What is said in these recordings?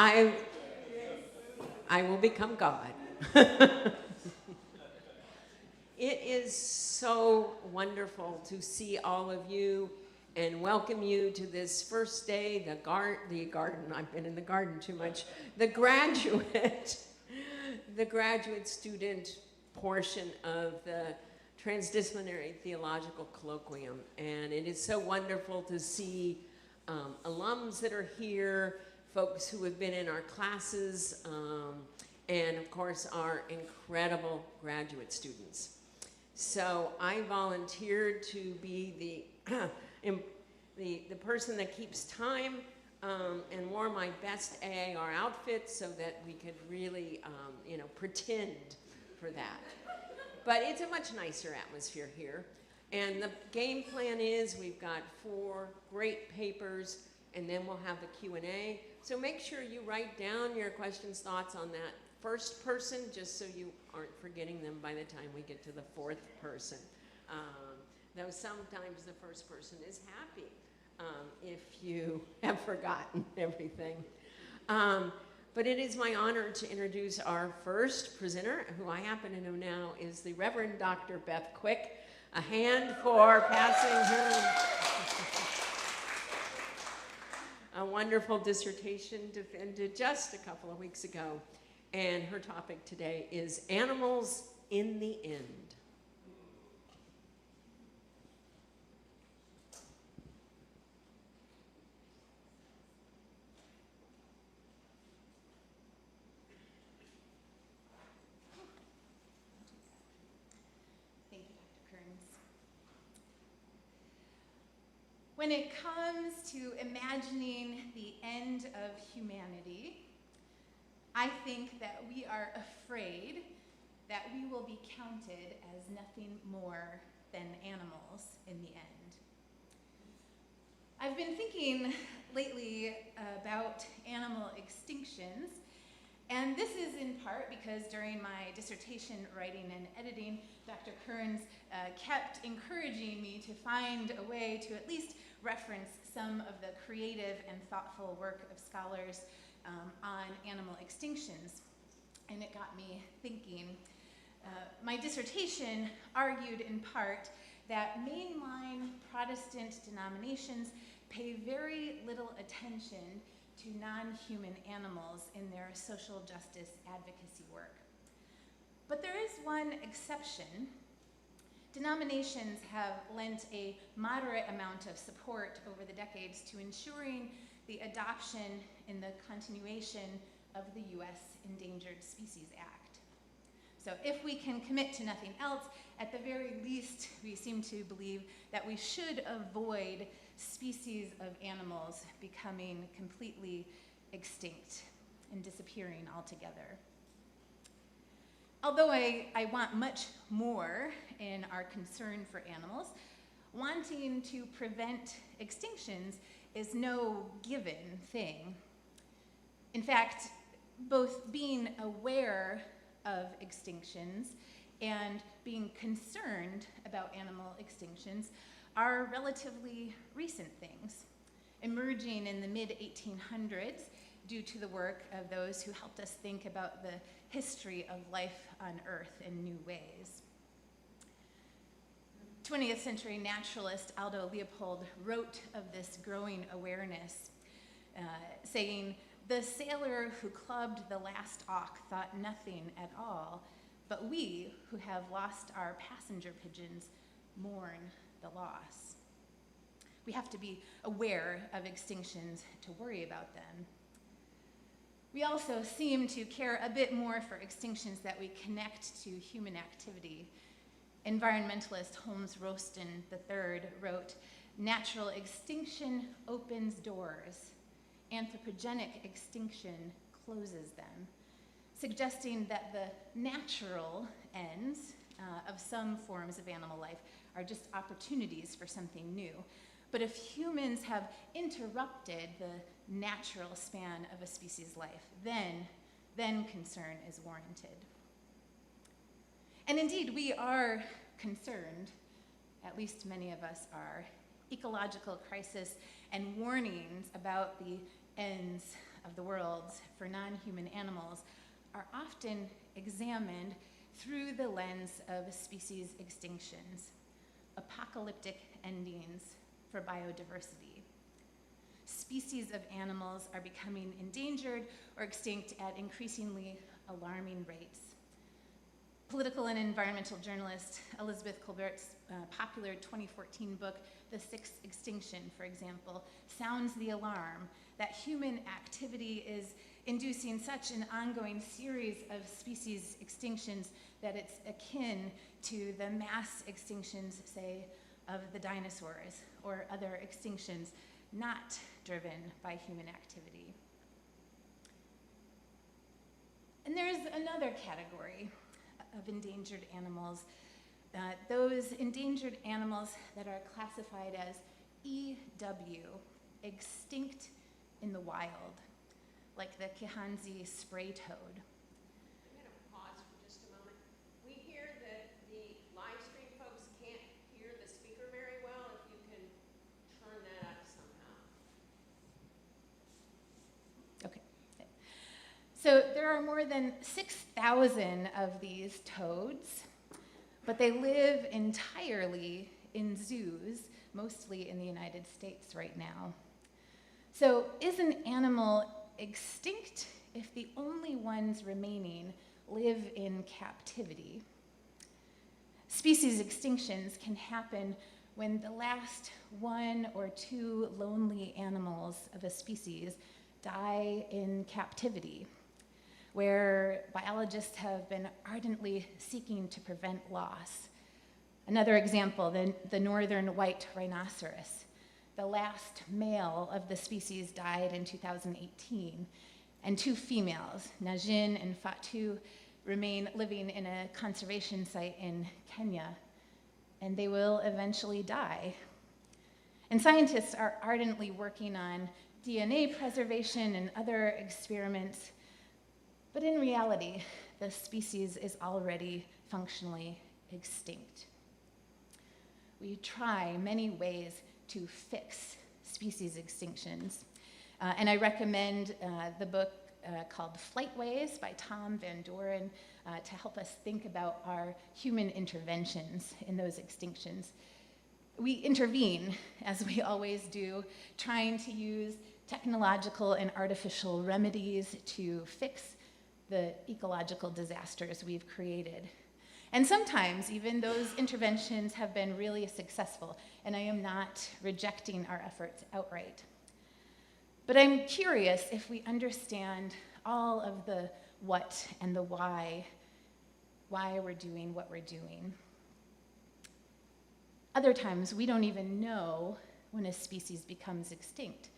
I will become God. It is so wonderful to see all of you and welcome you to this first day, the garden, I've been in the garden too much, the graduate student portion of the Transdisciplinary Theological Colloquium. And it is so wonderful to see alums that are here, folks who have been in our classes, and of course our incredible graduate students. So I volunteered to be the person that keeps time and wore my best AAR outfit so that we could really, pretend for that. But it's a much nicer atmosphere here. And the game plan is we've got 4 great papers, and then we'll have the Q&A. So make sure you write down your questions, thoughts on that first person, just so you aren't forgetting them by the time we get to the 4th person. Though sometimes the first person is happy if you have forgotten everything. But it is my honor to introduce our first presenter, who I happen to know now is the Reverend Dr. Beth Quick. A hand for passing her a wonderful dissertation defended just a couple of weeks ago. And her topic today is Animals in the End. Thank you, Dr. Kearns. When it comes to imagining the end of humanity, I think that we are afraid that we will be counted as nothing more than animals in the end. I've been thinking lately about animal extinctions, and this is in part because during my dissertation writing and editing, Dr. Kearns kept encouraging me to find a way to at least reference some of the creative and thoughtful work of scholars on animal extinctions, and it got me thinking. My dissertation argued in part that mainline Protestant denominations pay very little attention to non-human animals in their social justice advocacy work. But there is one exception. Denominations have lent a moderate amount of support over the decades to ensuring the adoption and the continuation of the U.S. Endangered Species Act. So if we can commit to nothing else, at the very least, we seem to believe that we should avoid species of animals becoming completely extinct and disappearing altogether. Although I want much more in our concern for animals, wanting to prevent extinctions is no given thing. In fact, both being aware of extinctions and being concerned about animal extinctions are relatively recent things, emerging in the mid-1800s due to the work of those who helped us think about the history of life on Earth in new ways. 20th century naturalist Aldo Leopold wrote of this growing awareness, saying, "The sailor who clubbed the last auk thought nothing at all, but we who have lost our passenger pigeons mourn the loss." We have to be aware of extinctions to worry about them. We also seem to care a bit more for extinctions that we connect to human activity. Environmentalist Holmes Roaston III wrote, "Natural extinction opens doors. Anthropogenic extinction closes them," suggesting that the natural ends of some forms of animal life are just opportunities for something new. But if humans have interrupted the natural span of a species' life, then concern is warranted. And indeed, we are concerned, at least many of us are. Ecological crisis and warnings about the ends of the world for non-human animals are often examined through the lens of species extinctions, apocalyptic endings for biodiversity. Species of animals are becoming endangered or extinct at increasingly alarming rates. Political and environmental journalist Elizabeth Kolbert's popular 2014 book, The Sixth Extinction, for example, sounds the alarm that human activity is inducing such an ongoing series of species extinctions that it's akin to the mass extinctions, say, of the dinosaurs or other extinctions not driven by human activity. And there's another category of endangered animals, those endangered animals that are classified as EW, extinct in the wild, like the Kihanzi spray toad. I'm going to pause for just a moment. We hear that the live stream folks can't hear the speaker very well. If you can turn that up somehow. Okay. So there are more than 6,000 of these toads, but they live entirely in zoos, mostly in the United States right now. So is an animal extinct if the only ones remaining live in captivity? Species extinctions can happen when the last one or two lonely animals of a species die in captivity, where biologists have been ardently seeking to prevent loss. Another example, the northern white rhinoceros. The last male of the species died in 2018, and two females, Najin and Fatu, remain living in a conservation site in Kenya, and they will eventually die. And scientists are ardently working on DNA preservation and other experiments, but in reality, the species is already functionally extinct. We try many ways to fix species extinctions. And I recommend the book called Flightways by Tom Van Doren to help us think about our human interventions in those extinctions. We intervene, as we always do, trying to use technological and artificial remedies to fix the ecological disasters we've created. And sometimes even those interventions have been really successful, and I am not rejecting our efforts outright. But I'm curious if we understand all of the what and the why we're doing what we're doing. Other times, we don't even know when a species becomes extinct.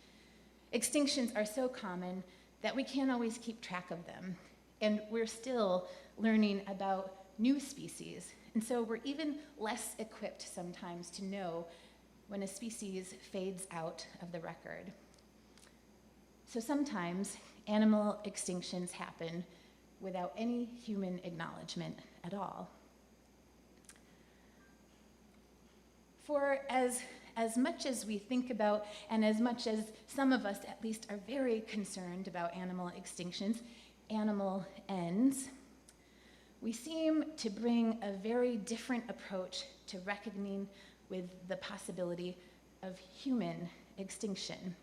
Extinctions are so common that we can't always keep track of them, and we're still learning about new species, and so we're even less equipped sometimes to know when a species fades out of the record. So sometimes animal extinctions happen without any human acknowledgement at all. For as much as we think about, and as much as some of us at least are very concerned about animal extinctions, animal ends, we seem to bring a very different approach to reckoning with the possibility of human extinction.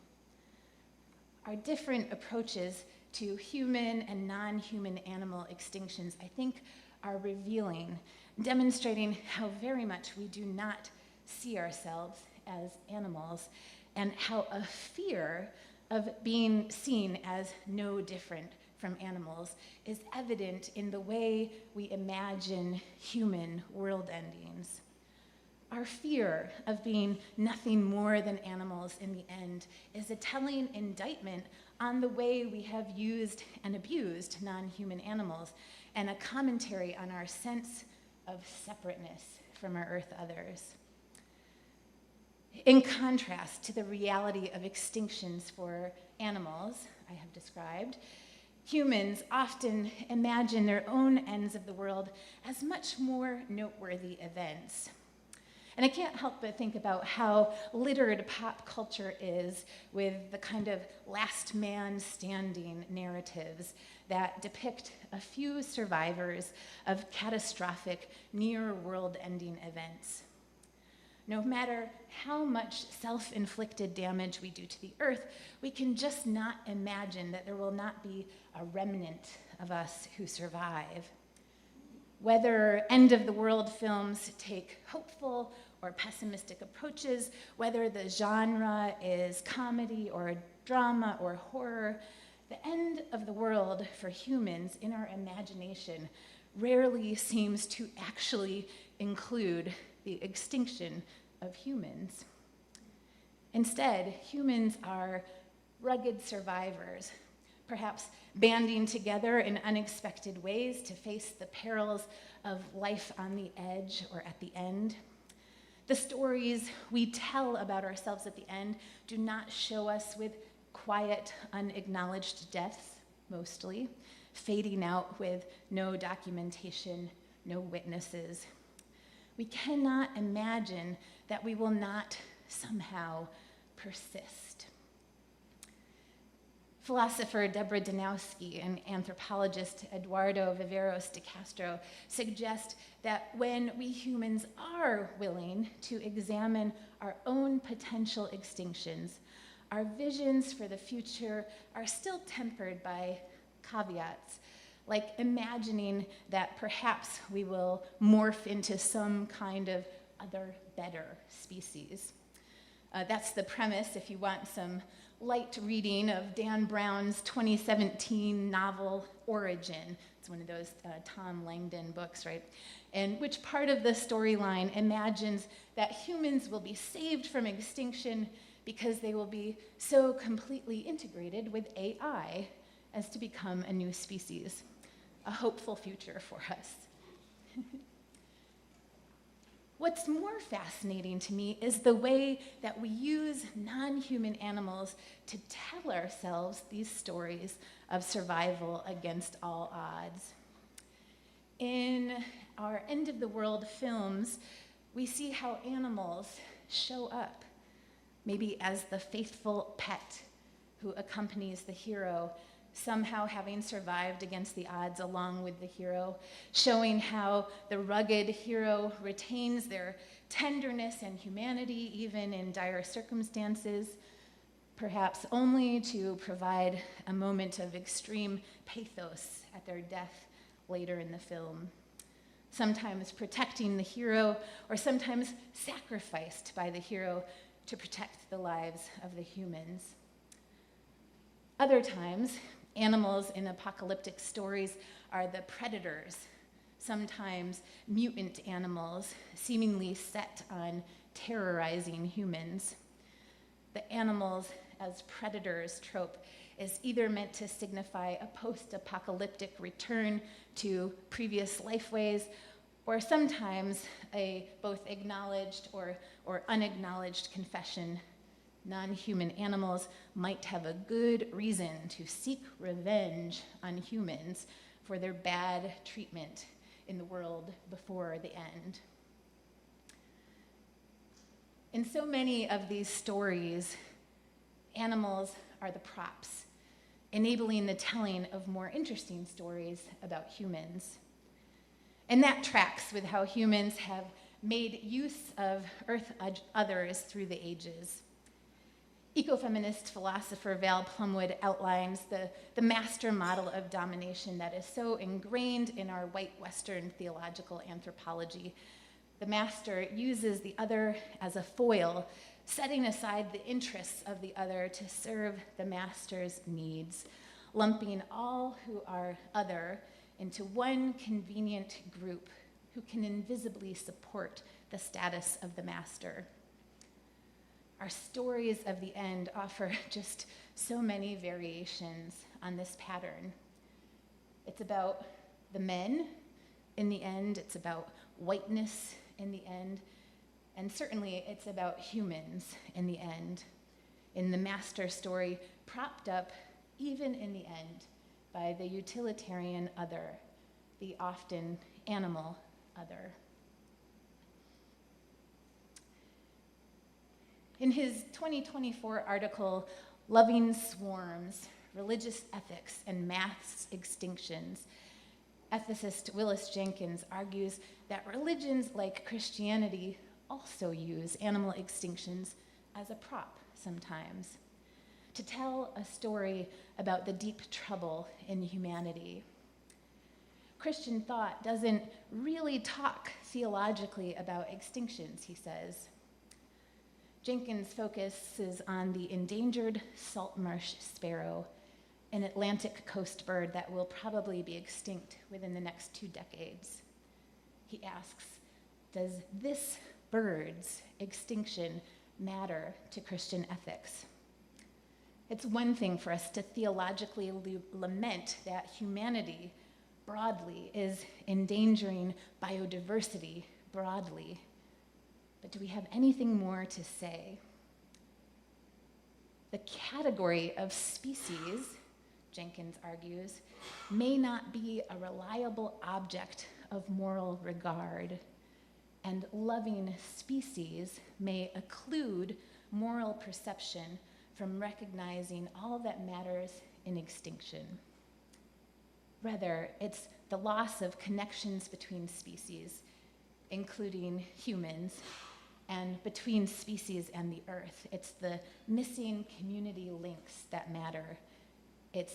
Our different approaches to human and non-human animal extinctions, I think, are revealing, demonstrating how very much we do not see ourselves as animals, and how a fear of being seen as no different from animals is evident in the way we imagine human world endings. Our fear of being nothing more than animals in the end is a telling indictment on the way we have used and abused non-human animals, and a commentary on our sense of separateness from our earth others. In contrast to the reality of extinctions for animals I have described, humans often imagine their own ends of the world as much more noteworthy events. And I can't help but think about how littered pop culture is with the kind of last man standing narratives that depict a few survivors of catastrophic, near world-ending events. No matter how much self-inflicted damage we do to the earth, we can just not imagine that there will not be a remnant of us who survive. Whether end-of-the-world films take hopeful or pessimistic approaches, whether the genre is comedy or drama or horror, the end of the world for humans in our imagination rarely seems to actually include the extinction of humans. Instead, humans are rugged survivors, perhaps banding together in unexpected ways to face the perils of life on the edge or at the end. The stories we tell about ourselves at the end do not show us with quiet, unacknowledged deaths, mostly, fading out with no documentation, no witnesses. We cannot imagine that we will not somehow persist. Philosopher Deborah Danowski and anthropologist Eduardo Viveros de Castro suggest that when we humans are willing to examine our own potential extinctions, our visions for the future are still tempered by caveats, like imagining that perhaps we will morph into some kind of other, better species. That's the premise if you want some light reading of Dan Brown's 2017 novel Origin. It's one of those Tom Langdon books, right? And which part of the storyline imagines that humans will be saved from extinction because they will be so completely integrated with AI as to become a new species. A hopeful future for us. What's more fascinating to me is the way that we use non-human animals to tell ourselves these stories of survival against all odds. In our end-of-the-world films, we see how animals show up, maybe as the faithful pet who accompanies the hero, somehow having survived against the odds along with the hero, showing how the rugged hero retains their tenderness and humanity even in dire circumstances, perhaps only to provide a moment of extreme pathos at their death later in the film. Sometimes protecting the hero, or sometimes sacrificed by the hero to protect the lives of the humans. Other times, animals in apocalyptic stories are the predators, sometimes mutant animals, seemingly set on terrorizing humans. The animals as predators trope is either meant to signify a post-apocalyptic return to previous lifeways, or sometimes a both acknowledged or unacknowledged confession. Non-human animals might have a good reason to seek revenge on humans for their bad treatment in the world before the end. In so many of these stories, animals are the props, enabling the telling of more interesting stories about humans. And that tracks with how humans have made use of Earth others through the ages. Ecofeminist philosopher Val Plumwood outlines the master model of domination that is so ingrained in our white Western theological anthropology. The master uses the other as a foil, setting aside the interests of the other to serve the master's needs, lumping all who are other into one convenient group who can invisibly support the status of the master. Our stories of the end offer just so many variations on this pattern. It's about the men in the end, it's about whiteness in the end, and certainly it's about humans in the end, in the master story propped up, even in the end, by the utilitarian other, the often animal other. In his 2024 article, Loving Swarms, Religious Ethics and Mass Extinctions, ethicist Willis Jenkins argues that religions like Christianity also use animal extinctions as a prop sometimes, to tell a story about the deep trouble in humanity. Christian thought doesn't really talk theologically about extinctions, he says. Jenkins focuses on the endangered salt marsh sparrow, an Atlantic coast bird that will probably be extinct within the next 2 decades. He asks, does this bird's extinction matter to Christian ethics? It's one thing for us to theologically lament that humanity broadly is endangering biodiversity broadly. But do we have anything more to say? The category of species, Jenkins argues, may not be a reliable object of moral regard, and loving species may occlude moral perception from recognizing all that matters in extinction. Rather, it's the loss of connections between species, including humans, and between species and the earth. It's the missing community links that matter. It's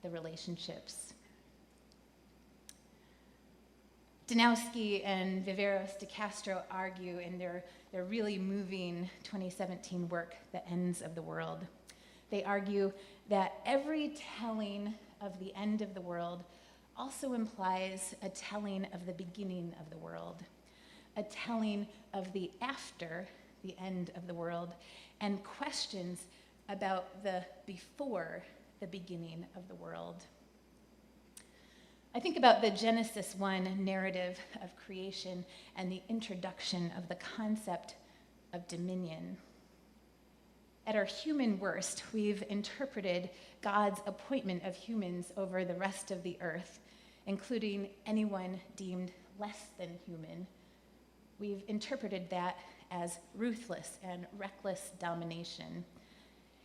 the relationships. Danowski and Viveros de Castro argue in their really moving 2017 work, The Ends of the World. They argue that every telling of the end of the world also implies a telling of the beginning of the world, a telling of the after the end of the world, and questions about the before the beginning of the world. I think about the Genesis 1 narrative of creation and the introduction of the concept of dominion. At our human worst, we've interpreted God's appointment of humans over the rest of the earth, including anyone deemed less than human. We've interpreted that as ruthless and reckless domination.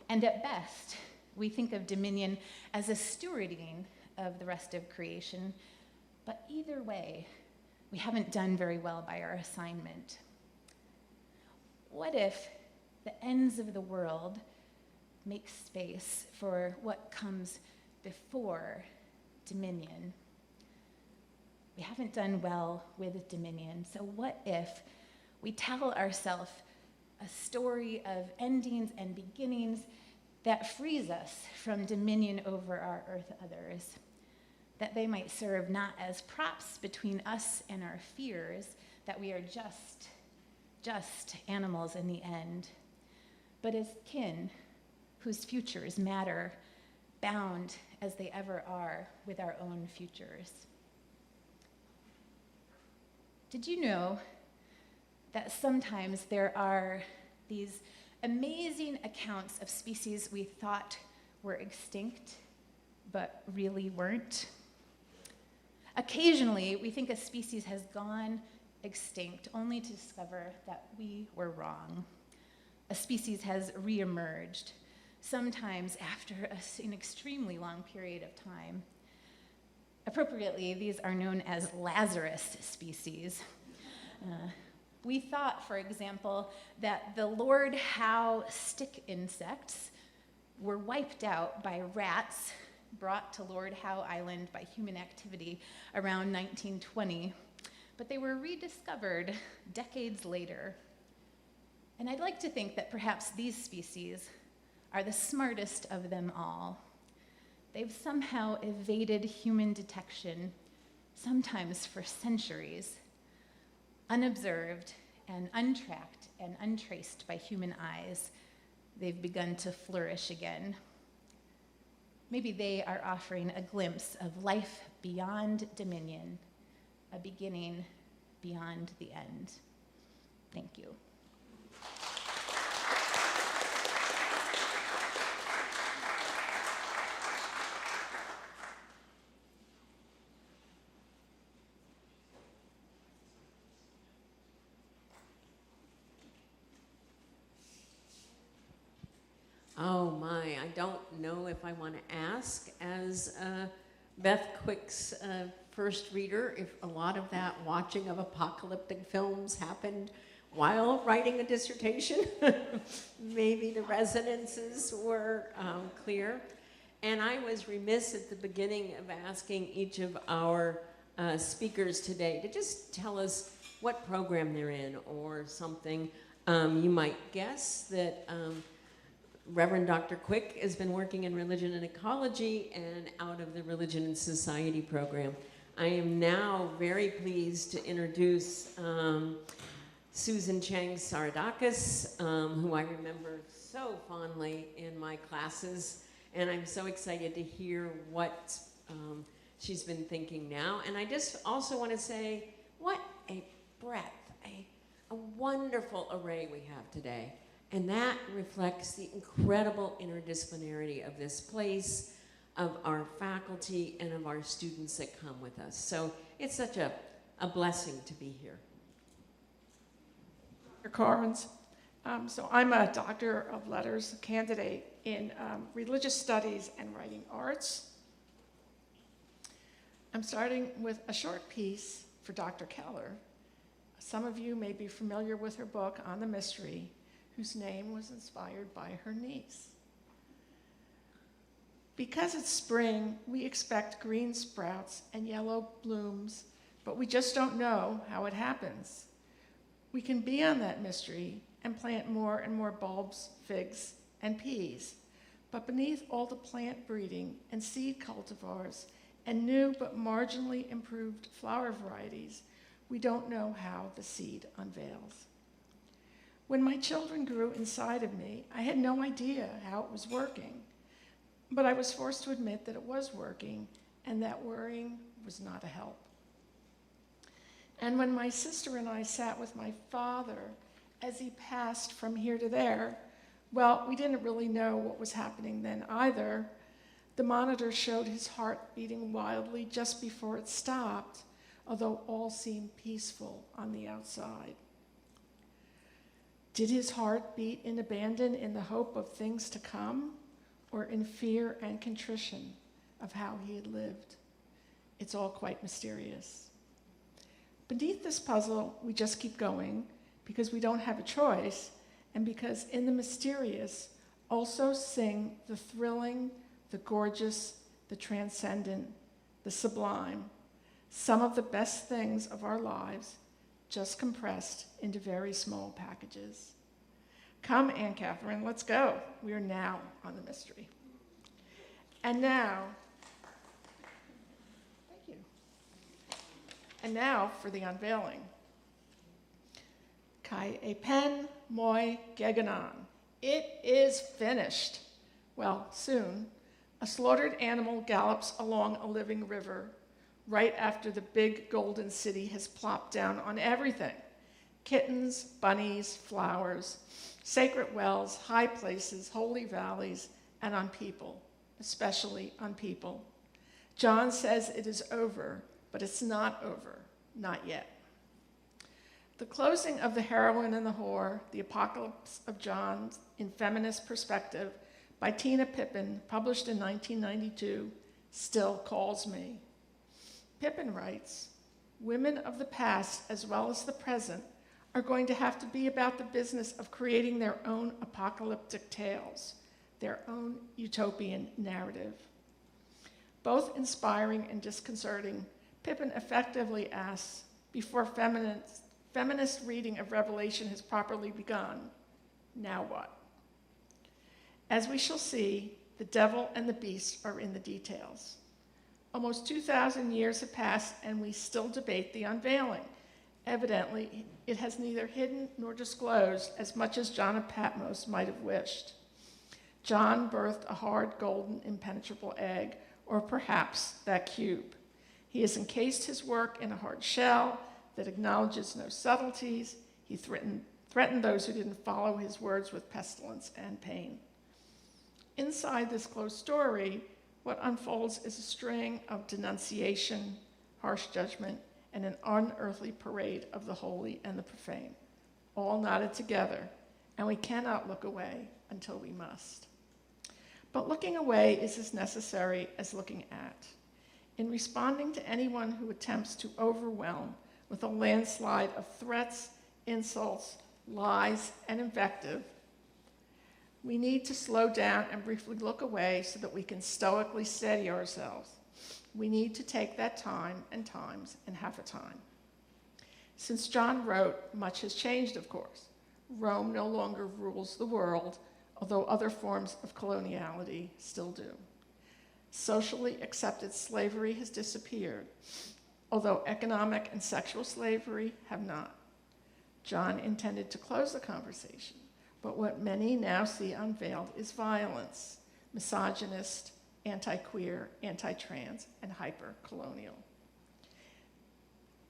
And at best, we think of dominion as a stewarding of the rest of creation. But either way, we haven't done very well by our assignment. What if the ends of the world make space for what comes before dominion? We haven't done well with dominion, so what if we tell ourselves a story of endings and beginnings that frees us from dominion over our earth others, that they might serve not as props between us and our fears, that we are just animals in the end, but as kin whose futures matter, bound as they ever are with our own futures. Did you know that sometimes there are these amazing accounts of species we thought were extinct, but really weren't? Occasionally, we think a species has gone extinct only to discover that we were wrong. A species has reemerged, sometimes after an extremely long period of time. Appropriately, these are known as Lazarus species. We thought, for example, that the Lord Howe stick insects were wiped out by rats brought to Lord Howe Island by human activity around 1920, but they were rediscovered decades later. And I'd like to think that perhaps these species are the smartest of them all. They've somehow evaded human detection, sometimes for centuries, unobserved and untracked and untraced by human eyes. They've begun to flourish again. Maybe they are offering a glimpse of life beyond dominion, a beginning beyond the end. Thank you. Oh my, I don't know if I want to ask as Beth Quick's first reader if a lot of that watching of apocalyptic films happened while writing a dissertation. Maybe the resonances were clear. And I was remiss at the beginning of asking each of our speakers today to just tell us what program they're in or something. You might guess that Reverend Dr. Quick has been working in religion and ecology and out of the Religion and Society program. I am now very pleased to introduce Susan Chang Saradakis, who I remember so fondly in my classes, and I'm so excited to hear what she's been thinking now. And I just also want to say, what a breadth, a wonderful array we have today. And that reflects the incredible interdisciplinarity of this place, of our faculty, and of our students that come with us. So it's such a blessing to be here. Dr. Carnes. So I'm a Doctor of Letters candidate in religious studies and writing arts. I'm starting with a short piece for Dr. Keller. Some of you may be familiar with her book On the Mystery, whose name was inspired by her niece. Because it's spring, we expect green sprouts and yellow blooms, but we just don't know how it happens. We can be on that mystery and plant more and more bulbs, figs, and peas, but beneath all the plant breeding and seed cultivars and new but marginally improved flower varieties, we don't know how the seed unveils. When my children grew inside of me, I had no idea how it was working, but I was forced to admit that it was working and that worrying was not a help. And when my sister and I sat with my father as he passed from here to there, well, we didn't really know what was happening then either. The monitor showed his heart beating wildly just before it stopped, although all seemed peaceful on the outside. Did his heart beat in abandon in the hope of things to come, or in fear and contrition of how he had lived? It's all quite mysterious. Beneath this puzzle, we just keep going because we don't have a choice, and because in the mysterious also sing the thrilling, the gorgeous, the transcendent, the sublime, some of the best things of our lives just compressed into very small packages. Come, Aunt Catherine, let's go. We are now on the mystery. And now, thank you. And now for the unveiling. Kai e pen moi geganon. It is finished. Well, soon. A slaughtered animal gallops along a living river right after the big golden city has plopped down on everything. Kittens, bunnies, flowers, sacred wells, high places, holy valleys, and on people, especially on people. John says it is over, but it's not over, not yet. The closing of The Heroine and the Whore, The Apocalypse of John in Feminist Perspective by Tina Pippin, published in 1992, still calls me. Pippin writes, women of the past as well as the present are going to have to be about the business of creating their own apocalyptic tales, their own utopian narrative. Both inspiring and disconcerting, Pippin effectively asks, before feminist reading of Revelation has properly begun, now what? As we shall see, the devil and the beast are in the details. Almost 2,000 years have passed and we still debate the unveiling. Evidently, it has neither hidden nor disclosed as much as John of Patmos might have wished. John birthed a hard, golden, impenetrable egg, or perhaps that cube. He has encased his work in a hard shell that acknowledges no subtleties. He threatened those who didn't follow his words with pestilence and pain. Inside this closed story, what unfolds is a string of denunciation, harsh judgment, and an unearthly parade of the holy and the profane, all knotted together, and we cannot look away until we must. But looking away is as necessary as looking at. In responding to anyone who attempts to overwhelm with a landslide of threats, insults, lies, and invective, we need to slow down and briefly look away so that we can stoically steady ourselves. We need to take that time and times and half a time. Since John wrote, much has changed, of course. Rome no longer rules the world, although other forms of coloniality still do. Socially accepted slavery has disappeared, although economic and sexual slavery have not. John intended to close the conversation, but what many now see unveiled is violence, misogynist, anti-queer, anti-trans, and hyper-colonial.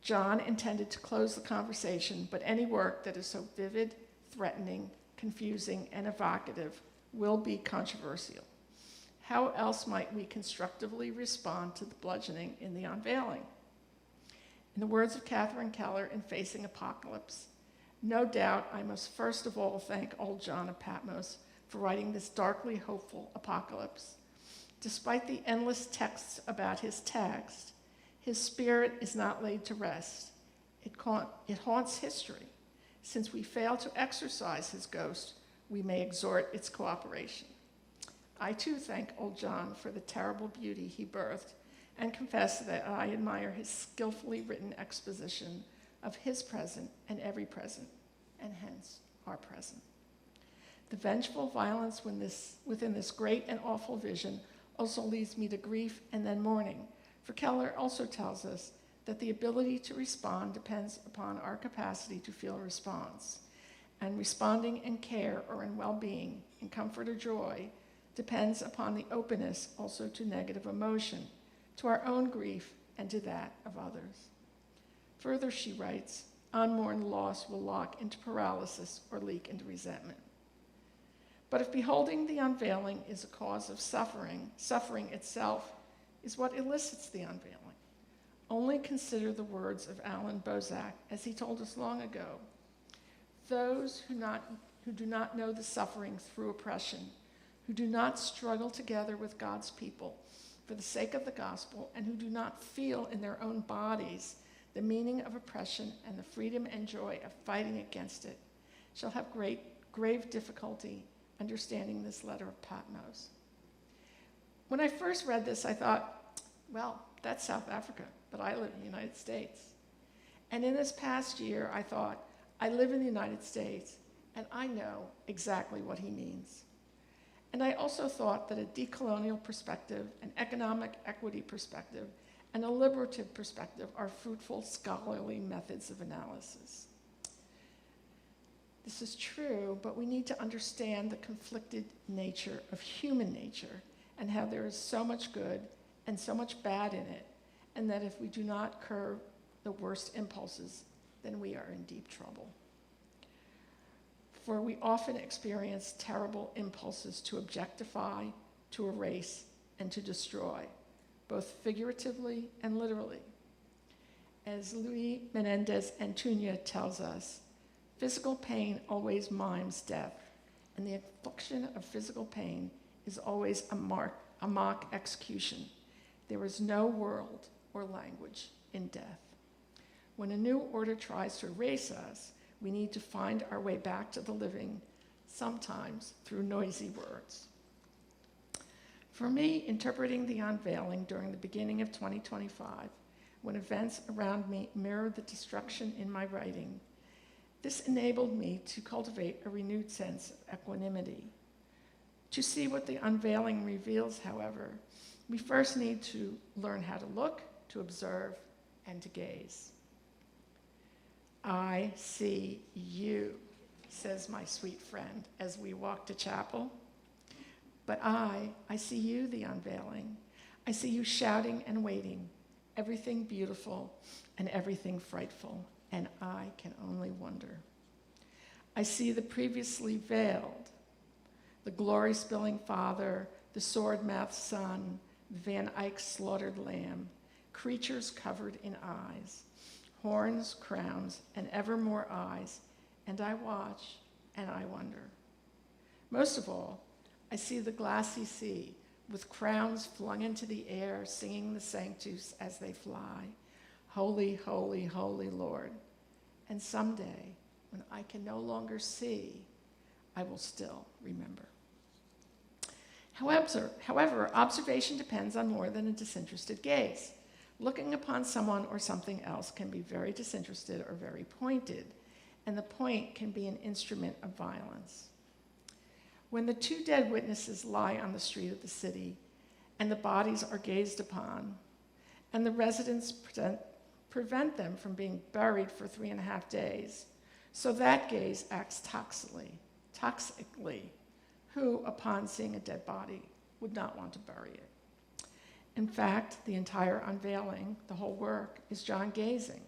John intended to close the conversation, but any work that is so vivid, threatening, confusing, and evocative will be controversial. How else might we constructively respond to the bludgeoning in the unveiling? In the words of Catherine Keller in Facing Apocalypse, no doubt I must first of all thank old John of Patmos for writing this darkly hopeful apocalypse. Despite the endless texts about his text, his spirit is not laid to rest. It haunts history. Since we fail to exorcise his ghost, we may exhort its cooperation. I too thank old John for the terrible beauty he birthed and confess that I admire his skillfully written exposition of his present and every present, and hence our present. The vengeful violence within this great and awful vision also leads me to grief and then mourning, for Keller also tells us that the ability to respond depends upon our capacity to feel response, and responding in care or in well-being, in comfort or joy, depends upon the openness also to negative emotion, to our own grief and to that of others. Further, she writes, unmourned loss will lock into paralysis or leak into resentment. But if beholding the unveiling is a cause of suffering, suffering itself is what elicits the unveiling. Only consider the words of Alan Bozak, as he told us long ago. Those who do not know the suffering through oppression, who do not struggle together with God's people for the sake of the gospel, and who do not feel in their own bodies the meaning of oppression and the freedom and joy of fighting against it, shall have grave difficulty understanding this letter of Patmos. When I first read this, I thought, well, that's South Africa, but I live in the United States. And in this past year, I thought, I live in the United States, and I know exactly what he means. And I also thought that a decolonial perspective, an economic equity perspective, and a liberative perspective are fruitful scholarly methods of analysis. This is true, but we need to understand the conflicted nature of human nature and how there is so much good and so much bad in it, and that if we do not curb the worst impulses, then we are in deep trouble. For we often experience terrible impulses to objectify, to erase, and to destroy, both figuratively and literally. As Luis Menendez Antuña tells us, physical pain always mimes death, and the infliction of physical pain is always a mock execution. There is no world or language in death. When a new order tries to erase us, we need to find our way back to the living, sometimes through noisy words. For me, interpreting the unveiling during the beginning of 2025, when events around me mirrored the destruction in my writing, this enabled me to cultivate a renewed sense of equanimity. To see what the unveiling reveals, however, we first need to learn how to look, to observe, and to gaze. I see you, says my sweet friend as we walk to chapel. But I see you, the unveiling. I see you shouting and waiting, everything beautiful and everything frightful, and I can only wonder. I see the previously veiled, the glory-spilling father, the sword-mouthed son, Van Eyck's slaughtered lamb, creatures covered in eyes, horns, crowns, and ever more eyes, and I watch and I wonder. Most of all, I see the glassy sea, with crowns flung into the air, singing the sanctus as they fly. Holy, holy, holy Lord. And someday, when I can no longer see, I will still remember. However, observation depends on more than a disinterested gaze. Looking upon someone or something else can be very disinterested or very pointed, and the point can be an instrument of violence. When the two dead witnesses lie on the street of the city, and the bodies are gazed upon, and the residents prevent them from being buried for 3.5 days, so that gaze acts toxically, who, upon seeing a dead body, would not want to bury it. In fact, the entire unveiling, the whole work, is John gazing.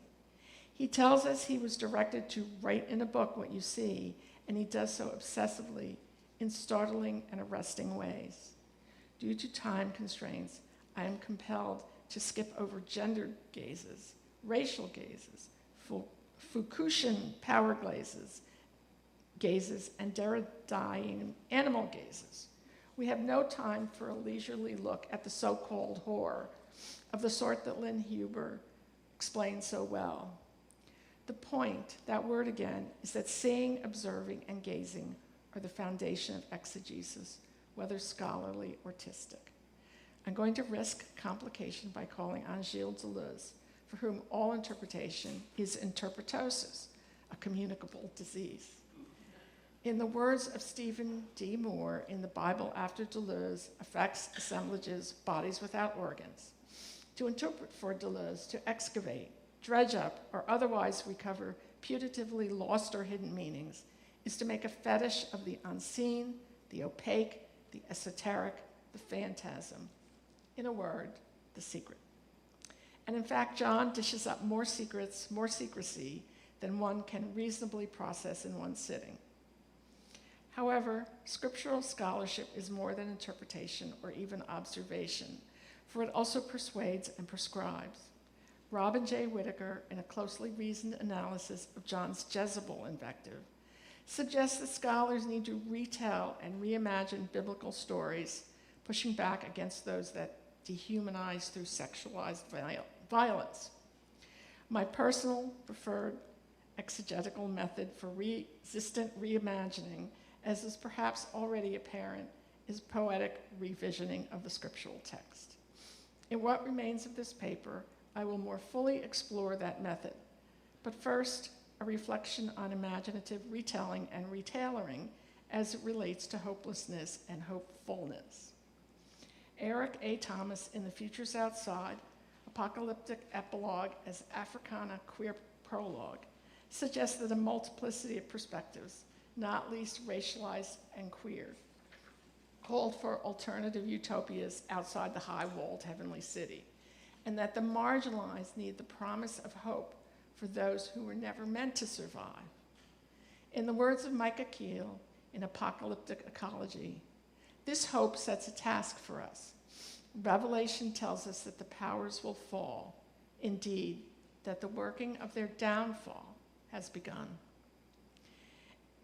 He tells us he was directed to write in a book what you see, and he does so obsessively in startling and arresting ways. Due to time constraints, I am compelled to skip over gendered gazes, racial gazes, Foucaultian power gazes, and Derridean animal gazes. We have no time for a leisurely look at the so-called horror of the sort that Lynn Huber explained so well. The point, that word again, is that seeing, observing, and gazing are the foundation of exegesis, whether scholarly or artistic. I'm going to risk complication by calling on Gilles Deleuze, for whom all interpretation is interpretosis, a communicable disease. In the words of Stephen D. Moore in The Bible After Deleuze, Effects, Assemblages, Bodies Without Organs, to interpret for Deleuze, to excavate, dredge up, or otherwise recover putatively lost or hidden meanings, is to make a fetish of the unseen, the opaque, the esoteric, the phantasm. In a word, the secret. And in fact, John dishes up more secrets, more secrecy, than one can reasonably process in one sitting. However, scriptural scholarship is more than interpretation or even observation, for it also persuades and prescribes. Robin J. Whittaker, in a closely reasoned analysis of John's Jezebel invective, suggests that scholars need to retell and reimagine biblical stories, pushing back against those that dehumanize through sexualized violence. My personal preferred exegetical method for resistant reimagining, as is perhaps already apparent, is poetic revisioning of the scriptural text. In what remains of this paper, I will more fully explore that method. But first, a reflection on imaginative retelling and retailoring as it relates to hopelessness and hopefulness. Eric A. Thomas in The Futures Outside, Apocalyptic Epilogue as Africana Queer Prologue, suggests that a multiplicity of perspectives, not least racialized and queer, called for alternative utopias outside the high-walled heavenly city, and that the marginalized need the promise of hope for those who were never meant to survive. In the words of Micah Keel in Apocalyptic Ecology, this hope sets a task for us. Revelation tells us that the powers will fall, indeed, that the working of their downfall has begun.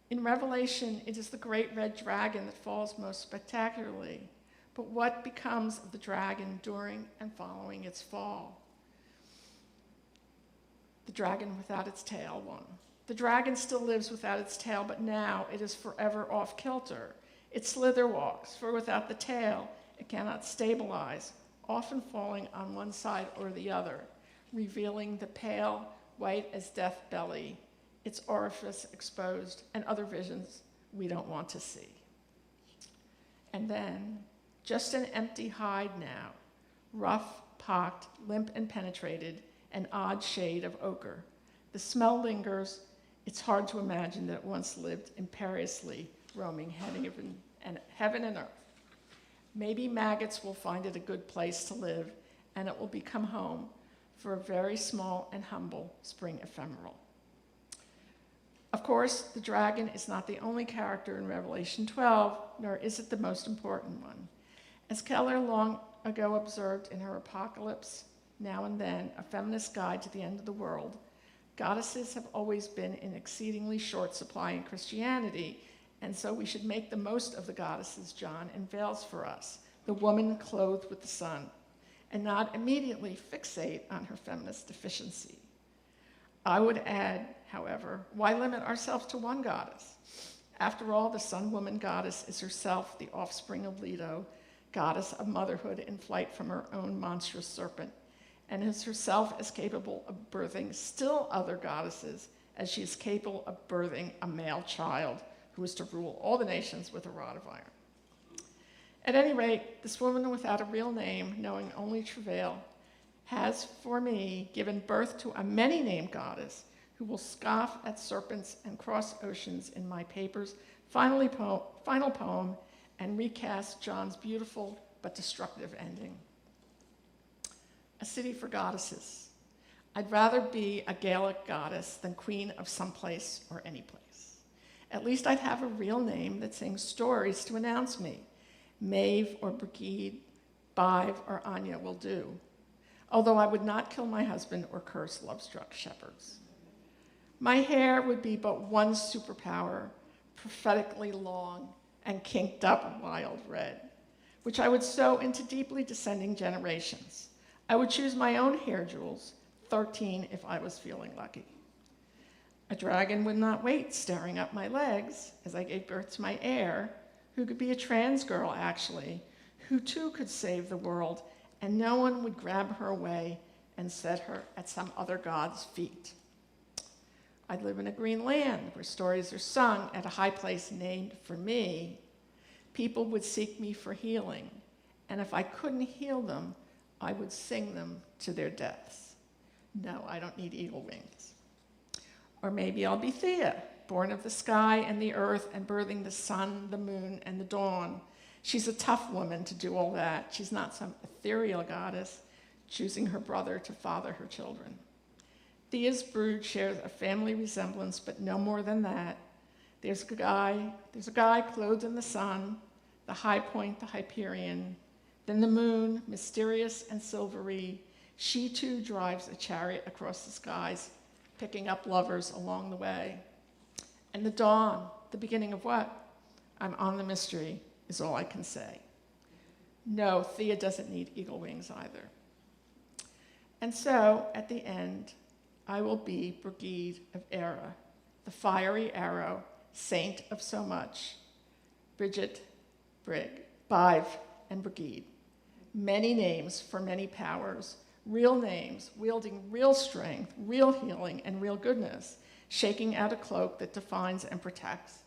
In Revelation, it is the great red dragon that falls most spectacularly, but what becomes of the dragon during and following its fall? The dragon without its tail won. The dragon still lives without its tail, but now it is forever off kilter. It slither walks, for without the tail, it cannot stabilize, often falling on one side or the other, revealing the pale, white as death belly, its orifice exposed, and other visions we don't want to see. And then, just an empty hide now, rough, pocked, limp and penetrated, an odd shade of ochre. The smell lingers. It's hard to imagine that it once lived imperiously, roaming heaven and earth. Maybe maggots will find it a good place to live, and it will become home for a very small and humble spring ephemeral. Of course, the dragon is not the only character in Revelation 12, nor is it the most important one. As Keller long ago observed in her Apocalypse, Now and Then, A Feminist Guide to the End of the World, goddesses have always been in exceedingly short supply in Christianity, And so we should make the most of the goddesses John unveils for us, the woman clothed with the sun, and not immediately fixate on her feminist deficiency. I would add, however, why limit ourselves to one goddess? After all, the sun woman goddess is herself the offspring of Leto, goddess of motherhood in flight from her own monstrous serpent, and is herself as capable of birthing still other goddesses as she is capable of birthing a male child who is to rule all the nations with a rod of iron. At any rate, this woman without a real name, knowing only travail, has, for me, given birth to a many-named goddess who will scoff at serpents and cross oceans in my paper's final poem and recast John's beautiful but destructive ending. A city for goddesses. I'd rather be a Gaelic goddess than queen of some place or any place. At least I'd have a real name that sings stories to announce me. Maeve or Brigid, Bive or Anya will do, although I would not kill my husband or curse love-struck shepherds. My hair would be but one superpower, prophetically long and kinked up wild red, which I would sow into deeply descending generations. I would choose my own hair jewels, 13 if I was feeling lucky. A dragon would not wait staring up my legs as I gave birth to my heir, who could be a trans girl actually, who too could save the world, and no one would grab her away and set her at some other god's feet. I'd live in a green land where stories are sung at a high place named for me. People would seek me for healing, and if I couldn't heal them, I would sing them to their deaths. No, I don't need eagle wings. Or maybe I'll be Thea, born of the sky and the earth and birthing the sun, the moon, and the dawn. She's a tough woman to do all that. She's not some ethereal goddess choosing her brother to father her children. Thea's brood shares a family resemblance, but no more than that. There's a guy clothed in the sun, the high point, the Hyperion, then the moon, mysterious and silvery. She too drives a chariot across the skies, picking up lovers along the way. And the dawn, the beginning of what? I'm on the mystery, is all I can say. No, Thea doesn't need eagle wings either. And so, at the end, I will be Brigid of Era, the fiery arrow, saint of so much. Bridget, Brig, Bive, and Brigid. Many names for many powers, real names, wielding real strength, real healing, and real goodness, shaking out a cloak that defines and protects,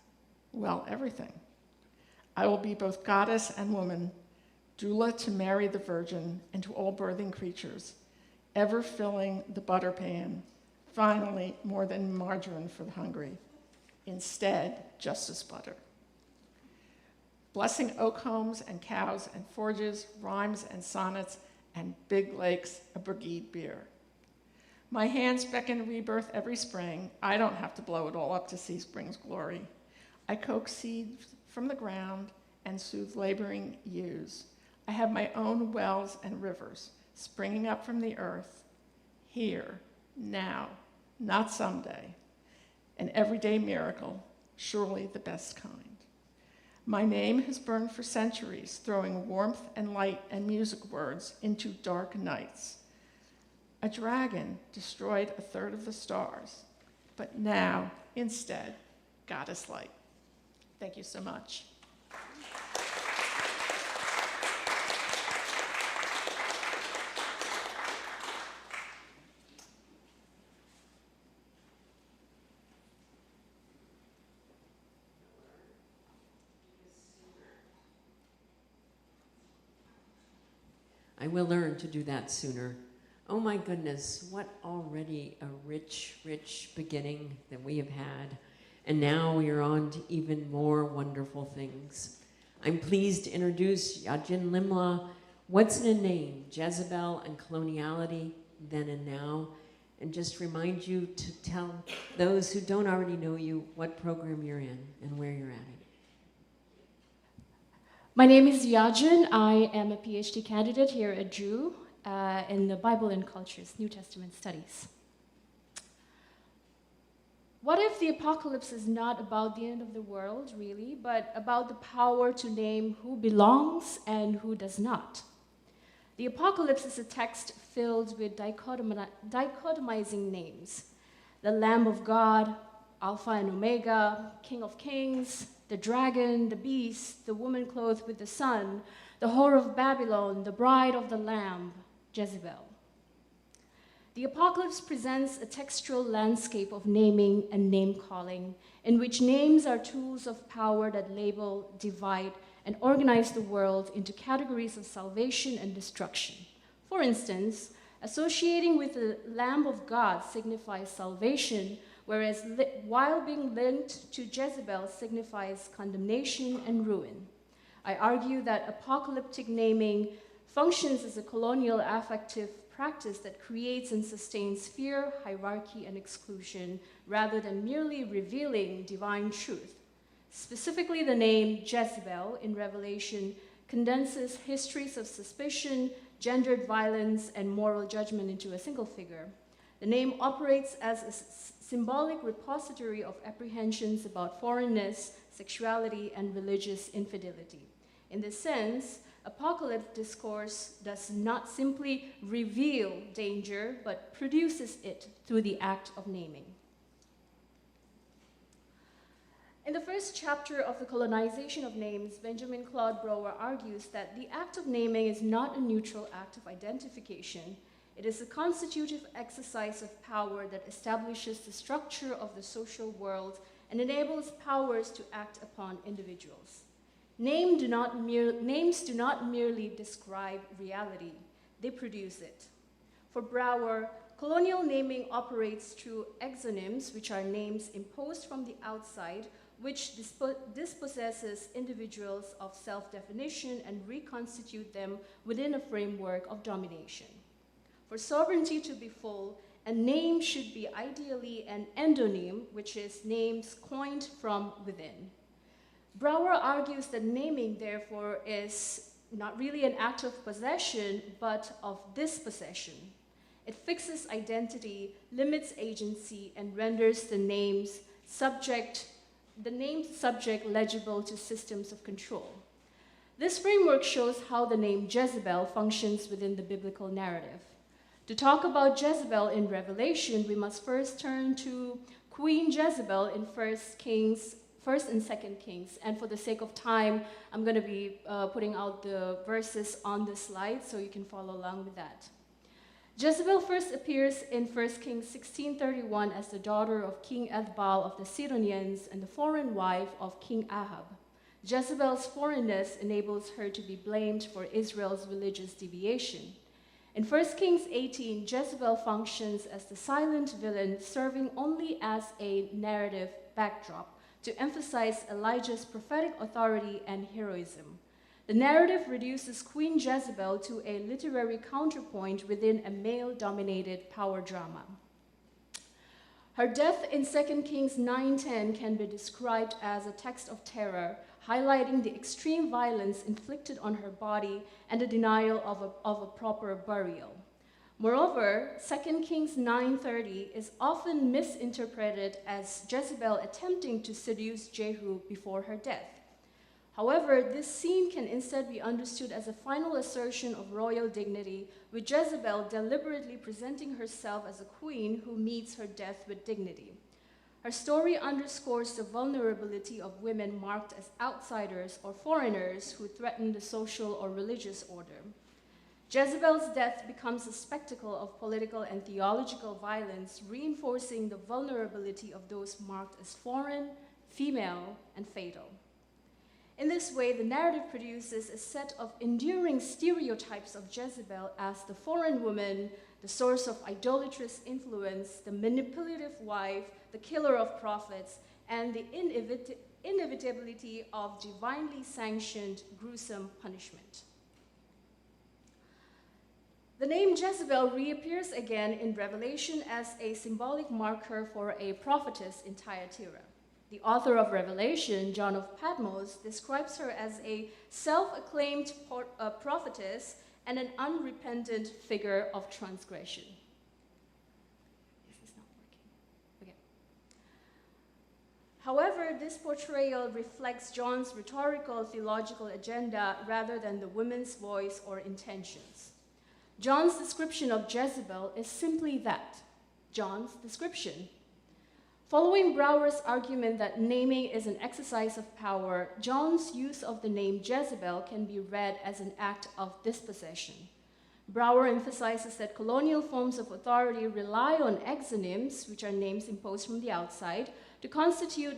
well, everything. I will be both goddess and woman, doula to Mary the Virgin and to all birthing creatures, ever filling the butter pan, finally more than margarine for the hungry, instead justice butter. Blessing oak homes and cows and forges, rhymes and sonnets, and big lakes of Brigid beer. My hands beckon rebirth every spring. I don't have to blow it all up to see spring's glory. I coax seeds from the ground and soothe laboring ewes. I have my own wells and rivers springing up from the earth, here, now, not someday. An everyday miracle, surely the best kind. My name has burned for centuries, throwing warmth and light and music words into dark nights. A dragon destroyed a third of the stars, but now, instead, goddess light. Thank you so much. I will learn to do that sooner. Oh my goodness, what already a rich, rich beginning that we have had. And now we are on to even more wonderful things. I'm pleased to introduce Yajin Limla. What's in a name? Jezebel and coloniality, then and now. And just remind you to tell those who don't already know you what program you're in and where you're at it. My name is Yajin. I am a PhD candidate here at Drew in the Bible and Cultures, New Testament Studies. What if the apocalypse is not about the end of the world, really, but about the power to name who belongs and who does not? The apocalypse is a text filled with dichotomizing names. The Lamb of God, Alpha and Omega, King of Kings, the dragon, the beast, the woman clothed with the sun, the whore of Babylon, the bride of the Lamb, Jezebel. The apocalypse presents a textual landscape of naming and name-calling, in which names are tools of power that label, divide, and organize the world into categories of salvation and destruction. For instance, associating with the Lamb of God signifies salvation, whereas while being linked to Jezebel signifies condemnation and ruin. I argue that apocalyptic naming functions as a colonial affective practice that creates and sustains fear, hierarchy, and exclusion, rather than merely revealing divine truth. Specifically, the name Jezebel in Revelation condenses histories of suspicion, gendered violence, and moral judgment into a single figure. The name operates as a symbolic repository of apprehensions about foreignness, sexuality, and religious infidelity. In this sense, apocalyptic discourse does not simply reveal danger, but produces it through the act of naming. In the first chapter of The Colonization of Names, Benjamin Claude Brower argues that the act of naming is not a neutral act of identification. It is a constitutive exercise of power that establishes the structure of the social world and enables powers to act upon individuals. Names do not merely describe reality, they produce it. For Brower, colonial naming operates through exonyms, which are names imposed from the outside, which dispossesses individuals of self-definition and reconstitute them within a framework of domination. For sovereignty to be full, a name should be ideally an endonym, which is names coined from within. Brower argues that naming, therefore, is not really an act of possession, but of dispossession. It fixes identity, limits agency, and renders the name's subject legible to systems of control. This framework shows how the name Jezebel functions within the biblical narrative. To talk about Jezebel in Revelation, we must first turn to Queen Jezebel in 1st and 2nd Kings. And for the sake of time, I'm going to be putting out the verses on the slide so you can follow along with that. Jezebel first appears in 1 Kings 16:31 as the daughter of King Ethbaal of the Sidonians and the foreign wife of King Ahab. Jezebel's foreignness enables her to be blamed for Israel's religious deviation. In 1 Kings 18, Jezebel functions as the silent villain, serving only as a narrative backdrop to emphasize Elijah's prophetic authority and heroism. The narrative reduces Queen Jezebel to a literary counterpoint within a male-dominated power drama. Her death in 2 Kings 9:10 can be described as a text of terror, highlighting the extreme violence inflicted on her body and the denial of a proper burial. Moreover, 2 Kings 9:30 is often misinterpreted as Jezebel attempting to seduce Jehu before her death. However, this scene can instead be understood as a final assertion of royal dignity, with Jezebel deliberately presenting herself as a queen who meets her death with dignity. Her story underscores the vulnerability of women marked as outsiders or foreigners who threaten the social or religious order. Jezebel's death becomes a spectacle of political and theological violence, reinforcing the vulnerability of those marked as foreign, female, and fatal. In this way, the narrative produces a set of enduring stereotypes of Jezebel as the foreign woman, the source of idolatrous influence, the manipulative wife, the killer of prophets, and the inevitability of divinely sanctioned gruesome punishment. The name Jezebel reappears again in Revelation as a symbolic marker for a prophetess in Thyatira. The author of Revelation, John of Patmos, describes her as a self-acclaimed prophetess and an unrepentant figure of transgression. This is not working. Okay. However, this portrayal reflects John's rhetorical theological agenda rather than the woman's voice or intentions. John's description of Jezebel is simply that, John's description. Following Brouwer's argument that naming is an exercise of power, John's use of the name Jezebel can be read as an act of dispossession. Brouwer emphasizes that colonial forms of authority rely on exonyms, which are names imposed from the outside, to constitute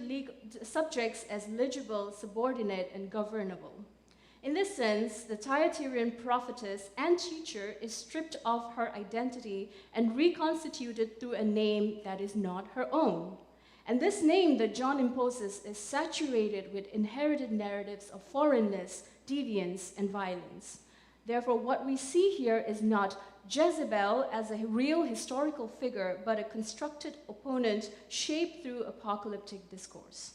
subjects as legible, subordinate, and governable. In this sense, the Thyatiran prophetess and teacher is stripped of her identity and reconstituted through a name that is not her own. And this name that John imposes is saturated with inherited narratives of foreignness, deviance, and violence. Therefore, what we see here is not Jezebel as a real historical figure, but a constructed opponent shaped through apocalyptic discourse.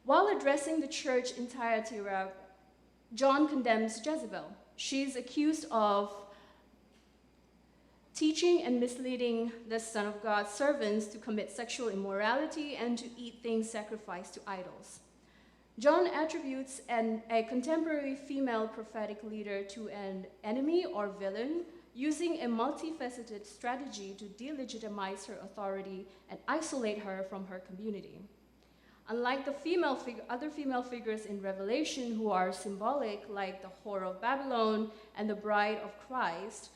While addressing the church in Thyatira, John condemns Jezebel. She is accused of teaching and misleading the Son of God's servants to commit sexual immorality and to eat things sacrificed to idols. John attributes a contemporary female prophetic leader to an enemy or villain, using a multifaceted strategy to delegitimize her authority and isolate her from her community. Unlike the other female figures in Revelation who are symbolic, like the whore of Babylon and the bride of Christ,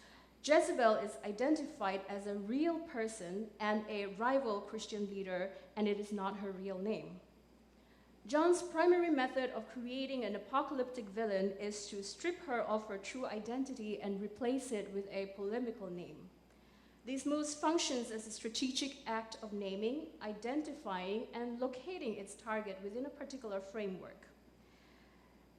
Jezebel is identified as a real person and a rival Christian leader, and it is not her real name. John's primary method of creating an apocalyptic villain is to strip her of her true identity and replace it with a polemical name. This moves functions as a strategic act of naming, identifying, and locating its target within a particular framework.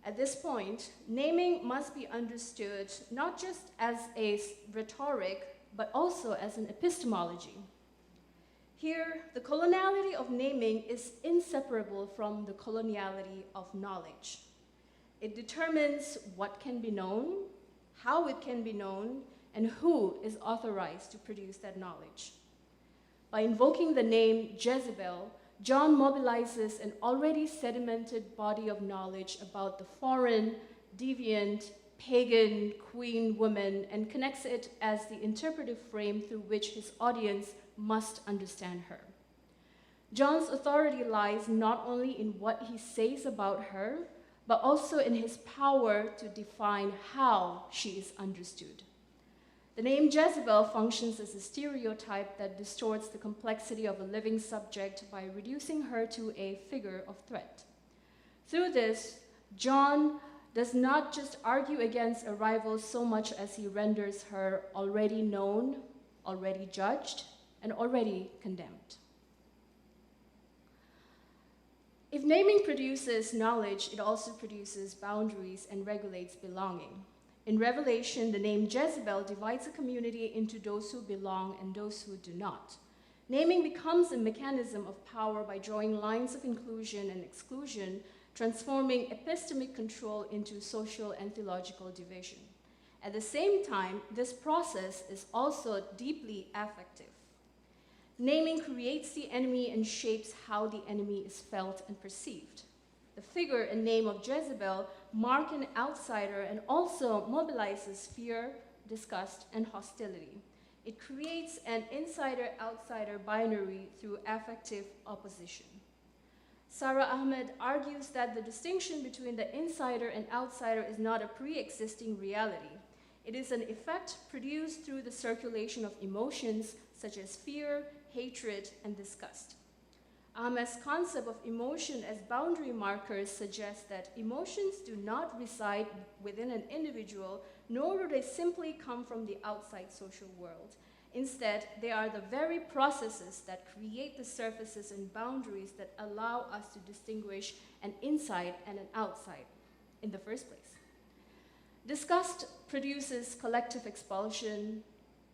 At this point, naming must be understood not just as a rhetoric, but also as an epistemology. Here, the coloniality of naming is inseparable from the coloniality of knowledge. It determines what can be known, how it can be known, and who is authorized to produce that knowledge. By invoking the name Jezebel, John mobilizes an already sedimented body of knowledge about the foreign, deviant, pagan queen woman and connects it as the interpretive frame through which his audience must understand her. John's authority lies not only in what he says about her, but also in his power to define how she is understood. The name Jezebel functions as a stereotype that distorts the complexity of a living subject by reducing her to a figure of threat. Through this, John does not just argue against a rival so much as he renders her already known, already judged, and already condemned. If naming produces knowledge, it also produces boundaries and regulates belonging. In Revelation, the name Jezebel divides a community into those who belong and those who do not. Naming becomes a mechanism of power by drawing lines of inclusion and exclusion, transforming epistemic control into social and theological division. At the same time, this process is also deeply affective. Naming creates the enemy and shapes how the enemy is felt and perceived. The figure and name of Jezebel mark an outsider and also mobilizes fear, disgust, and hostility. It creates an insider-outsider binary through affective opposition. Sarah Ahmed argues that the distinction between the insider and outsider is not a pre-existing reality. It is an effect produced through the circulation of emotions such as fear, hatred, and disgust. Ahmed's concept of emotion as boundary markers suggests that emotions do not reside within an individual, nor do they simply come from the outside social world. Instead, they are the very processes that create the surfaces and boundaries that allow us to distinguish an inside and an outside in the first place. Disgust produces collective expulsion.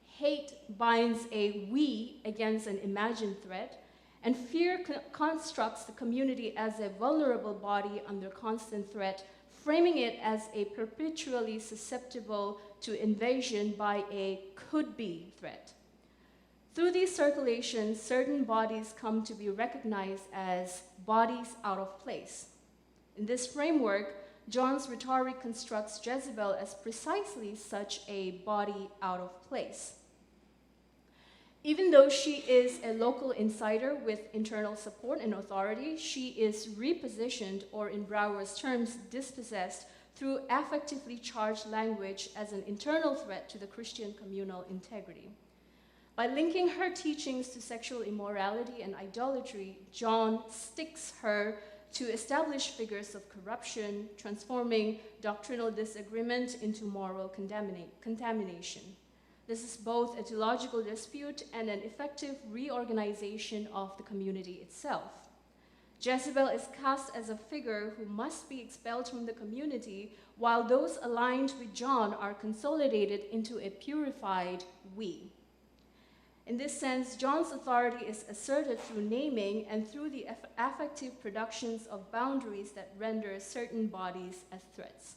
Hate binds a we against an imagined threat. And fear constructs the community as a vulnerable body under constant threat, framing it as a perpetually susceptible to invasion by a could-be threat. Through these circulations, certain bodies come to be recognized as bodies out of place. In this framework, John's rhetoric constructs Jezebel as precisely such a body out of place. Even though she is a local insider with internal support and authority, she is repositioned, or in Brouwer's terms, dispossessed, through affectively charged language as an internal threat to the Christian communal integrity. By linking her teachings to sexual immorality and idolatry, John sticks her to established figures of corruption, transforming doctrinal disagreement into moral contamination. This is both a theological dispute and an effective reorganization of the community itself. Jezebel is cast as a figure who must be expelled from the community, while those aligned with John are consolidated into a purified we. In this sense, John's authority is asserted through naming and through the affective productions of boundaries that render certain bodies as threats.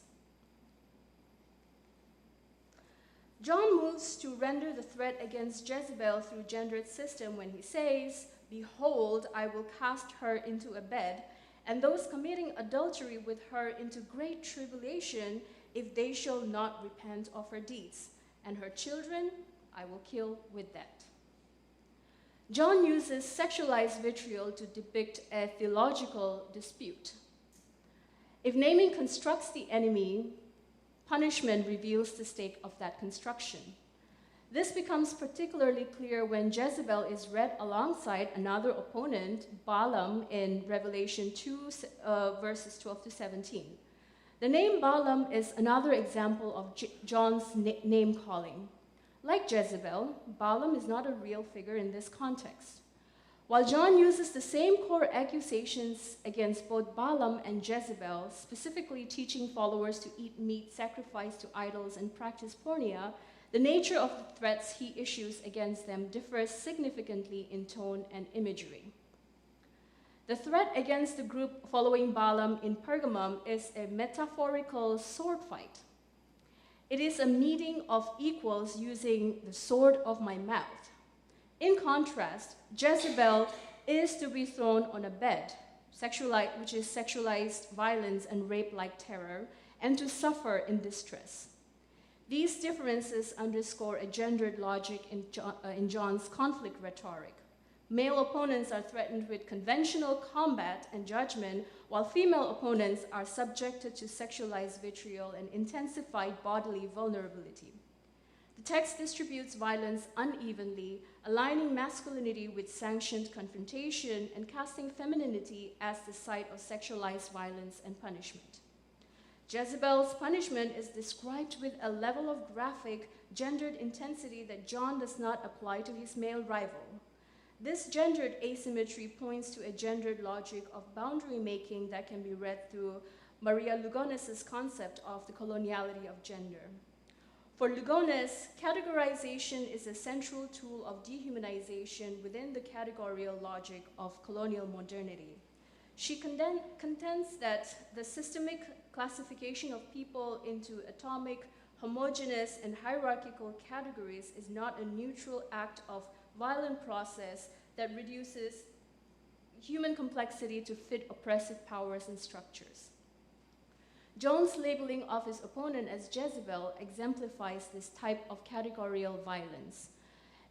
John moves to render the threat against Jezebel through gendered system when he says, "Behold, I will cast her into a bed, and those committing adultery with her into great tribulation, if they shall not repent of her deeds, and her children I will kill with that." John uses sexualized vitriol to depict a theological dispute. If naming constructs the enemy, punishment reveals the stake of that construction. This becomes particularly clear when Jezebel is read alongside another opponent, Balaam, in Revelation 2, verses 12 to 17. The name Balaam is another example of John's name calling. Like Jezebel, Balaam is not a real figure in this context. While John uses the same core accusations against both Balaam and Jezebel, specifically teaching followers to eat meat sacrificed to idols and practice porneia, the nature of the threats he issues against them differs significantly in tone and imagery. The threat against the group following Balaam in Pergamum is a metaphorical sword fight. It is a meeting of equals using the sword of my mouth. In contrast, Jezebel is to be thrown on a bed, which is sexualized violence and rape-like terror, and to suffer in distress. These differences underscore a gendered logic in John's conflict rhetoric. Male opponents are threatened with conventional combat and judgment, while female opponents are subjected to sexualized vitriol and intensified bodily vulnerability. The text distributes violence unevenly, aligning masculinity with sanctioned confrontation and casting femininity as the site of sexualized violence and punishment. Jezebel's punishment is described with a level of graphic, gendered intensity that John does not apply to his male rival. This gendered asymmetry points to a gendered logic of boundary making that can be read through Maria Lugones's concept of the coloniality of gender. For Lugones, categorization is a central tool of dehumanization within the categorical logic of colonial modernity. She contends that the systemic classification of people into atomic, homogeneous, and hierarchical categories is not a neutral act of violent process that reduces human complexity to fit oppressive powers and structures. John's labeling of his opponent as Jezebel exemplifies this type of categorical violence.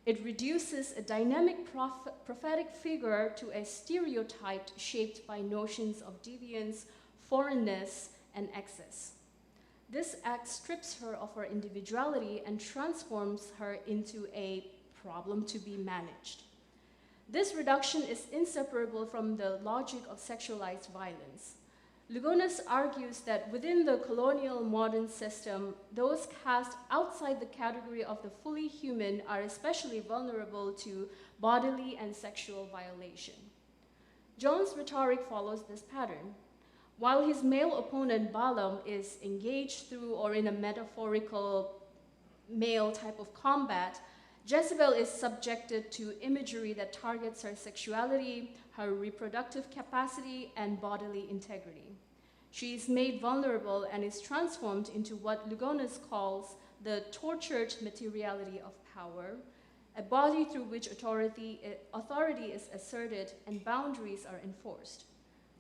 It reduces a dynamic prophetic figure to a stereotype shaped by notions of deviance, foreignness, and excess. This act strips her of her individuality and transforms her into a problem to be managed. This reduction is inseparable from the logic of sexualized violence. Lugones argues that within the colonial modern system, those cast outside the category of the fully human are especially vulnerable to bodily and sexual violation. John's rhetoric follows this pattern. While his male opponent Balaam is engaged through or in a metaphorical male type of combat, Jezebel is subjected to imagery that targets her sexuality, her reproductive capacity, and bodily integrity. She is made vulnerable and is transformed into what Lugones calls the tortured materiality of power, a body through which authority is asserted and boundaries are enforced.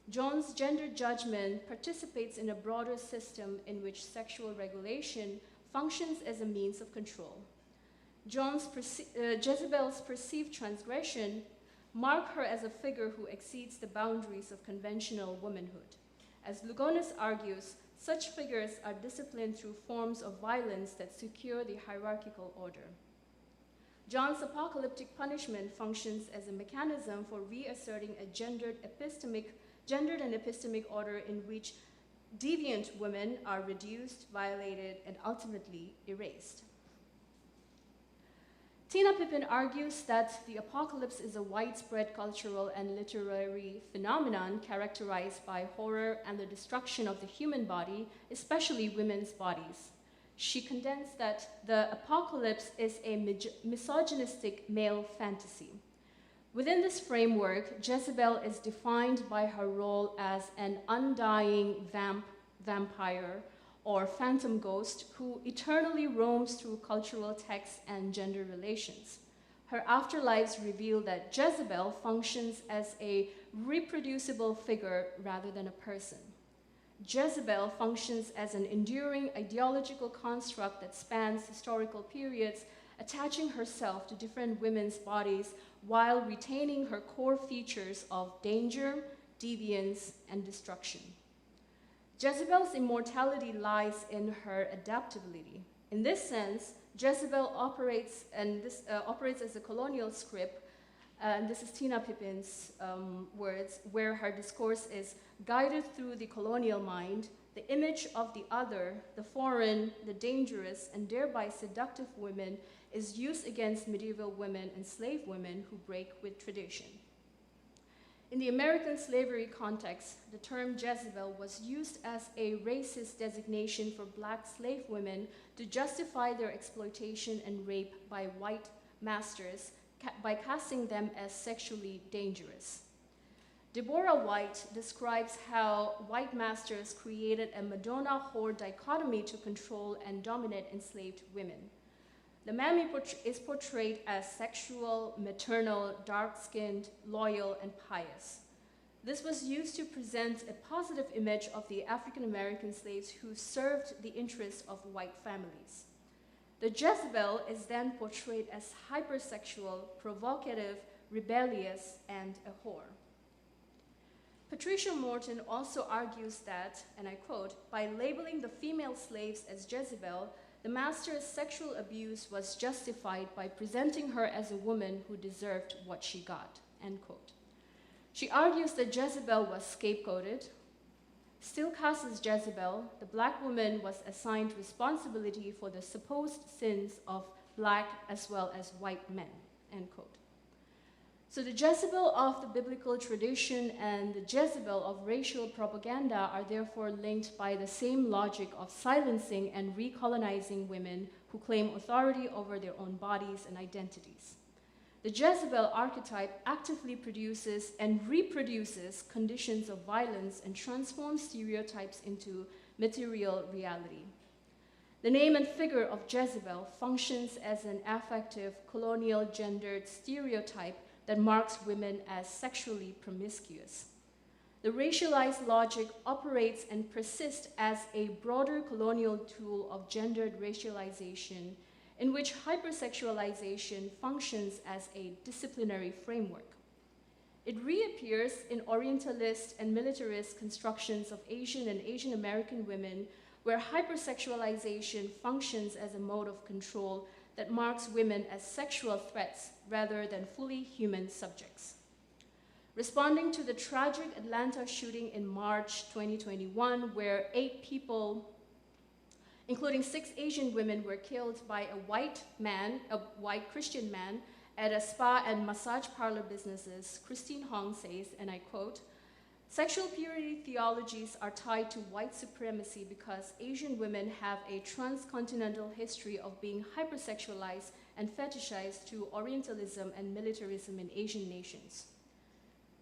Jones' gender judgment participates in a broader system in which sexual regulation functions as a means of control. Jezebel's perceived transgression mark her as a figure who exceeds the boundaries of conventional womanhood. As Lugonis argues, such figures are disciplined through forms of violence that secure the hierarchical order. John's apocalyptic punishment functions as a mechanism for reasserting a gendered and epistemic order in which deviant women are reduced, violated, and ultimately erased. Tina Pippin argues that the apocalypse is a widespread cultural and literary phenomenon characterized by horror and the destruction of the human body, especially women's bodies. She contends that the apocalypse is a misogynistic male fantasy. Within this framework, Jezebel is defined by her role as an undying vampire or phantom ghost who eternally roams through cultural texts and gender relations. Her afterlives reveal that Jezebel functions as a reproducible figure rather than a person. Jezebel functions as an enduring ideological construct that spans historical periods, attaching herself to different women's bodies while retaining her core features of danger, deviance, and destruction. Jezebel's immortality lies in her adaptability. In this sense, Jezebel operates as a colonial script, and this is Tina Pippin's words, where her discourse is guided through the colonial mind, the image of the other, the foreign, the dangerous, and thereby seductive women is used against medieval women and slave women who break with tradition. In the American slavery context, the term Jezebel was used as a racist designation for black slave women to justify their exploitation and rape by white masters by casting them as sexually dangerous. Deborah White describes how white masters created a Madonna-whore dichotomy to control and dominate enslaved women. The mammy is portrayed as sexual, maternal, dark-skinned, loyal, and pious. This was used to present a positive image of the African-American slaves who served the interests of white families. The Jezebel is then portrayed as hypersexual, provocative, rebellious, and a whore. Patricia Morton also argues that, and I quote, by labeling the female slaves as Jezebel, the master's sexual abuse was justified by presenting her as a woman who deserved what she got, end quote. She argues that Jezebel was scapegoated. Still cast as Jezebel, the black woman was assigned responsibility for the supposed sins of black as well as white men, end quote. So the Jezebel of the biblical tradition and the Jezebel of racial propaganda are therefore linked by the same logic of silencing and recolonizing women who claim authority over their own bodies and identities. The Jezebel archetype actively produces and reproduces conditions of violence and transforms stereotypes into material reality. The name and figure of Jezebel functions as an affective, colonial, gendered stereotype that marks women as sexually promiscuous. The racialized logic operates and persists as a broader colonial tool of gendered racialization in which hypersexualization functions as a disciplinary framework. It reappears in Orientalist and militarist constructions of Asian and Asian American women where hypersexualization functions as a mode of control that marks women as sexual threats rather than fully human subjects. Responding to the tragic Atlanta shooting in March 2021, where 8 people, including 6 Asian women, were killed by a white Christian man at a spa and massage parlor businesses, Christine Hong says, and I quote, "Sexual purity theologies are tied to white supremacy because Asian women have a transcontinental history of being hypersexualized and fetishized through Orientalism and militarism in Asian nations.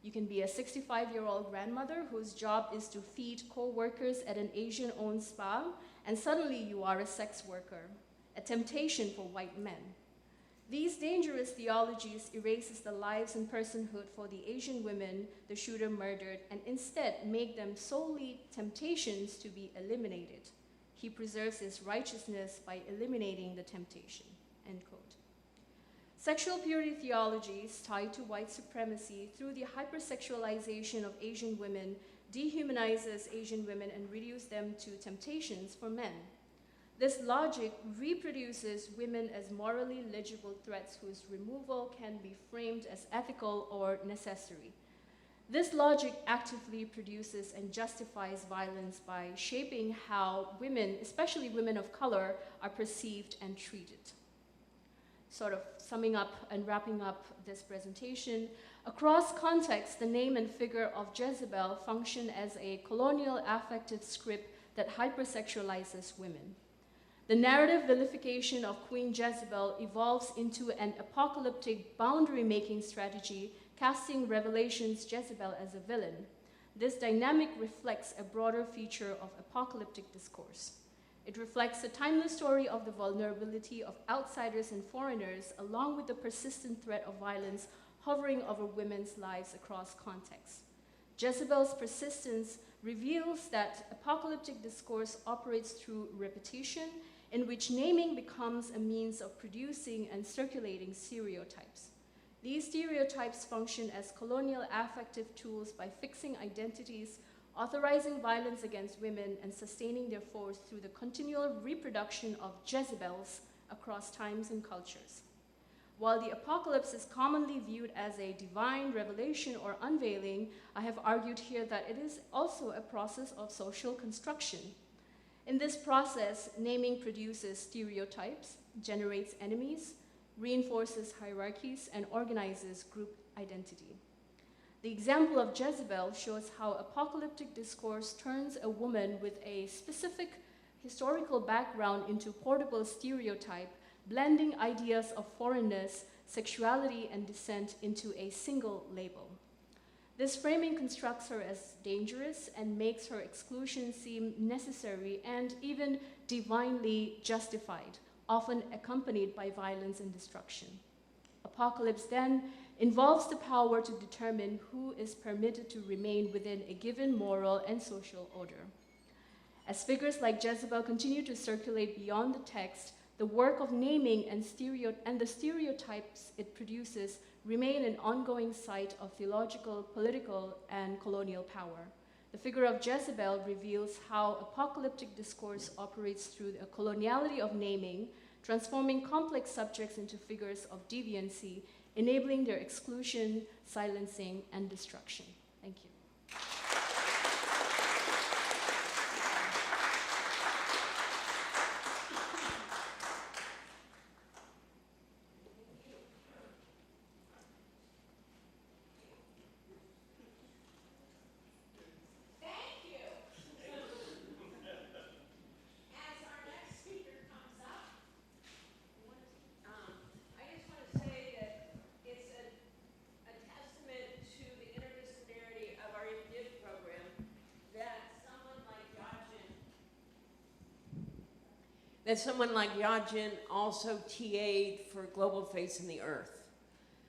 You can be a 65-year-old grandmother whose job is to feed co-workers at an Asian-owned spa, and suddenly you are a sex worker, a temptation for white men. These dangerous theologies erases the lives and personhood for the Asian women the shooter murdered and instead make them solely temptations to be eliminated. He preserves his righteousness by eliminating the temptation, end quote. Sexual purity theologies tied to white supremacy through the hypersexualization of Asian women dehumanizes Asian women and reduces them to temptations for men. This logic reproduces women as morally legible threats whose removal can be framed as ethical or necessary. This logic actively produces and justifies violence by shaping how women, especially women of color, are perceived and treated. Sort of summing up and wrapping up this presentation, across context, the name and figure of Jezebel function as a colonial affective script that hypersexualizes women. The narrative vilification of Queen Jezebel evolves into an apocalyptic boundary-making strategy, casting Revelation's Jezebel as a villain. This dynamic reflects a broader feature of apocalyptic discourse. It reflects the timeless story of the vulnerability of outsiders and foreigners, along with the persistent threat of violence hovering over women's lives across contexts. Jezebel's persistence reveals that apocalyptic discourse operates through repetition, in which naming becomes a means of producing and circulating stereotypes. These stereotypes function as colonial affective tools by fixing identities, authorizing violence against women, and sustaining their force through the continual reproduction of Jezebels across times and cultures. While the apocalypse is commonly viewed as a divine revelation or unveiling, I have argued here that it is also a process of social construction. In this process, naming produces stereotypes, generates enemies, reinforces hierarchies, and organizes group identity. The example of Jezebel shows how apocalyptic discourse turns a woman with a specific historical background into portable stereotype, blending ideas of foreignness, sexuality, and descent into a single label. This framing constructs her as dangerous and makes her exclusion seem necessary and even divinely justified, often accompanied by violence and destruction. Apocalypse then involves the power to determine who is permitted to remain within a given moral and social order. As figures like Jezebel continue to circulate beyond the text, the work of naming and the stereotypes it produces remain an ongoing site of theological, political, and colonial power. The figure of Jezebel reveals how apocalyptic discourse operates through the coloniality of naming, transforming complex subjects into figures of deviancy, enabling their exclusion, silencing, and destruction. Thank you. That someone like Yajin also TA'd for Global Face in the Earth.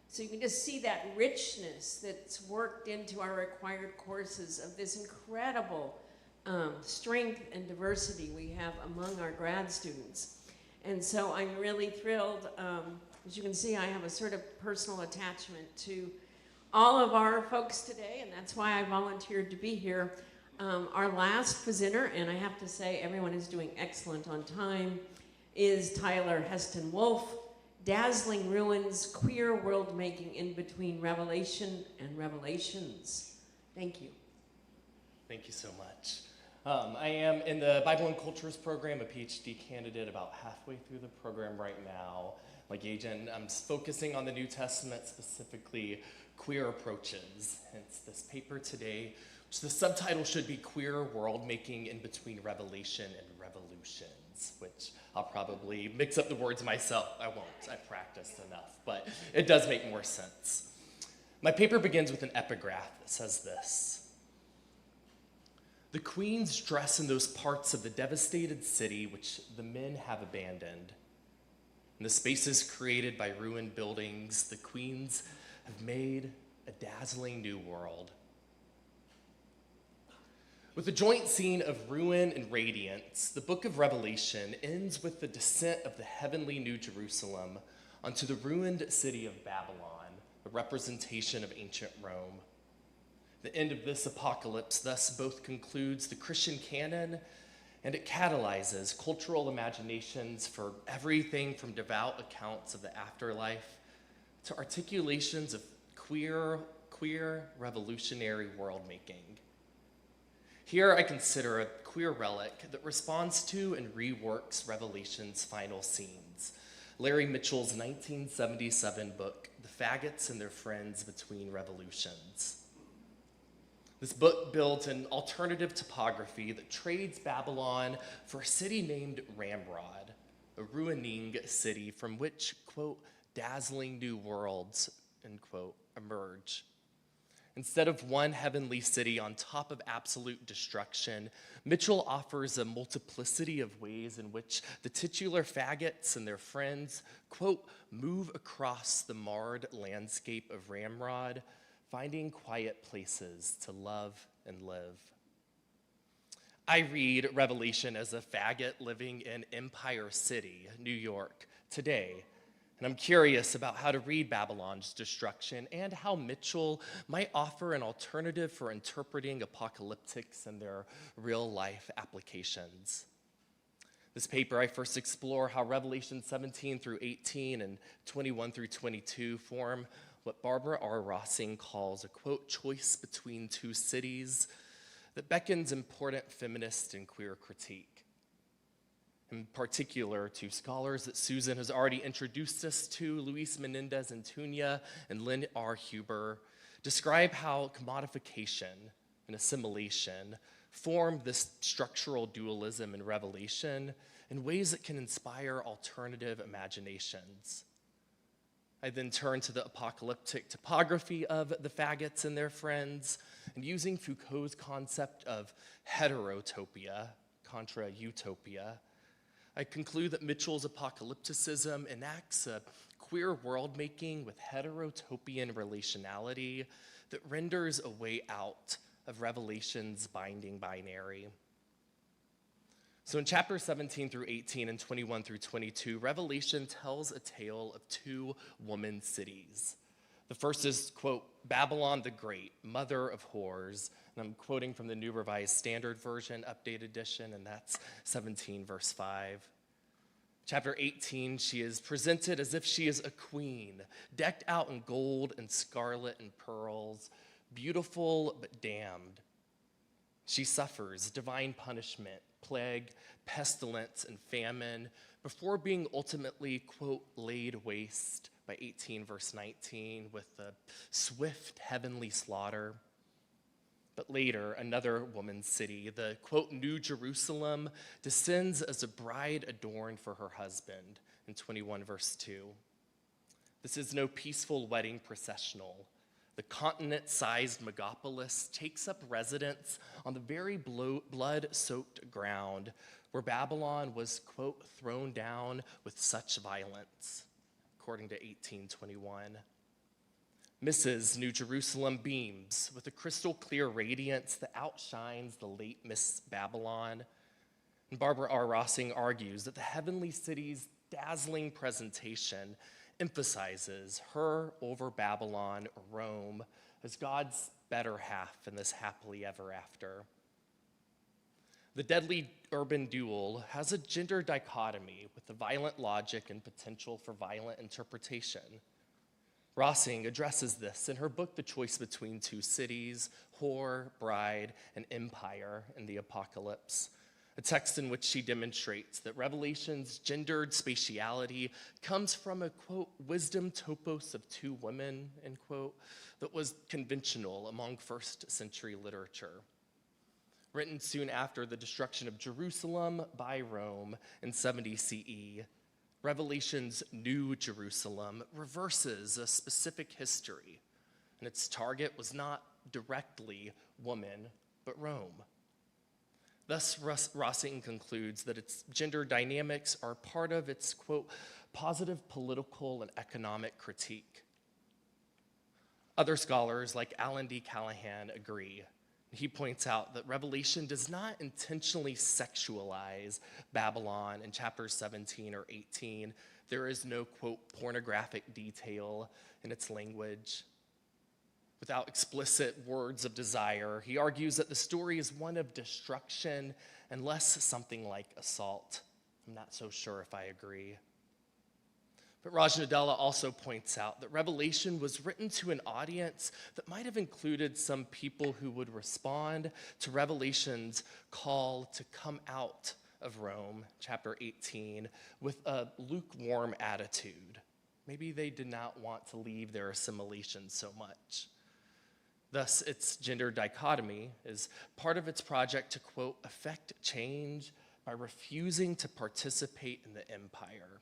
So you can just see that richness that's worked into our required courses of this incredible strength and diversity we have among our grad students. And so I'm really thrilled. As you can see, I have a sort of personal attachment to all of our folks today, and that's why I volunteered to be here. Our last presenter, and I have to say everyone is doing excellent on time, is Tyler Heston Wolfe, Dazzling Ruins, Queer World Making in Between Revelation and Revelations. Thank you. Thank you so much. I am in the Bible and Cultures program, a PhD candidate, about halfway through the program right now. Like Agent, I'm focusing on the New Testament, specifically queer approaches, hence this paper today. So the subtitle should be Queer World Making in Between Revelation and Revolutions, which I'll probably mix up the words myself. I won't, I've practiced enough, but it does make more sense. My paper begins with an epigraph that says this: "The queens dress in those parts of the devastated city which the men have abandoned. In the spaces created by ruined buildings, the queens have made a dazzling new world. With a joint scene of ruin and radiance, the book of Revelation ends with the descent of the heavenly New Jerusalem onto the ruined city of Babylon, a representation of ancient Rome. The end of this apocalypse thus both concludes the Christian canon and it catalyzes cultural imaginations for everything from devout accounts of the afterlife to articulations of queer revolutionary world-making. Here I consider a queer relic that responds to and reworks Revelation's final scenes, Larry Mitchell's 1977 book, The Faggots and Their Friends Between Revolutions. This book builds an alternative topography that trades Babylon for a city named Ramrod, a ruining city from which, quote, dazzling new worlds, end quote, emerge. Instead of one heavenly city on top of absolute destruction, Mitchell offers a multiplicity of ways in which the titular faggots and their friends, quote, move across the marred landscape of Ramrod, finding quiet places to love and live. I read Revelation as a faggot living in Empire City, New York, today. And I'm curious about how to read Babylon's destruction and how Mitchell might offer an alternative for interpreting apocalyptics and their real-life applications. This paper, I first explore how Revelation 17 through 18 and 21 through 22 form what Barbara R. Rossing calls a, quote, choice between two cities that beckons important feminist and queer critique. In particular, two scholars that Susan has already introduced us to, Luis Menendez-Antuña and Lynn R. Huber, describe how commodification and assimilation form this structural dualism in Revelation in ways that can inspire alternative imaginations. I then turn to the apocalyptic topography of the faggots and their friends, and using Foucault's concept of heterotopia contra utopia, I conclude that Mitchell's apocalypticism enacts a queer world-making with heterotopian relationality that renders a way out of Revelation's binding binary. So in chapter 17 through 18 and 21 through 22, Revelation tells a tale of two woman cities. The first is, quote, Babylon the Great, mother of whores. And I'm quoting from the New Revised Standard Version, updated edition, and that's 17 verse 5. Chapter 18, she is presented as if she is a queen, decked out in gold and scarlet and pearls, beautiful but damned. She suffers divine punishment, plague, pestilence, and famine before being ultimately, quote, laid waste by 18 verse 19 with a swift heavenly slaughter. But later, another woman's city, the, quote, New Jerusalem, descends as a bride adorned for her husband in 21 verse 2. This is no peaceful wedding processional. The continent-sized megapolis takes up residence on the very blood-soaked ground where Babylon was, quote, thrown down with such violence, according to 1821. Mrs. New Jerusalem beams with a crystal-clear radiance that outshines the late Miss Babylon. And Barbara R. Rossing argues that the heavenly city's dazzling presentation emphasizes her over Babylon or Rome as God's better half in this happily ever after. The deadly urban duel has a gender dichotomy with the violent logic and potential for violent interpretation. Rossing addresses this in her book, The Choice Between Two Cities, Whore, Bride, and Empire in the Apocalypse, a text in which she demonstrates that Revelation's gendered spatiality comes from a, quote, wisdom topos of two women, end quote, that was conventional among first century literature. Written soon after the destruction of Jerusalem by Rome in 70 CE, Revelation's New Jerusalem reverses a specific history, and its target was not directly woman, but Rome. Thus, Rossing concludes that its gender dynamics are part of its, quote, positive political and economic critique. Other scholars, like Alan D. Callahan, agree. He points out that Revelation does not intentionally sexualize Babylon in chapters 17 or 18. There is no, quote, pornographic detail in its language. Without explicit words of desire, he argues that the story is one of destruction and less something like assault. I'm not so sure if I agree. But Raj Nadella also points out that Revelation was written to an audience that might have included some people who would respond to Revelation's call to come out of Rome, chapter 18, with a lukewarm attitude. Maybe they did not want to leave their assimilation so much. Thus, its gender dichotomy is part of its project to, quote, affect change by refusing to participate in the empire,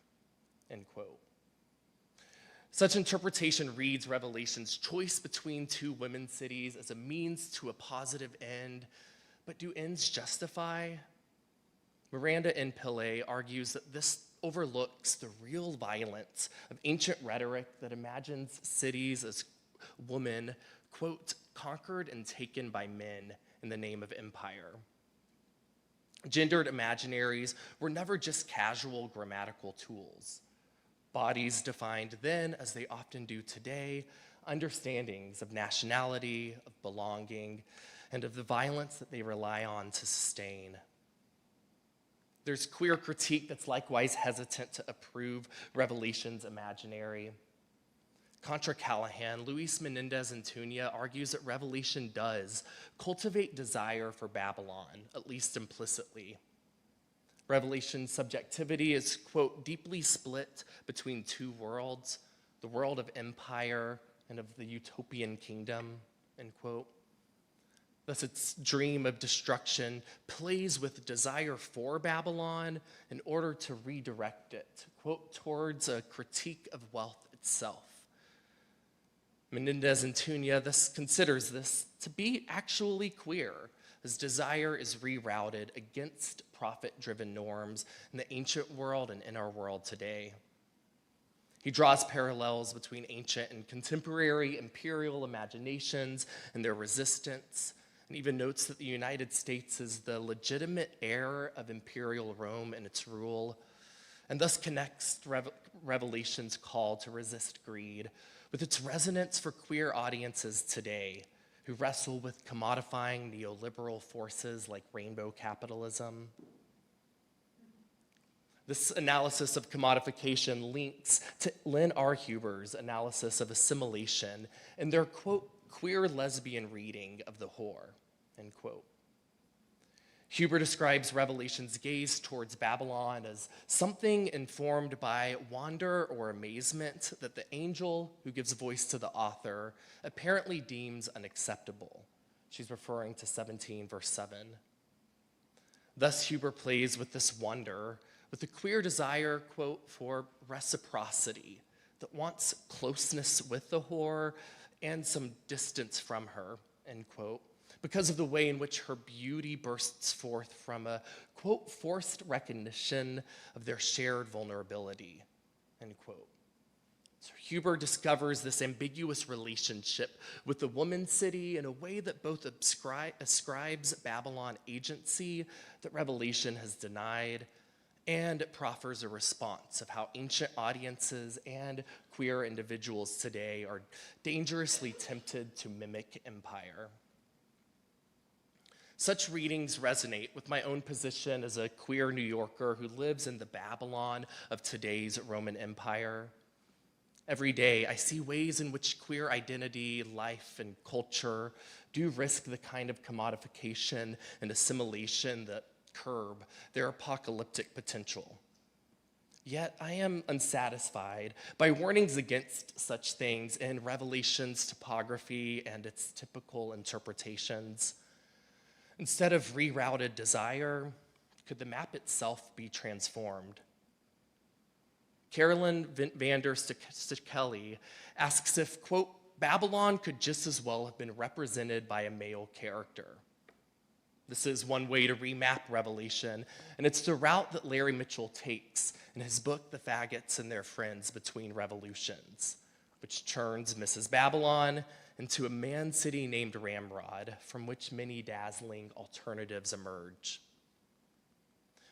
end quote. Such interpretation reads Revelation's choice between two women cities as a means to a positive end, but do ends justify? Miranda N. Pillay argues that this overlooks the real violence of ancient rhetoric that imagines cities as women, quote, conquered and taken by men in the name of empire. Gendered imaginaries were never just casual grammatical tools. Bodies defined then, as they often do today, understandings of nationality, of belonging, and of the violence that they rely on to sustain. There's queer critique that's likewise hesitant to approve Revelation's imaginary. Contra Callahan, Luis Menendez-Antuña argues that Revelation does cultivate desire for Babylon, at least implicitly. Revelation's subjectivity is, quote, deeply split between two worlds, the world of empire and of the utopian kingdom, end quote. Thus, its dream of destruction plays with desire for Babylon in order to redirect it, quote, towards a critique of wealth itself. Menendez-Antuña thus considers this to be actually queer, as desire is rerouted against profit-driven norms in the ancient world and in our world today. He draws parallels between ancient and contemporary imperial imaginations and their resistance, and even notes that the United States is the legitimate heir of imperial Rome and its rule, and thus connects Revelation's call to resist greed with its resonance for queer audiences today who wrestle with commodifying neoliberal forces like rainbow capitalism. This analysis of commodification links to Lynn R. Huber's analysis of assimilation and their, quote, queer lesbian reading of the whore, end quote. Huber describes Revelation's gaze towards Babylon as something informed by wonder or amazement that the angel who gives voice to the author apparently deems unacceptable. She's referring to 17, verse 7. Thus, Huber plays with this wonder, with the queer desire, quote, for reciprocity that wants closeness with the whore and some distance from her, end quote, because of the way in which her beauty bursts forth from a, quote, forced recognition of their shared vulnerability, end quote. So Huber discovers this ambiguous relationship with the woman city in a way that both ascribes Babylon agency that Revelation has denied, and proffers a response of how ancient audiences and queer individuals today are dangerously tempted to mimic empire. Such readings resonate with my own position as a queer New Yorker who lives in the Babylon of today's Roman Empire. Every day, I see ways in which queer identity, life, and culture do risk the kind of commodification and assimilation that curb their apocalyptic potential. Yet I am unsatisfied by warnings against such things in Revelation's topography and its typical interpretations. Instead of rerouted desire, could the map itself be transformed? Carolyn Vander Stekely asks if, quote, Babylon could just as well have been represented by a male character. This is one way to remap Revelation, and it's the route that Larry Mitchell takes in his book, The Faggots and Their Friends Between Revolutions, which turns Mrs. Babylon into a man-city named Ramrod, from which many dazzling alternatives emerge.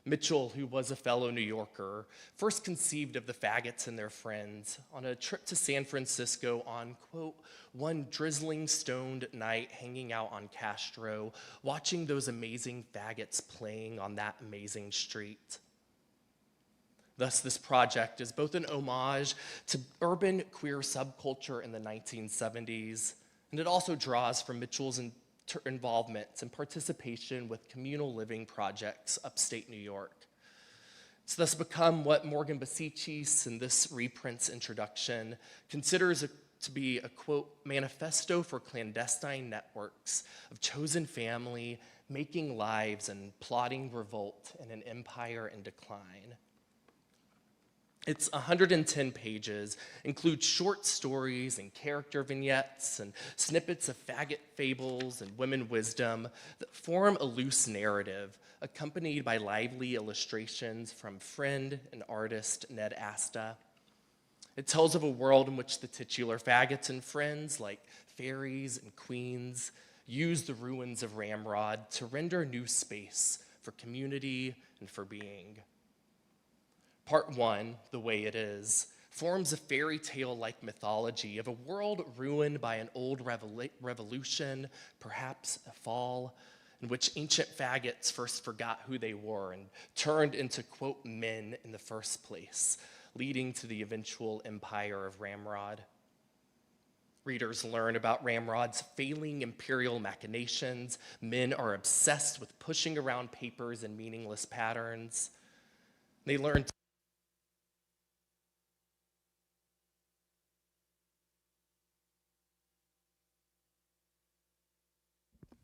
Mitchell, who was a fellow New Yorker, first conceived of the Faggots and their friends on a trip to San Francisco on, quote, one drizzling stoned night hanging out on Castro, watching those amazing faggots playing on that amazing street. Thus, this project is both an homage to urban queer subculture in the 1970s, and it also draws from Mitchell's involvement and participation with communal living projects upstate New York. It's thus become what Morgan Basichis, in this reprint's introduction, considers to be a, quote, manifesto for clandestine networks of chosen family making lives and plotting revolt in an empire in decline. Its 110 pages include short stories and character vignettes and snippets of faggot fables and women wisdom that form a loose narrative accompanied by lively illustrations from friend and artist Ned Asta. It tells of a world in which the titular faggots and friends, like fairies and queens, use the ruins of Ramrod to render new space for community and for being. Part 1, The Way It Is, forms a fairy tale-like mythology of a world ruined by an old revolution, perhaps a fall, in which ancient faggots first forgot who they were and turned into, quote, men in the first place, leading to the eventual empire of Ramrod. Readers learn about Ramrod's failing imperial machinations. Men are obsessed with pushing around papers and meaningless patterns. They learn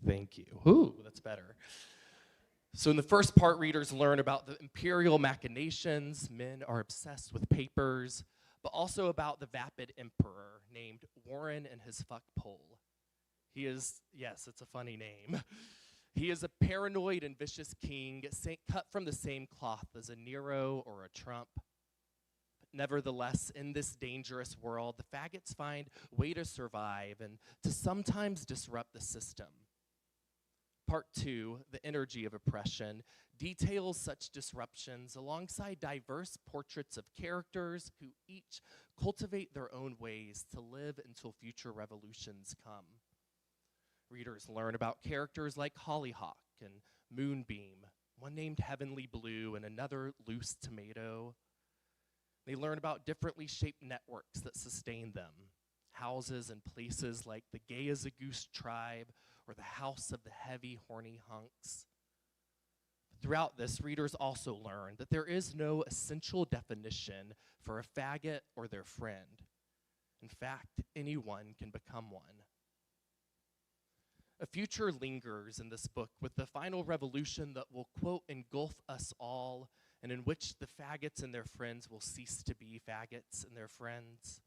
Thank you. Ooh, that's better. So in the first part, readers learn about the imperial machinations. Men are obsessed with papers, but also about the vapid emperor named Warren and his fuck pole. He is, yes, it's a funny name. He is a paranoid and vicious king cut from the same cloth as a Nero or a Trump. But nevertheless, in this dangerous world, the faggots find a way to survive and to sometimes disrupt the system. Part 2, The Energy of Oppression, details such disruptions alongside diverse portraits of characters who each cultivate their own ways to live until future revolutions come. Readers learn about characters like Hollyhock and Moonbeam, one named Heavenly Blue and another Loose Tomato. They learn about differently shaped networks that sustain them, houses and places like the Gay as a Goose tribe or the House of the Heavy Horny Hunks. Throughout this, readers also learn that there is no essential definition for a faggot or their friend. In fact, anyone can become one. A future lingers in this book with the final revolution that will, quote, engulf us all, and in which the faggots and their friends will cease to be faggots and their friends.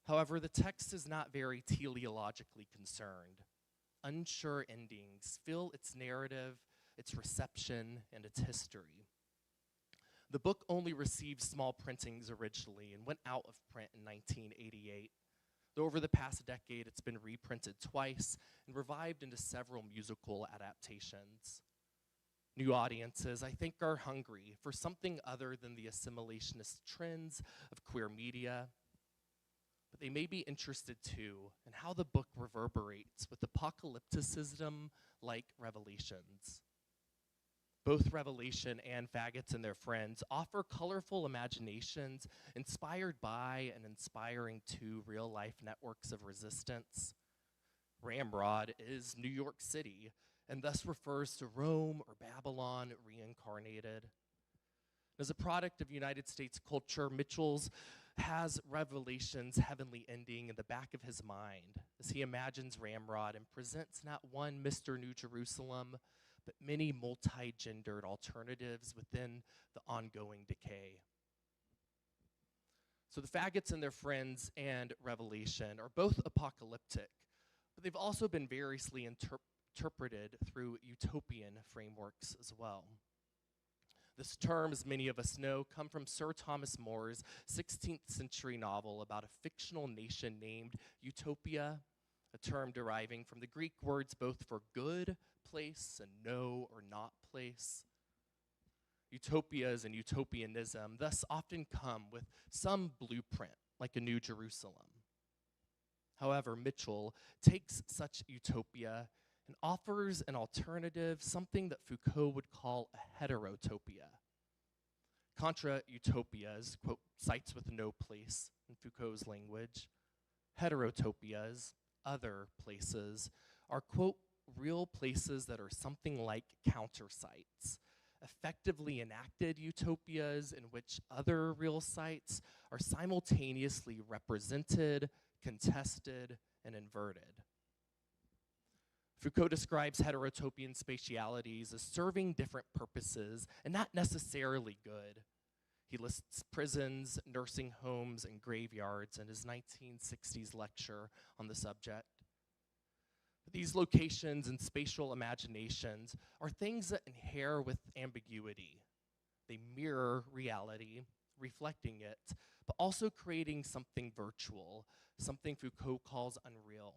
However, the text is not very teleologically concerned. Unsure endings fill its narrative, its reception, and its history. The book only received small printings originally and went out of print in 1988. Though over the past decade, it's been reprinted twice and revived into several musical adaptations. New audiences, I think, are hungry for something other than the assimilationist trends of queer media. But they may be interested, too, in how the book reverberates with apocalypticism like Revelations. Both Revelation and Faggots and Their Friends offer colorful imaginations inspired by and inspiring to real-life networks of resistance. Ramrod is New York City, and thus refers to Rome or Babylon reincarnated. As a product of United States culture, Mitchell's has Revelation's heavenly ending in the back of his mind as he imagines Ramrod and presents not one Mr. New Jerusalem, but many multi-gendered alternatives within the ongoing decay. So the Faggots and Their Friends and Revelation are both apocalyptic, but they've also been variously interpreted through utopian frameworks as well. This term, as many of us know, comes from Sir Thomas More's 16th century novel about a fictional nation named Utopia, a term deriving from the Greek words both for good place and no or not place. Utopias and utopianism thus often come with some blueprint, like a New Jerusalem. However, Mitchell takes such utopia and offers an alternative, something that Foucault would call a heterotopia. Contra-utopias, quote, sites with no place in Foucault's language. Heterotopias, other places, are, quote, real places that are something like counter sites, effectively enacted utopias in which other real sites are simultaneously represented, contested, and inverted. Foucault describes heterotopian spatialities as serving different purposes and not necessarily good. He lists prisons, nursing homes, and graveyards in his 1960s lecture on the subject. These locations and spatial imaginations are things that inhere with ambiguity. They mirror reality, reflecting it, but also creating something virtual, something Foucault calls unreal.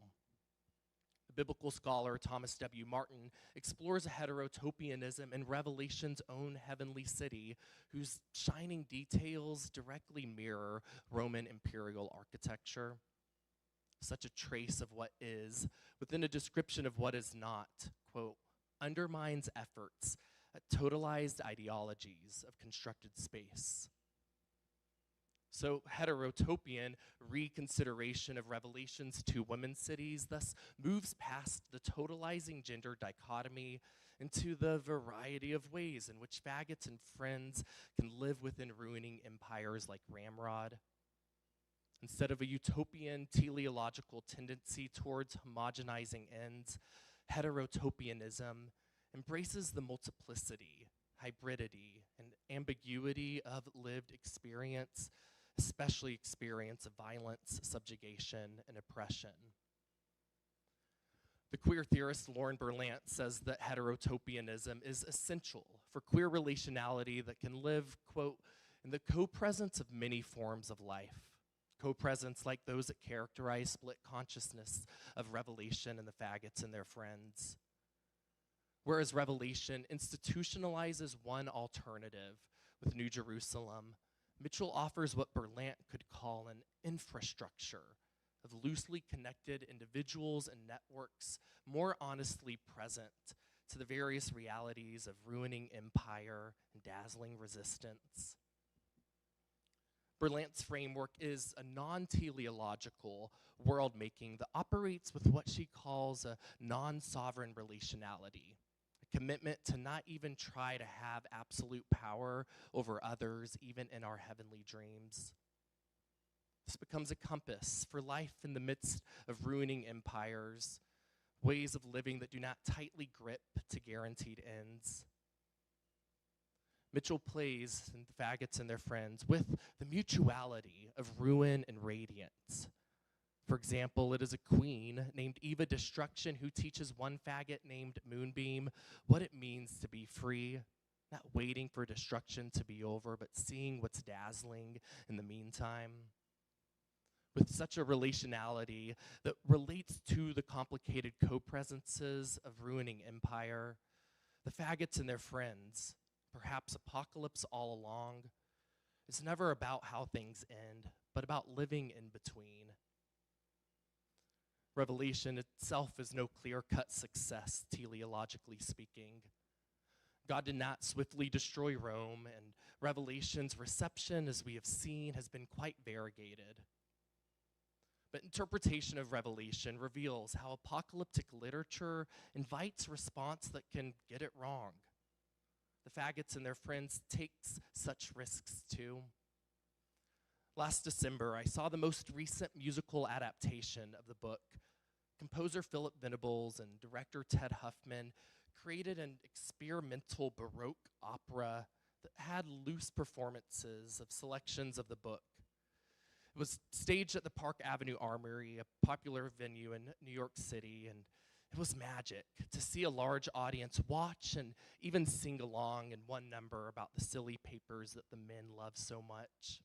The biblical scholar Thomas W. Martin explores a heterotopianism in Revelation's own heavenly city, whose shining details directly mirror Roman imperial architecture. Such a trace of what is, within a description of what is not, quote, undermines efforts at totalized ideologies of constructed space. So heterotopian reconsideration of Revelation's two women's cities thus moves past the totalizing gender dichotomy into the variety of ways in which faggots and friends can live within ruining empires like Ramrod. Instead of a utopian teleological tendency towards homogenizing ends, heterotopianism embraces the multiplicity, hybridity, and ambiguity of lived experience, especially experience of violence, subjugation, and oppression. The queer theorist Lauren Berlant says that heterotopianism is essential for queer relationality that can live, quote, in the co-presence of many forms of life. Co-presence like those that characterize split consciousness of Revelation and the faggots and their friends. Whereas Revelation institutionalizes one alternative with New Jerusalem, Mitchell offers what Berlant could call an infrastructure of loosely connected individuals and networks more honestly present to the various realities of ruining empire and dazzling resistance. Berlant's framework is a non-teleological world-making that operates with what she calls a non-sovereign relationality, a commitment to not even try to have absolute power over others, even in our heavenly dreams. This becomes a compass for life in the midst of ruining empires, ways of living that do not tightly grip to guaranteed ends. Mitchell plays in the faggots and their friends with the mutuality of ruin and radiance. For example, it is a queen named Eva Destruction who teaches one faggot named Moonbeam what it means to be free, not waiting for destruction to be over, but seeing what's dazzling in the meantime. With such a relationality that relates to the complicated co-presences of ruining empire, the faggots and their friends, perhaps apocalypse all along, it's never about how things end, but about living in between. Revelation itself is no clear-cut success, teleologically speaking. God did not swiftly destroy Rome, and Revelation's reception, as we have seen, has been quite variegated. But interpretation of Revelation reveals how apocalyptic literature invites response that can get it wrong. The faggots and their friends takes such risks too. Last December, I saw the most recent musical adaptation of the book. Composer Philip Venables and director Ted Huffman created an experimental Baroque opera that had loose performances of selections of the book. It was staged at the Park Avenue Armory, a popular venue in New York City, and It was magic to see a large audience watch and even sing along in one number about the silly papers that the men love so much.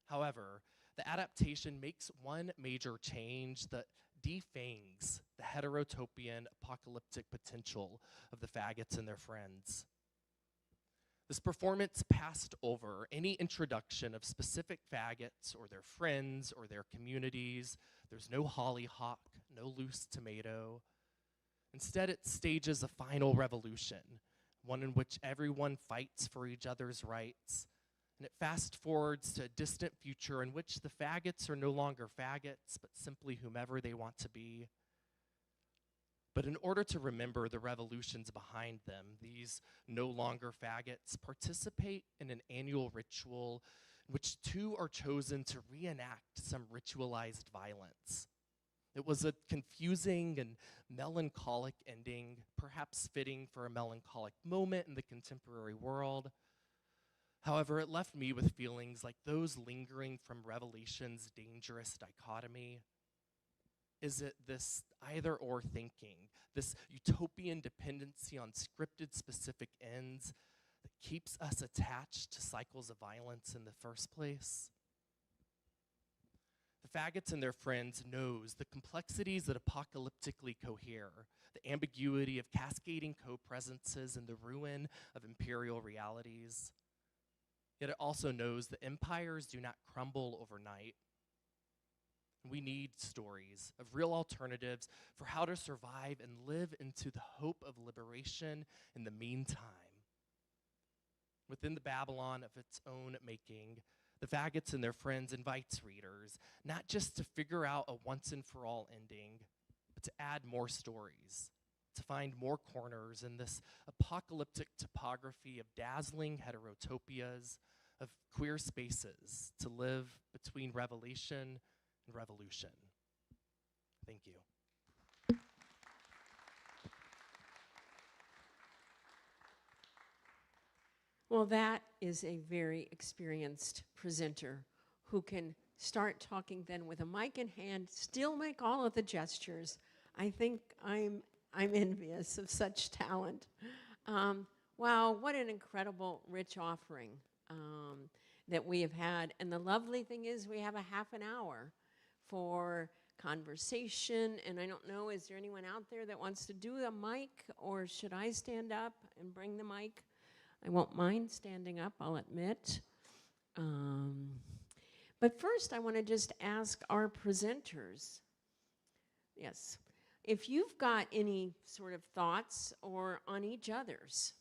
However, the adaptation makes one major change that defangs the heterotopian apocalyptic potential of the faggots and their friends. This performance passed over any introduction of specific faggots or their friends or their communities. There's no hollyhock, no loose tomato. Instead, it stages a final revolution, one in which everyone fights for each other's rights. And it fast forwards to a distant future in which the faggots are no longer faggots, but simply whomever they want to be. But in order to remember the revolutions behind them, these no longer faggots participate in an annual ritual in which two are chosen to reenact some ritualized violence. It was a confusing and melancholic ending, perhaps fitting for a melancholic moment in the contemporary world. However, it left me with feelings like those lingering from Revelation's dangerous dichotomy. Is it this either-or thinking, this utopian dependency on scripted specific ends that keeps us attached to cycles of violence in the first place? The faggots and their friends knows the complexities that apocalyptically cohere, the ambiguity of cascading co-presences and the ruin of imperial realities. Yet it also knows that empires do not crumble overnight. We need stories of real alternatives for how to survive and live into the hope of liberation in the meantime. Within the Babylon of its own making, the faggots and their friends invites readers not just to figure out a once-and-for-all ending, but to add more stories, to find more corners in this apocalyptic topography of dazzling heterotopias, of queer spaces to live between revelation and revolution. Thank you. Well, that is a very experienced presenter who can start talking then with a mic in hand, still make all of the gestures. I think I'm envious of such talent. Wow, what an incredible, rich offering that we have had. And the lovely thing is we have a half an hour for conversation. And I don't know, is there anyone out there that wants to do a mic, or should I stand up and bring the mic? I won't mind standing up, I'll admit. But first, I want to just ask our presenters, yes, if you've got any sort of thoughts or on each other's.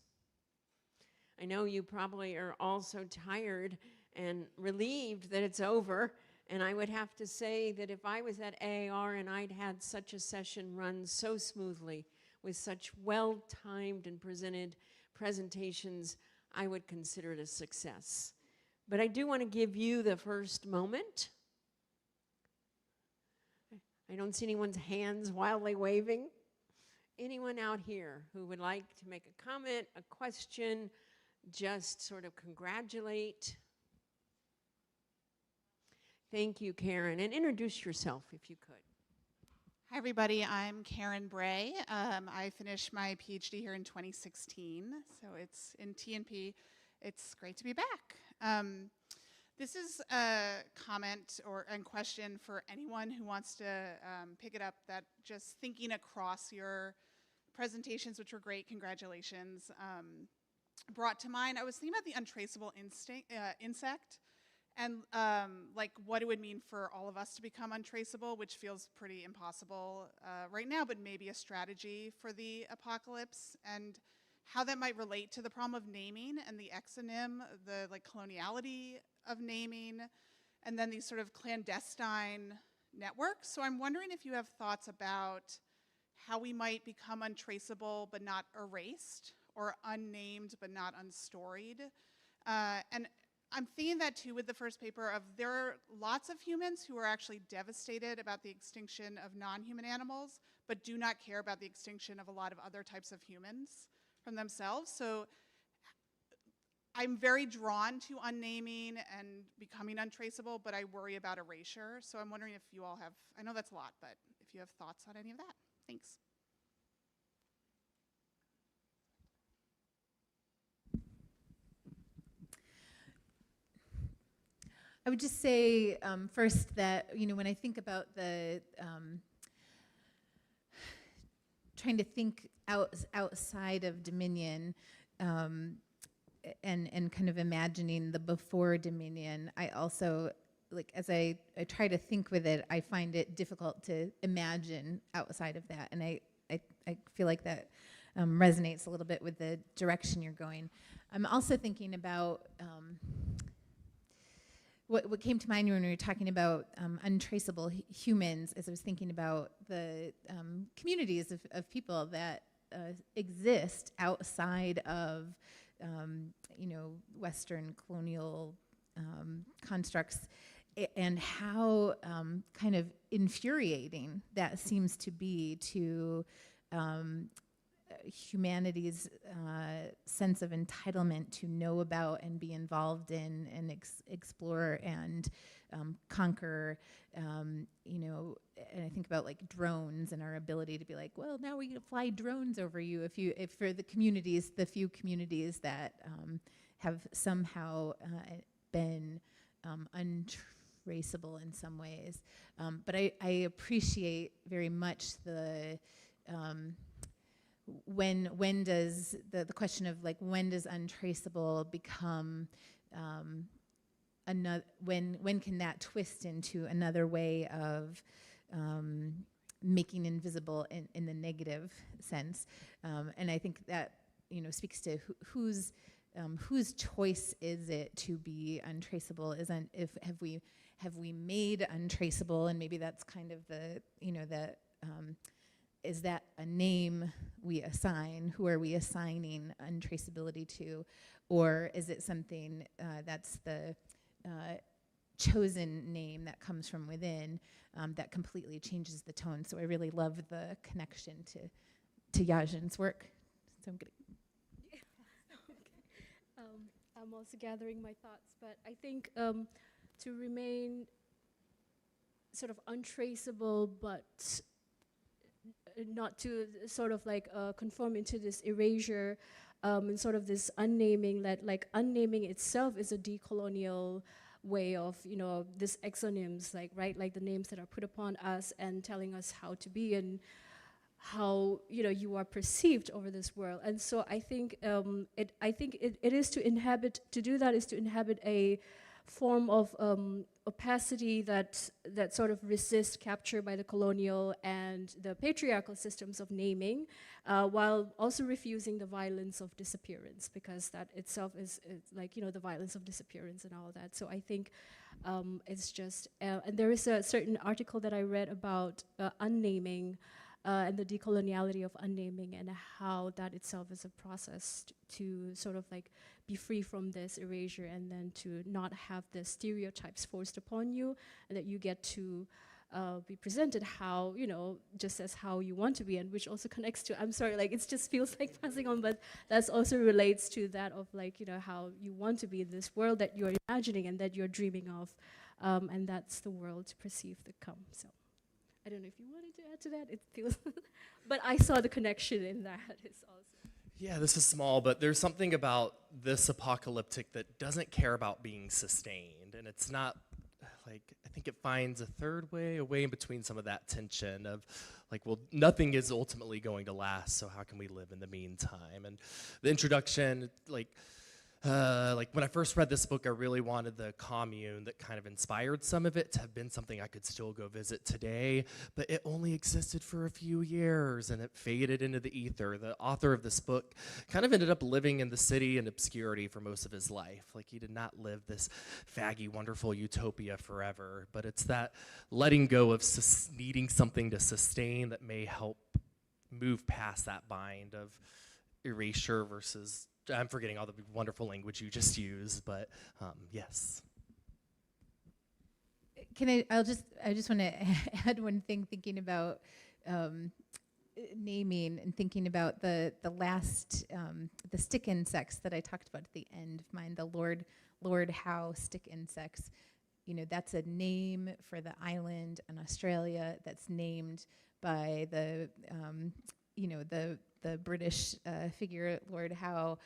I know you probably are all so tired and relieved that it's over, and I would have to say that if I was at AAR and I'd had such a session run so smoothly with such well-timed and presented presentations, I would consider it a success. But I do want to give you the first moment. I don't see anyone's hands wildly waving. Anyone out here who would like to make a comment, a question, just sort of congratulate? Thank you, Karen. And introduce yourself, if you could. Hi, everybody. I'm Karen Bray. I finished my PhD here in 2016, so it's in TNP. It's great to be back. This is a comment and question for anyone who wants to pick it up, that just thinking across your presentations, which were great, congratulations, brought to mind. I was thinking about the untraceable insect, and like what it would mean for all of us to become untraceable, which feels pretty impossible right now, but maybe a strategy for the apocalypse, and how that might relate to the problem of naming and the exonym, the like coloniality of naming, and then these sort of clandestine networks. So I'm wondering if you have thoughts about how we might become untraceable but not erased, or unnamed but not unstoried. And I'm thinking that too with the first paper of there are lots of humans who are actually devastated about the extinction of non-human animals, but do not care about the extinction of a lot of other types of humans from themselves. So I'm very drawn to unnaming and becoming untraceable, but I worry about erasure. So I'm wondering if you all have, I know that's a lot, but if you have thoughts on any of that. Thanks. I would just say first that, when I think about the trying to think outside of dominion and kind of imagining the before dominion, I also, like, as I try to think with it, I find it difficult to imagine outside of that. And I feel like that resonates a little bit with the direction you're going. I'm also thinking about what came to mind when we were talking about untraceable humans, as I was thinking about the communities of people that exist outside of, Western colonial constructs, and how kind of infuriating that seems to be to humanity's sense of entitlement to know about and be involved in and explore and conquer, and I think about like drones and our ability to be like, well, now we can fly drones over you if for the communities, the few communities that have somehow been untraceable in some ways. But I appreciate very much the when does the question of like when does untraceable become another, when can that twist into another way of making invisible in the negative sense, and I think that speaks to whose choice is it to be untraceable? Have we made untraceable, and maybe that's kind of the is that a name we assign? Who are we assigning untraceability to? Or is it something that's the chosen name that comes from within that completely changes the tone? So I really love the connection to Yajin's work. So I'm gonna. I'm also gathering my thoughts, but I think to remain sort of untraceable, but not to sort of like conform into this erasure and sort of this unnaming, that like unnaming itself is a decolonial way of, this exonyms, like, right, like the names that are put upon us and telling us how to be and how, you are perceived over this world. And so I think it is to do that is to inhabit a form of opacity that sort of resists capture by the colonial and the patriarchal systems of naming, while also refusing the violence of disappearance, because that itself is like, the violence of disappearance and all of that. So I think it's just, and there is a certain article that I read about unnaming and the decoloniality of unnaming, and how that itself is a process to sort of like be free from this erasure, and then to not have the stereotypes forced upon you, and that you get to be presented how, just as how you want to be, and which also connects to, I'm sorry, like it just feels like passing on, but that's also relates to that of like, how you want to be in this world that you're imagining and that you're dreaming of, and that's the world to perceive the come. So I don't know if you wanted to add to that. It feels, but I saw the connection in that. It's also. Yeah, this is small, but there's something about this apocalyptic that doesn't care about being sustained, and it's not like, I think it finds a way in between some of that tension of like, well, nothing is ultimately going to last, so how can we live in the meantime? And the introduction, like when I first read this book, I really wanted the commune that kind of inspired some of it to have been something I could still go visit today, but it only existed for a few years and it faded into the ether. The author of this book kind of ended up living in the city in obscurity for most of his life. Like, he did not live this faggy, wonderful utopia forever, but it's that letting go of needing something to sustain that may help move past that bind of erasure versus, I'm forgetting all the wonderful language you just used, but yes. I just want to add one thing, thinking about naming and thinking about the last, the stick insects that I talked about at the end of mine, the Lord Howe stick insects. That's a name for the island in Australia that's named by the the British figure Lord Howe,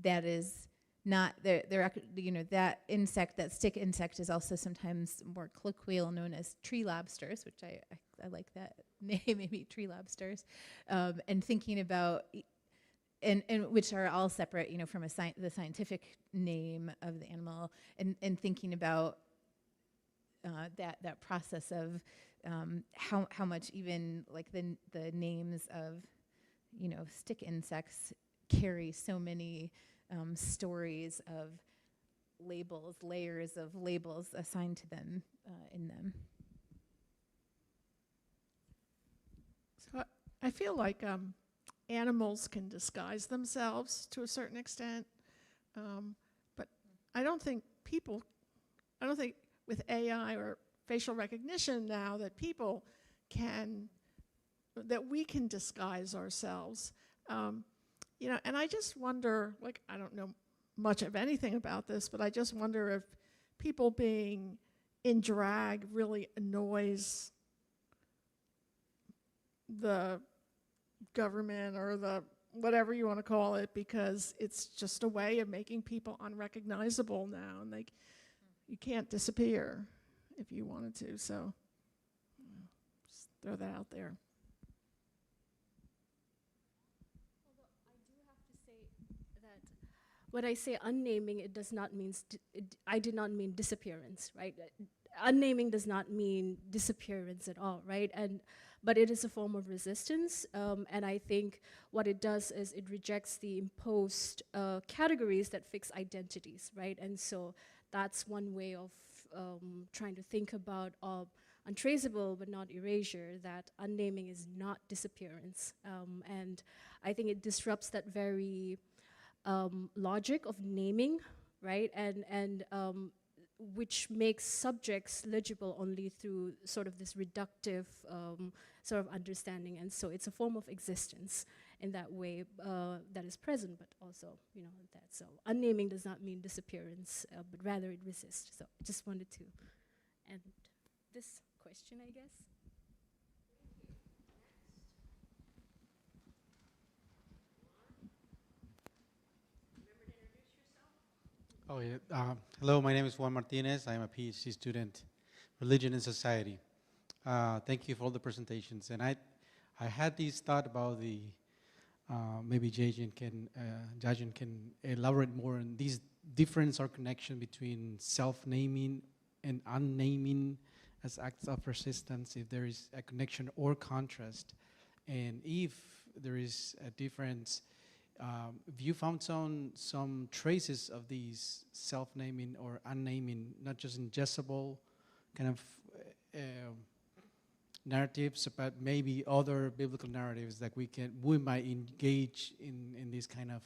that is not that insect, that stick insect, is also sometimes more colloquial known as tree lobsters, which I like that name, maybe tree lobsters, and thinking about and which are all separate, from the scientific name of the animal, and thinking about that process of how much even like the names of stick insects carry so many stories of labels, layers of labels assigned to them in them. So I feel like animals can disguise themselves to a certain extent, but I don't think with AI or facial recognition now that we can disguise ourselves. And I just wonder, like, I don't know much of anything about this, but I just wonder if people being in drag really annoys the government or the whatever you want to call it, because it's just a way of making people unrecognizable now, and you can't disappear if you wanted to. So just throw that out there. When I say unnaming, it does not mean, I did not mean disappearance, right? Unnaming does not mean disappearance at all, right? But it is a form of resistance, and I think what it does is it rejects the imposed categories that fix identities, right? And so that's one way of trying to think about untraceable but not erasure, that unnaming is not disappearance. And I think it disrupts that very logic of naming, right? And which makes subjects legible only through sort of this reductive sort of understanding. And so it's a form of existence in that way that is present, but also, that. So unnaming does not mean disappearance, but rather it resists. So I just wanted to end this question, I guess. Oh, yeah. Hello, my name is Juan Martinez. I am a PhD student, Religion and Society. Thank you for all the presentations. And I had this thought about the, maybe Jajan can elaborate more on these difference or connection between self-naming and unnaming as acts of resistance, if there is a connection or contrast. And if there is a difference, if you found some traces of these self-naming or unnaming, not just in Jezebel kind of narratives, but maybe other biblical narratives that we might engage in these kind of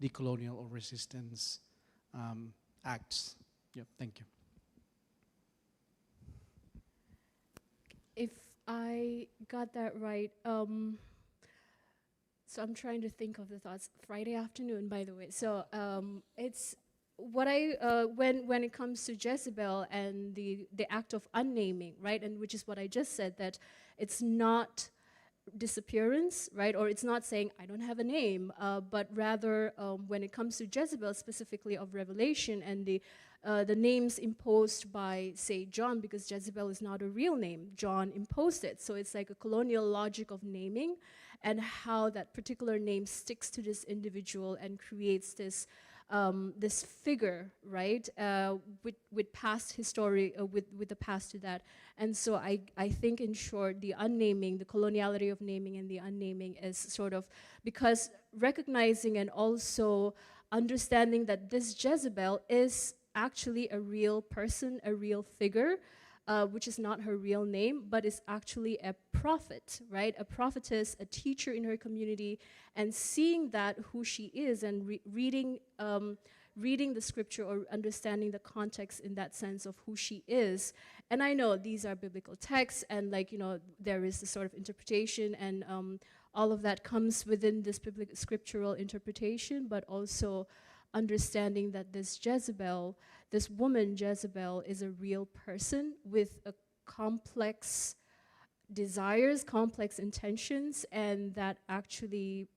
decolonial or resistance acts. Yeah, thank you. If I got that right, so I'm trying to think of the thoughts. Friday afternoon, by the way. So it's what when it comes to Jezebel and the act of unnaming, right? And which is what I just said, that it's not disappearance, right? Or it's not saying I don't have a name, but rather when it comes to Jezebel, specifically of Revelation, and the names imposed by, say, John, because Jezebel is not a real name. John imposed it. So it's like a colonial logic of naming, and how that particular name sticks to this individual and creates this this figure, right, with past history, with the past to that. And so I think, in short, the unnaming, the coloniality of naming and the unnaming is sort of, because recognizing and also understanding that this Jezebel is actually a real person, a real figure, which is not her real name, but is actually a prophet, right? A prophetess, a teacher in her community, and seeing that who she is, and reading the scripture, or understanding the context in that sense of who she is. And I know these are biblical texts, and there is a sort of interpretation, and all of that comes within this biblical scriptural interpretation, but also understanding that this Jezebel, this woman Jezebel, is a real person with a complex desires, complex intentions, and that actually,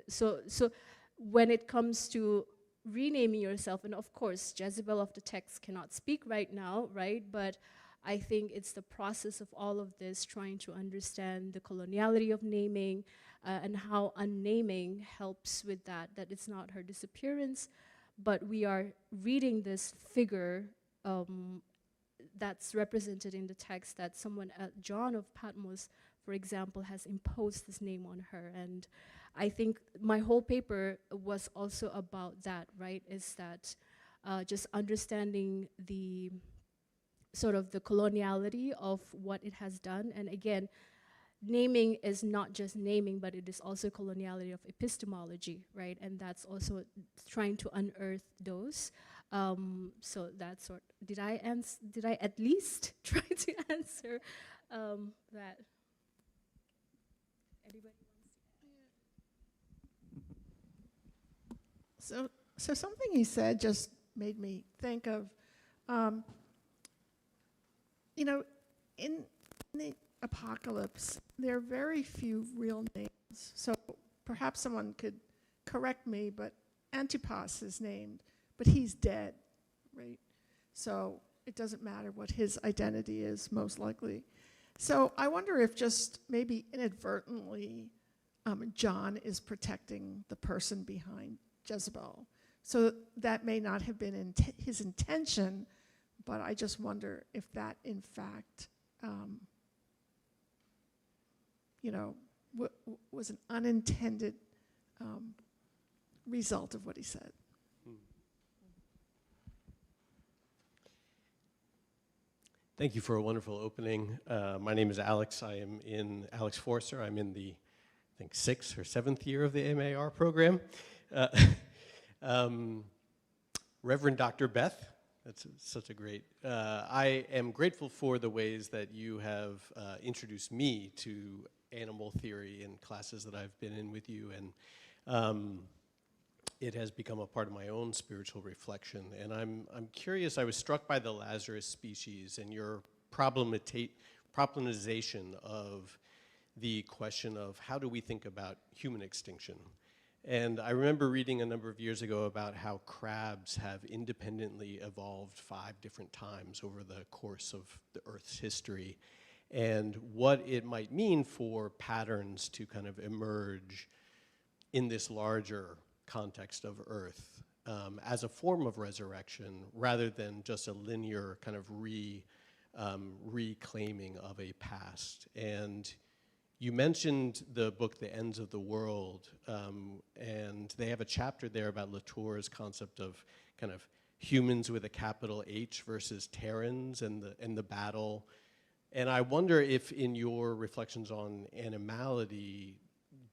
so when it comes to renaming yourself, and of course, Jezebel of the text cannot speak right now, right? But I think it's the process of all of this, trying to understand the coloniality of naming and how unnaming helps with that it's not her disappearance, but we are reading this figure that's represented in the text, that someone, John of Patmos, for example, has imposed this name on her. And I think my whole paper was also about that, right? Is that just understanding the sort of the coloniality of what it has done. And again, naming is not just naming, but it is also coloniality of epistemology, right? And that's also trying to unearth those. So that's sort. Did I at least try to answer that? Anybody wants to? So something he said just made me think of, in the apocalypse, there are very few real names. So perhaps someone could correct me, but Antipas is named, but he's dead, right? So it doesn't matter what his identity is, most likely. So I wonder if just maybe inadvertently John is protecting the person behind Jezebel. So that may not have been his intention, but I just wonder if that, in fact, was an unintended result of what he said. Thank you for a wonderful opening. My name is Alex. Alex Forster. I'm in the, I think, 6th or 7th year of the MAR program. Reverend Dr. Beth, that's such a great, I am grateful for the ways that you have introduced me to animal theory in classes that I've been in with you, and it has become a part of my own spiritual reflection. And I'm curious, I was struck by the Lazarus species and your problematization of the question of how do we think about human extinction. And I remember reading a number of years ago about how crabs have independently evolved 5 different times over the course of the Earth's history, and what it might mean for patterns to kind of emerge in this larger context of Earth as a form of resurrection rather than just a linear kind of reclaiming of a past. And you mentioned the book, The Ends of the World, and they have a chapter there about Latour's concept of kind of humans with a capital H versus Terrans and the battle. And I wonder if in your reflections on animality,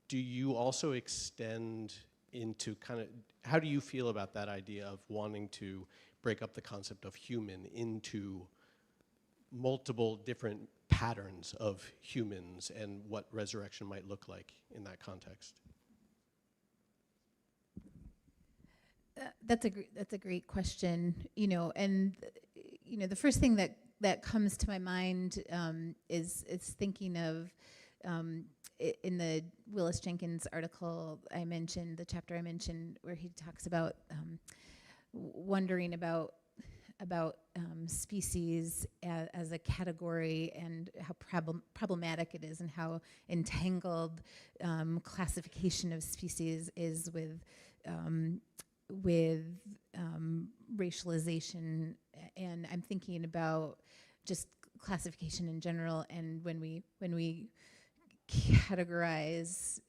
do you also extend into kind of, how do you feel about that idea of wanting to break up the concept of human into multiple different patterns of humans and what resurrection might look like in that context? That's a great question, and the first thing that comes to my mind is thinking of in the Willis Jenkins article the chapter I mentioned, where he talks about wondering about species as a category and how problematic it is and how entangled classification of species is with racialization. And I'm thinking about just classification in general, and when we categorize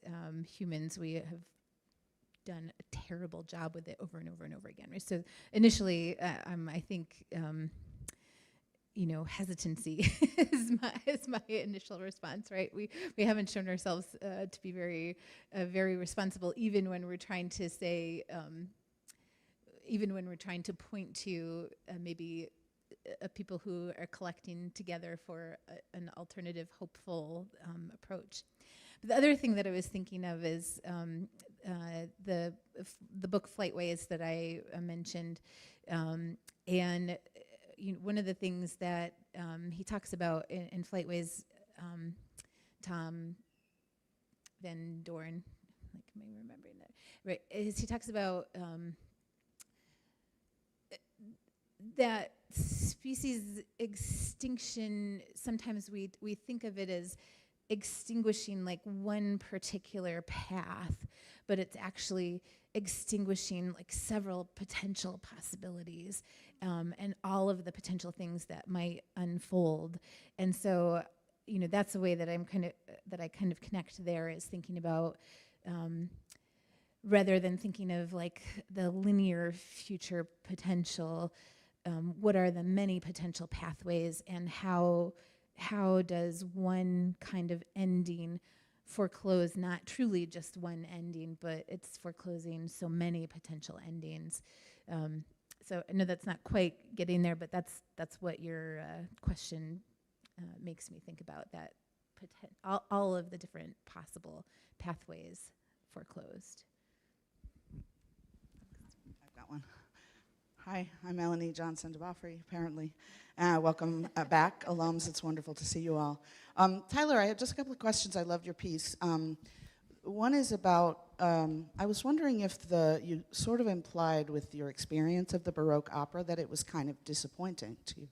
humans, we have done a terrible job with it over and over and over again. Right? So initially, I think hesitancy is my initial response. Right? We haven't shown ourselves to be very responsible, even when we're trying to say, even when we're trying to point to maybe people who are collecting together for an alternative, hopeful approach. But the other thing that I was thinking of is the book Flightways that I mentioned, and one of the things that he talks about in Flightways Tom Van Dorn, like, am I remembering that? Right, he talks about that species extinction, sometimes we think of it as extinguishing like one particular path, but it's actually extinguishing like several potential possibilities, and all of the potential things that might unfold. And so, that's the way that I kind of connect there, is thinking about, rather than thinking of like the linear future potential, what are the many potential pathways, and how does one kind of ending foreclose not truly just one ending, but it's foreclosing so many potential endings. So I know that's not quite getting there, but that's what your question makes me think about, that all of the different possible pathways foreclosed. I've got one. Hi, I'm Melanie Johnson DeBoffrey, apparently. Welcome back, alums. It's wonderful to see you all. Tyler, I have just a couple of questions. I loved your piece. One is about, I was wondering if you sort of implied with your experience of the Baroque opera that it was kind of disappointing to you.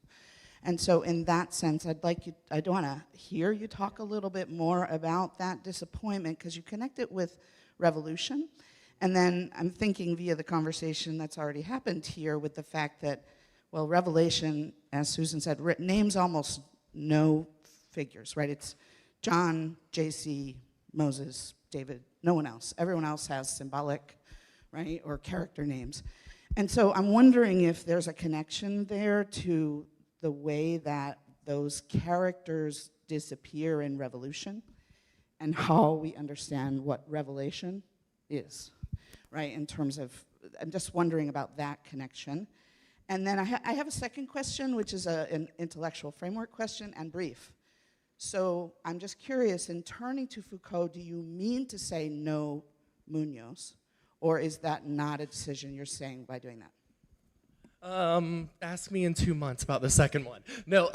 And so in that sense, I'd want to hear you talk a little bit more about that disappointment, because you connect it with revolution. And then I'm thinking via the conversation that's already happened here with the fact that, well, Revelation, as Susan said, names almost no figures, right? It's John, JC, Moses, David, no one else. Everyone else has symbolic, right, or character names. And so I'm wondering if there's a connection there to the way that those characters disappear in Revolution and how we understand what Revelation is. Right, in terms of, I'm just wondering about that connection. And then I have a second question, which is an intellectual framework question, and brief. So I'm just curious, in turning to Foucault, do you mean to say no Munoz, or is that not a decision you're saying by doing that? Ask me in 2 months about the second one. No,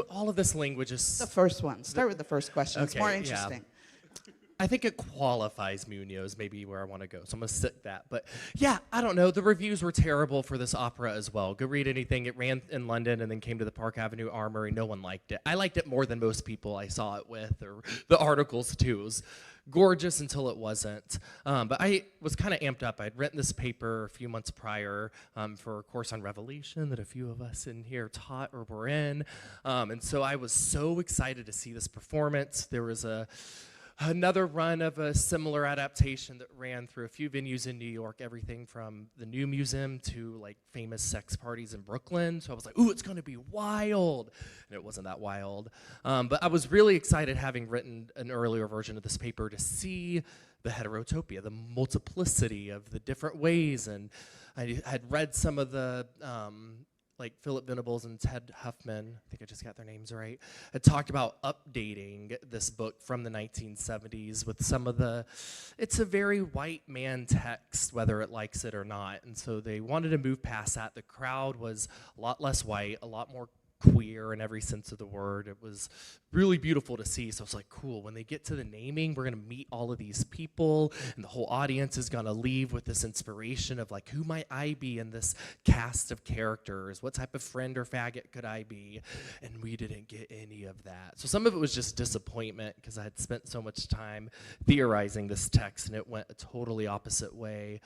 all of this language is... The first one. Start with the first question. Okay, it's more interesting. Yeah. I think it qualifies Munoz, maybe where I want to go. So I'm going to stick that. But yeah, I don't know. The reviews were terrible for this opera as well. Go read anything. It ran in London and then came to the Park Avenue Armory. No one liked it. I liked it more than most people I saw it with, or the articles too. It was gorgeous until it wasn't. But I was kind of amped up. I'd written this paper a few months prior for a course on Revelation that a few of us in here taught or were in. And so I was so excited to see this performance. There was another run of a similar adaptation that ran through a few venues in New York, everything from the New Museum to like famous sex parties in Brooklyn. So I was like, ooh, it's gonna be wild. And it wasn't that wild. But I was really excited, having written an earlier version of this paper, to see the heterotopia, the multiplicity of the different ways. And I had read some of the like Philip Venables and Ted Huffman, I think I just got their names right, had talked about updating this book from the 1970s with some of it's a very white man text, whether it likes it or not. And so they wanted to move past that. The crowd was a lot less white, a lot more queer in every sense of the word. It was really beautiful to see. So I was like, cool, when they get to the naming, we're gonna meet all of these people, and the whole audience is gonna leave with this inspiration of like, who might I be in this cast of characters? What type of friend or faggot could I be? And we didn't get any of that. So some of it was just disappointment, because I had spent so much time theorizing this text and it went a totally opposite way.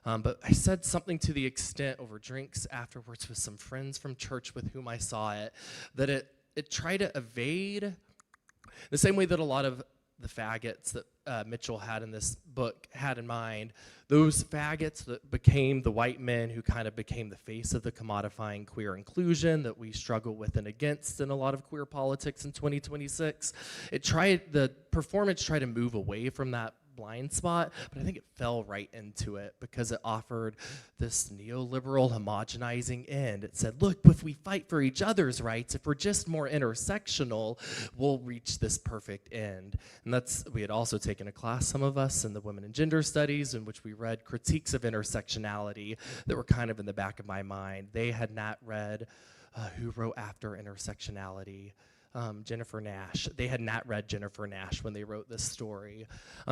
But I said something to the extent over drinks afterwards with some friends from church with whom I saw it, that it tried to evade the same way that a lot of the faggots that Mitchell had in this book had in mind, those faggots that became the white men who kind of became the face of the commodifying queer inclusion that we struggle with and against in a lot of queer politics in 2026. The performance tried to move away from that blind spot, but I think it fell right into it because it offered this neoliberal homogenizing end. It said, look, if we fight for each other's rights, if we're just more intersectional, we'll reach this perfect end. And we had also taken a class, some of us, in the Women and Gender Studies, in which we read critiques of intersectionality that were kind of in the back of my mind. They had not read Who Wrote After Intersectionality. Jennifer Nash. They had not read Jennifer Nash when they wrote this story.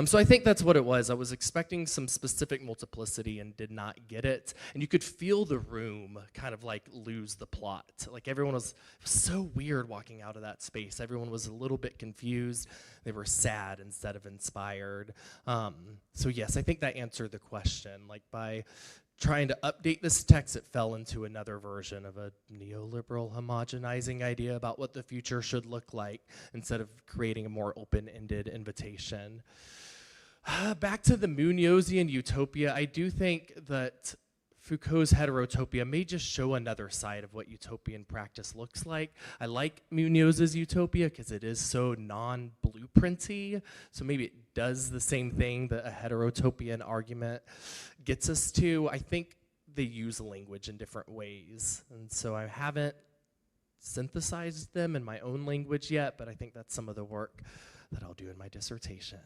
So I think that's what it was. I was expecting some specific multiplicity and did not get it. And you could feel the room kind of like lose the plot. Like everyone was, it was so weird walking out of that space. Everyone was a little bit confused. They were sad instead of inspired. So yes, I think that answered the question. Like by trying to update this text, it fell into another version of a neoliberal homogenizing idea about what the future should look like instead of creating a more open-ended invitation. Back to the Munosian utopia, I do think that Foucault's heterotopia may just show another side of what utopian practice looks like. I like Munoz's utopia because it is so non-blueprinty, so maybe it does the same thing that a heterotopian argument gets us to. I think they use language in different ways, and so I haven't synthesized them in my own language yet, but I think that's some of the work that I'll do in my dissertation.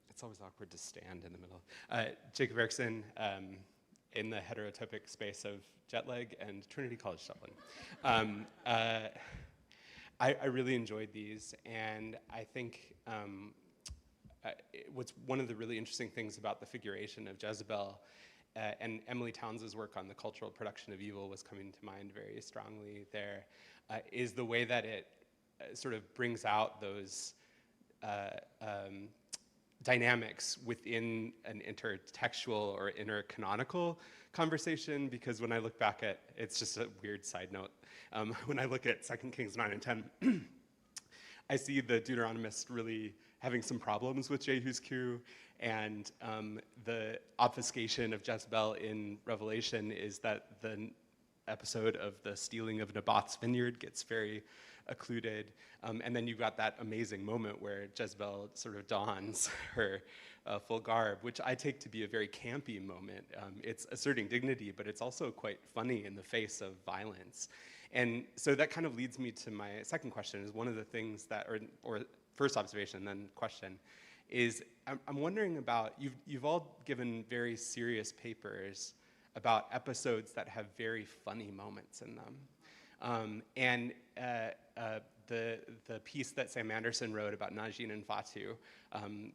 It's always awkward to stand in the middle. Jacob Erickson, in the heterotopic space of jet lag and Trinity College Dublin. I really enjoyed these, and I think what's one of the really interesting things about the figuration of Jezebel, and Emily Towns's work on the cultural production of evil was coming to mind very strongly there, is the way that it sort of brings out those dynamics within an intertextual or intercanonical conversation, because when I look back at, it's just a weird side note, when I look at 2 Kings 9 and 10, I see the Deuteronomist really having some problems with Jehu's coup, and the obfuscation of Jezebel in Revelation is that the episode of the stealing of Naboth's vineyard gets very occluded, and then you've got that amazing moment where Jezebel sort of dons her full garb, which I take to be a very campy moment. It's asserting dignity, but it's also quite funny in the face of violence. And so that kind of leads me to my second question, is one of the things that, or first observation, then question, is I'm wondering about, you've all given very serious papers about episodes that have very funny moments in them. The piece that Sam Anderson wrote about Najin and Fatu,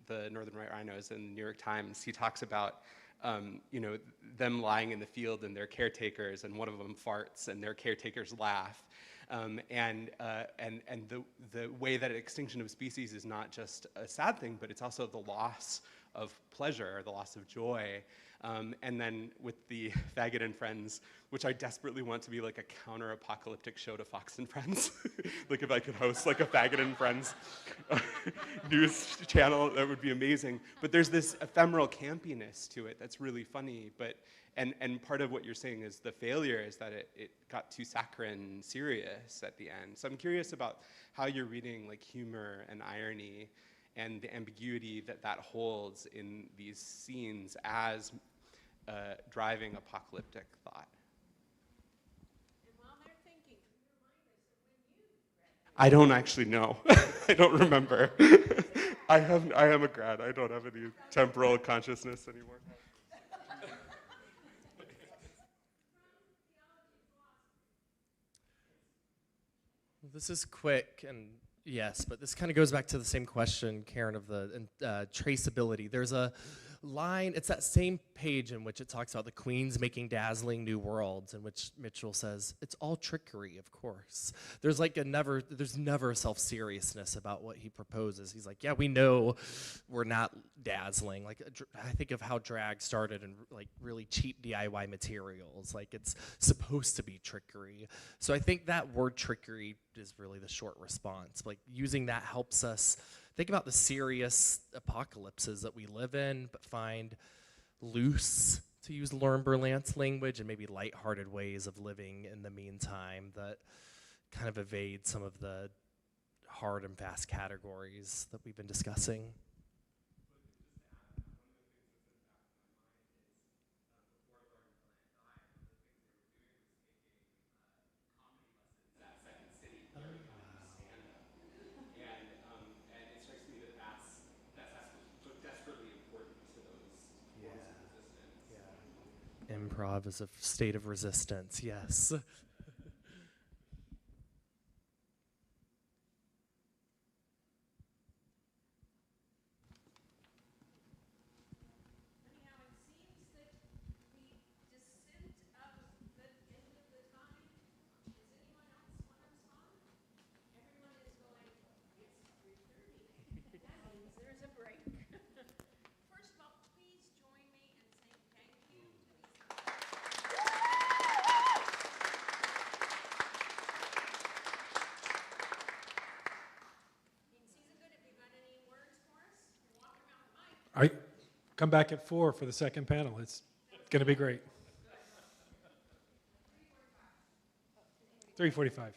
the Northern White Rhinos in the New York Times, he talks about them lying in the field and their caretakers, and one of them farts and their caretakers laugh. And the way that extinction of species is not just a sad thing, but it's also the loss of pleasure, the loss of joy. And then with the Faggot and Friends, which I desperately want to be like a counter-apocalyptic show to Fox and Friends. Like if I could host like a Faggot and Friends news channel, that would be amazing. But there's this ephemeral campiness to it that's really funny. And part of what you're saying is the failure is that it got too saccharine serious at the end. So I'm curious about how you're reading like humor and irony and the ambiguity that that holds in these scenes as driving apocalyptic thought. And while they're thinking, can you remind us of when you read that? I don't actually know. I don't remember. I am a grad. I don't have any temporal consciousness anymore. This is quick, and yes, but this kind of goes back to the same question, Karen, of the traceability. There's a line, it's that same page in which it talks about the queens making dazzling new worlds, in which Mitchell says, it's all trickery, of course. There's never self-seriousness about what he proposes. He's like, yeah, we know we're not dazzling. Like, I think of how drag started in like really cheap DIY materials. Like, it's supposed to be trickery. So I think that word trickery is really the short response. Like, using that helps us think about the serious apocalypses that we live in, but find loose, to use Lauren Berlant's language, and maybe lighthearted ways of living in the meantime that kind of evade some of the hard and fast categories that we've been discussing. improv as a state of resistance, yes. All right, come back at 4 for the second panel. It's going to be great. 3:45.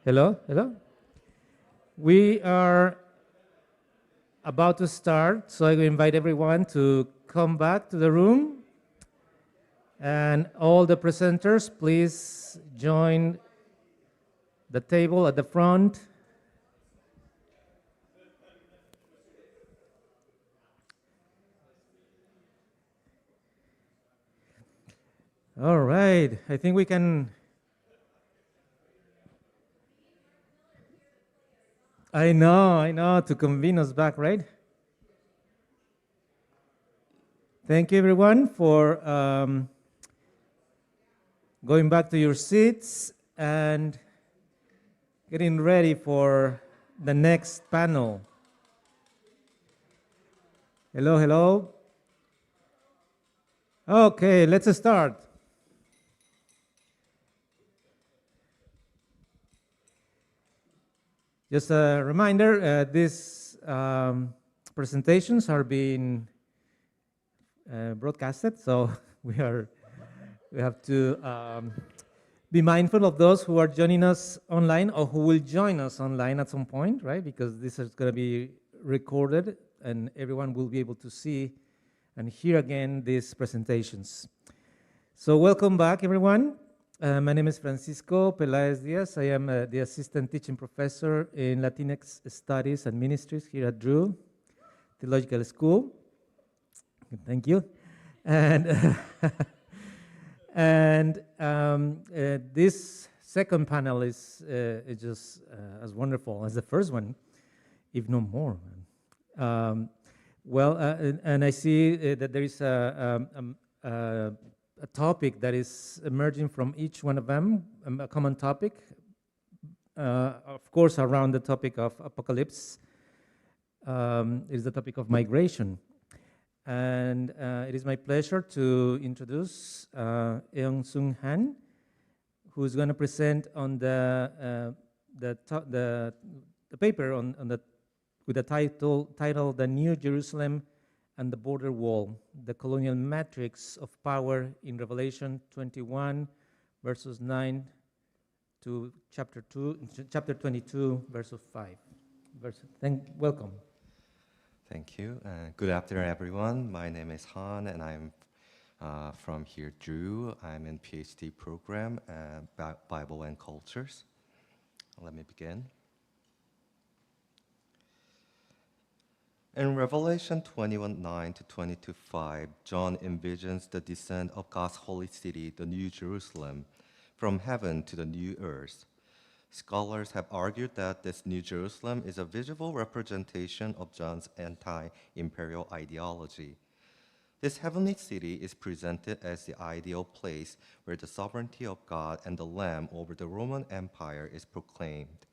Hello, hello. We are about to start, so I will invite everyone to come back to the room. And all the presenters, please join the table at the front. All right, I think we can. I know, to convene us back, right? Thank you, everyone, for going back to your seats and getting ready for the next panel. Hello, hello. Okay, let's start. Just a reminder, these presentations are being broadcasted, so we have to be mindful of those who are joining us online or who will join us online at some point, right? Because this is going to be recorded and everyone will be able to see and hear again these presentations. So welcome back, everyone. My name is Francisco Peláez Diaz. I am the assistant teaching professor in Latinx Studies and Ministries here at Drew Theological School. Thank you. And this second panel is just as wonderful as the first one, if not more. And I see that there is a topic that is emerging from each one of them, a common topic, of course, around the topic of apocalypse, is the topic of migration. And it is my pleasure to introduce Eun-Sung Han, who is going to present on the paper with the title "The New Jerusalem and the Border Wall: The Colonial Matrix of Power in Revelation 21, verses 9 to chapter 22, verse 5. Welcome. Thank you. Good afternoon, everyone. My name is Han, and I'm from here, Drew. I'm in PhD program, Bible and Cultures. Let me begin. In Revelation 21:9 to 22:5, John envisions the descent of God's holy city, the New Jerusalem, from heaven to the new earth. Scholars have argued that this New Jerusalem is a visual representation of John's anti-imperial ideology. This heavenly city is presented as the ideal place where the sovereignty of God and the Lamb over the Roman Empire is proclaimed.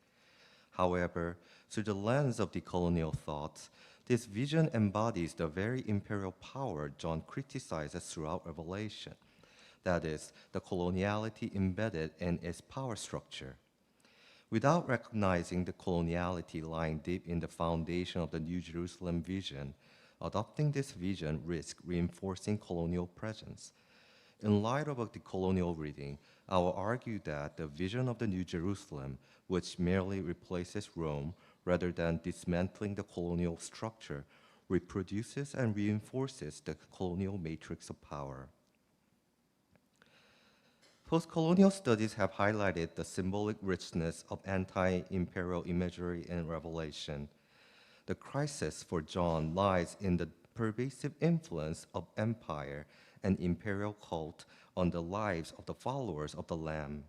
However, through the lens of decolonial thoughts, this vision embodies the very imperial power John criticizes throughout Revelation, that is, the coloniality embedded in its power structure. Without recognizing the coloniality lying deep in the foundation of the New Jerusalem vision, adopting this vision risks reinforcing colonial presence. In light of a decolonial reading, I will argue that the vision of the New Jerusalem, which merely replaces Rome rather than dismantling the colonial structure, reproduces and reinforces the colonial matrix of power. Post-colonial studies have highlighted the symbolic richness of anti-imperial imagery in Revelation. The crisis for John lies in the pervasive influence of empire and imperial cult on the lives of the followers of the Lamb.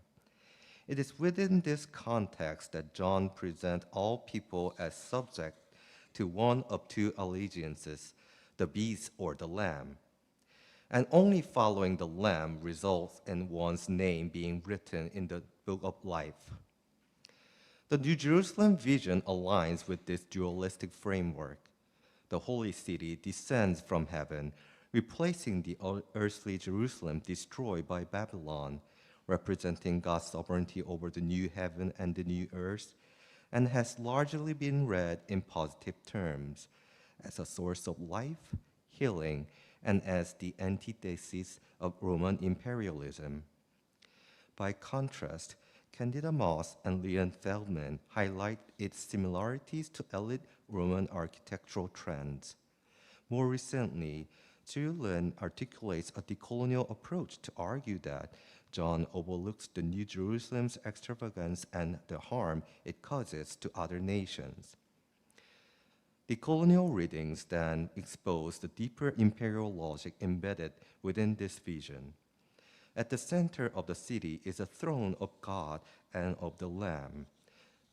It is within this context that John presents all people as subject to one of two allegiances, the beast or the Lamb. And only following the Lamb results in one's name being written in the book of life. The New Jerusalem vision aligns with this dualistic framework. The holy city descends from heaven, replacing the earthly Jerusalem destroyed by Babylon, representing God's sovereignty over the new heaven and the new earth, and has largely been read in positive terms, as a source of life, healing, and as the antithesis of Roman imperialism. By contrast, Candida Moss and Leon Feldman highlight its similarities to elite Roman architectural trends. More recently, Drew Lin articulates a decolonial approach to argue that John overlooks the New Jerusalem's extravagance and the harm it causes to other nations. Decolonial readings then expose the deeper imperial logic embedded within this vision. At the center of the city is a throne of God and of the Lamb.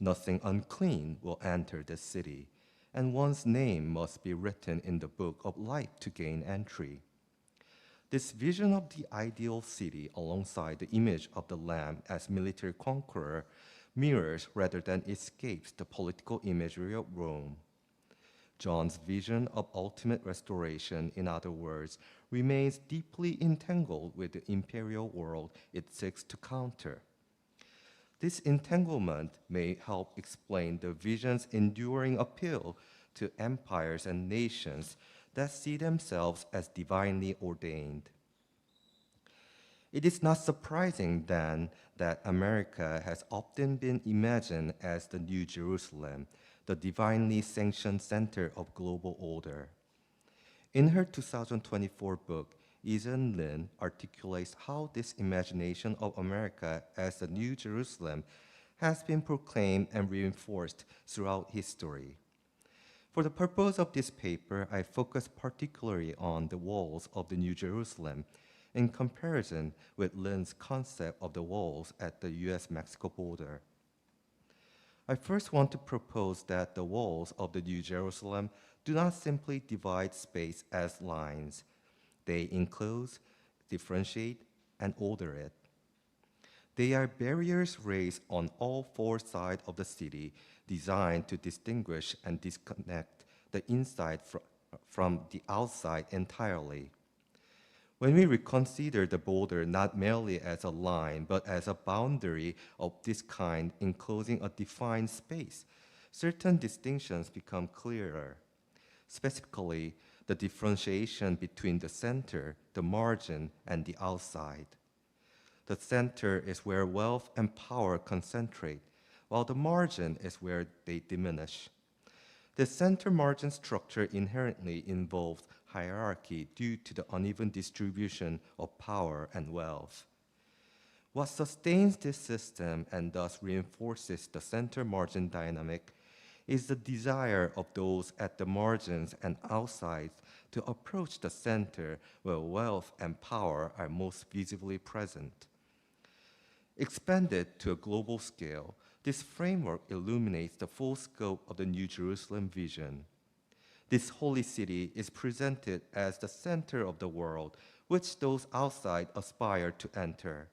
Nothing unclean will enter the city, and one's name must be written in the book of life to gain entry. This vision of the ideal city alongside the image of the Lamb as military conqueror mirrors rather than escapes the political imagery of Rome. John's vision of ultimate restoration, in other words, remains deeply entangled with the imperial world it seeks to counter. This entanglement may help explain the vision's enduring appeal to empires and nations that see themselves as divinely ordained. It is not surprising, then, that America has often been imagined as the New Jerusalem, the divinely sanctioned center of global order. In her 2024 book, Izan Lin articulates how this imagination of America as the New Jerusalem has been proclaimed and reinforced throughout history. For the purpose of this paper, I focus particularly on the walls of the New Jerusalem in comparison with Lin's concept of the walls at the US-Mexico border. I first want to propose that the walls of the New Jerusalem do not simply divide space as lines. They enclose, differentiate, and order it. They are barriers raised on all four sides of the city, designed to distinguish and disconnect the inside from the outside entirely. When we reconsider the border not merely as a line, but as a boundary of this kind enclosing a defined space, certain distinctions become clearer. Specifically, the differentiation between the center, the margin, and the outside. The center is where wealth and power concentrate, while the margin is where they diminish. The center-margin structure inherently involves hierarchy due to the uneven distribution of power and wealth. What sustains this system and thus reinforces the center-margin dynamic is the desire of those at the margins and outside to approach the center where wealth and power are most visibly present. Expanded to a global scale, this framework illuminates the full scope of the New Jerusalem vision. This holy city is presented as the center of the world, which those outside aspire to enter.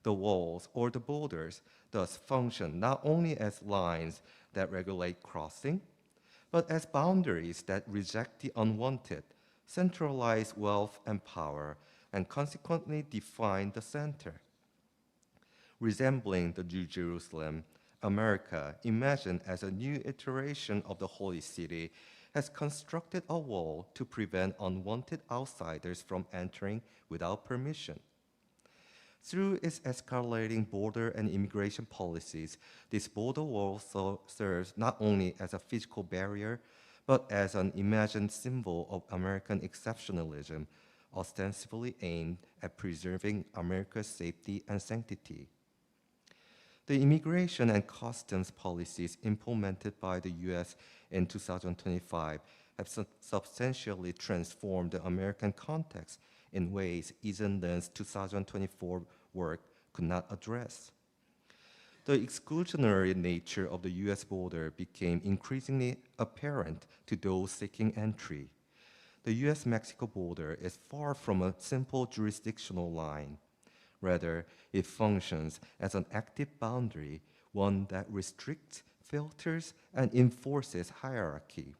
The walls or the borders thus function not only as lines that regulate crossing, but as boundaries that reject the unwanted, centralize wealth and power, and consequently define the center. Resembling the New Jerusalem, America, imagined as a new iteration of the holy city, has constructed a wall to prevent unwanted outsiders from entering without permission. Through its escalating border and immigration policies, this border wall serves not only as a physical barrier, but as an imagined symbol of American exceptionalism, ostensibly aimed at preserving America's safety and sanctity. The immigration and customs policies implemented by the U.S. in 2025 have substantially transformed the American context in ways Izan Lin's 2024 work could not address. The exclusionary nature of the U.S. border became increasingly apparent to those seeking entry. The U.S.-Mexico border is far from a simple jurisdictional line. Rather, it functions as an active boundary, one that restricts, filters, and enforces hierarchy.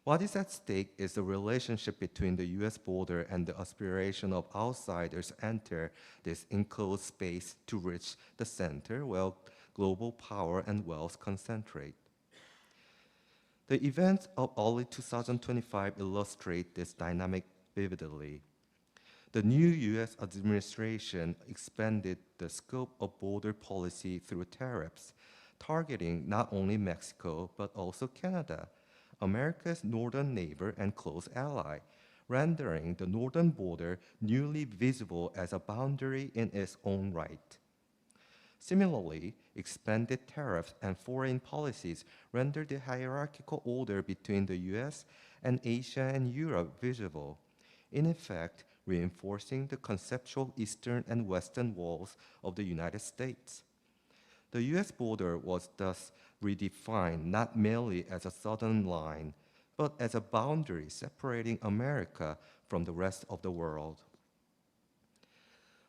What is at stake is the relationship between the U.S. border and the aspiration of outsiders to enter this enclosed space to reach the center where global power and wealth concentrate. The events of early 2025 illustrate this dynamic vividly. The new US administration expanded the scope of border policy through tariffs, targeting not only Mexico but also Canada, America's northern neighbor and close ally, rendering the northern border newly visible as a boundary in its own right. Similarly, expanded tariffs and foreign policies rendered the hierarchical order between the US and Asia and Europe visible, in effect reinforcing the conceptual eastern and western walls of the United States. The US border was thus redefined not merely as a southern line, but as a boundary separating America from the rest of the world.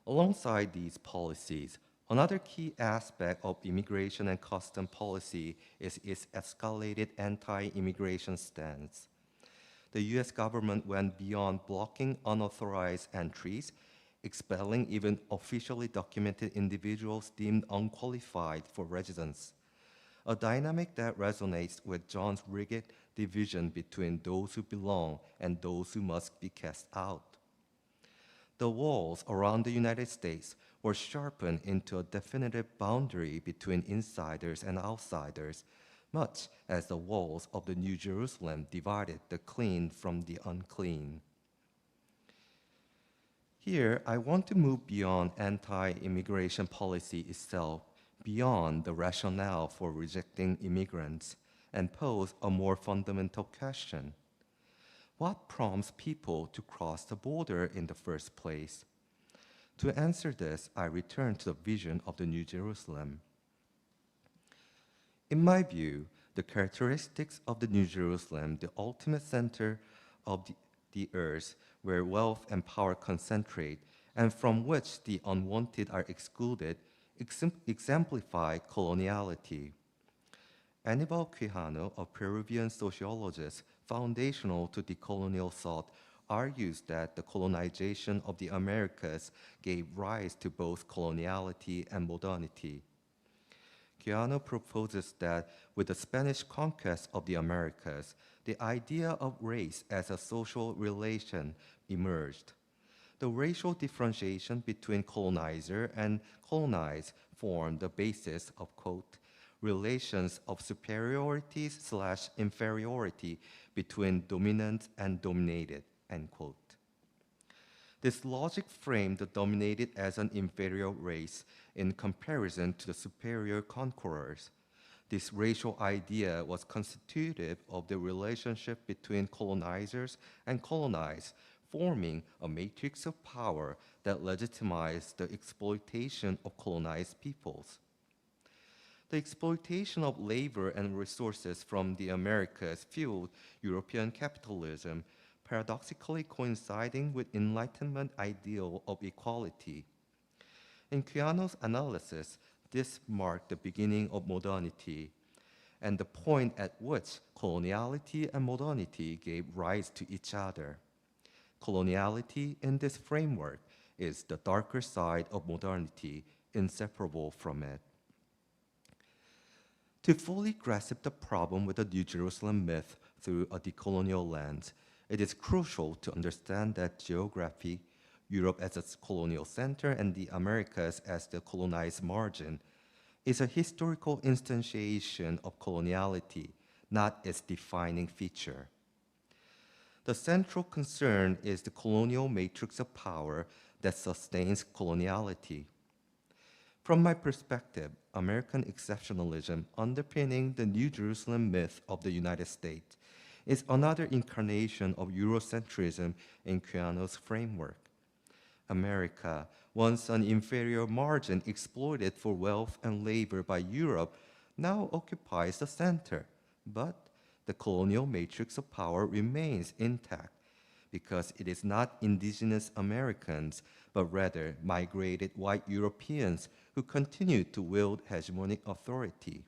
Alongside these policies, another key aspect of immigration and custom policy is its escalated anti-immigration stance. The US government went beyond blocking unauthorized entries, expelling even officially documented individuals deemed unqualified for residence, a dynamic that resonates with John's rigid division between those who belong and those who must be cast out. The walls around the United States were sharpened into a definitive boundary between insiders and outsiders, much as the walls of the New Jerusalem divided the clean from the unclean. Here, I want to move beyond anti-immigration policy itself, beyond the rationale for rejecting immigrants, and pose a more fundamental question. What prompts people to cross the border in the first place? To answer this, I return to the vision of the New Jerusalem. In my view, the characteristics of the New Jerusalem, the ultimate center of the earth, where wealth and power concentrate, and from which the unwanted are excluded, exemplify coloniality. Aníbal Quijano, a Peruvian sociologist foundational to decolonial thought, argues that the colonization of the Americas gave rise to both coloniality and modernity. Quijano proposes that with the Spanish conquest of the Americas, the idea of race as a social relation emerged. The racial differentiation between colonizer and colonized formed the basis of, quote, relations of superiority/inferiority between dominant and dominated, end quote. This logic framed the dominated as an inferior race in comparison to the superior conquerors. This racial idea was constitutive of the relationship between colonizers and colonized, forming a matrix of power that legitimized the exploitation of colonized peoples. The exploitation of labor and resources from the Americas fueled European capitalism, paradoxically coinciding with Enlightenment ideal of equality. In Quijano's analysis, this marked the beginning of modernity, and the point at which coloniality and modernity gave rise to each other. Coloniality in this framework is the darker side of modernity, inseparable from it. To fully grasp the problem with the New Jerusalem myth through a decolonial lens, it is crucial to understand that geography, Europe as its colonial center and the Americas as the colonized margin, is a historical instantiation of coloniality, not its defining feature. The central concern is the colonial matrix of power that sustains coloniality. From my perspective, American exceptionalism underpinning the New Jerusalem myth of the United States is another incarnation of Eurocentrism in Quijano's framework. America, once an inferior margin exploited for wealth and labor by Europe, now occupies the center, but the colonial matrix of power remains intact because it is not indigenous Americans, but rather migrated white Europeans who continue to wield hegemonic authority.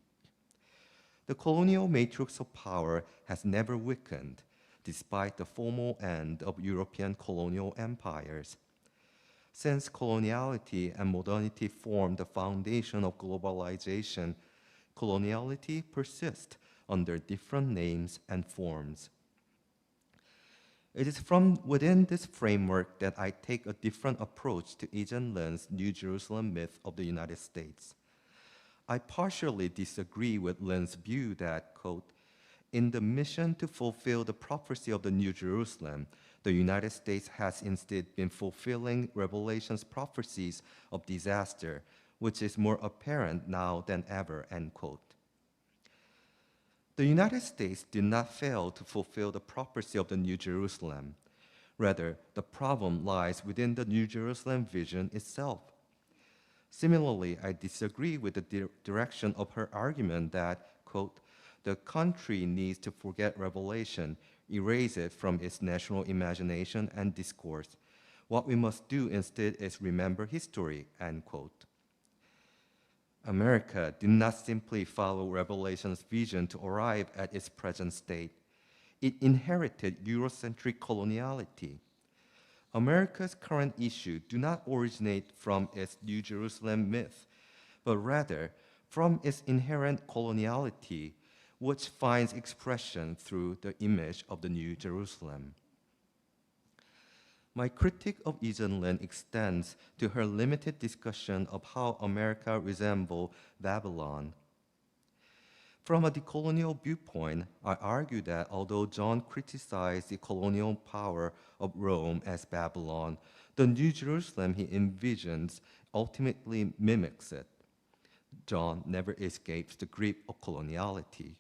The colonial matrix of power has never weakened, despite the formal end of European colonial empires. Since coloniality and modernity form the foundation of globalization, coloniality persists under different names and forms. It is from within this framework that I take a different approach to Eugene Lin's New Jerusalem myth of the United States. I partially disagree with Lin's view that, quote, in the mission to fulfill the prophecy of the New Jerusalem, the United States has instead been fulfilling Revelation's prophecies of disaster, which is more apparent now than ever, end quote. The United States did not fail to fulfill the prophecy of the New Jerusalem. Rather, the problem lies within the New Jerusalem vision itself. Similarly, I disagree with the direction of her argument that, quote, the country needs to forget Revelation, erase it from its national imagination and discourse. What we must do instead is remember history, end quote. America did not simply follow Revelation's vision to arrive at its present state. It inherited Eurocentric coloniality. America's current issue do not originate from its New Jerusalem myth, but rather from its inherent coloniality, which finds expression through the image of the New Jerusalem. My critique of Eugene Lin extends to her limited discussion of how America resembles Babylon. From a decolonial viewpoint, I argue that although John criticized the colonial power of Rome as Babylon, the New Jerusalem he envisions ultimately mimics it. John never escapes the grip of coloniality.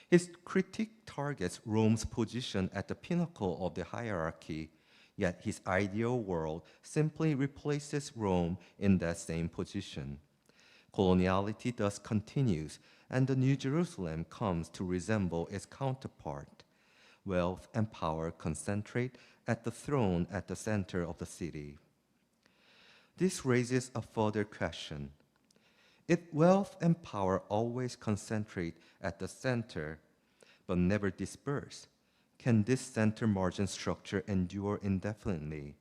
His critique targets Rome's position at the pinnacle of the hierarchy, yet his ideal world simply replaces Rome in that same position. Coloniality thus continues, and the New Jerusalem comes to resemble its counterpart. Wealth and power concentrate at the throne at the center of the city. This raises a further question. If wealth and power always concentrate at the center, but never disperse, can this center margin structure endure indefinitely?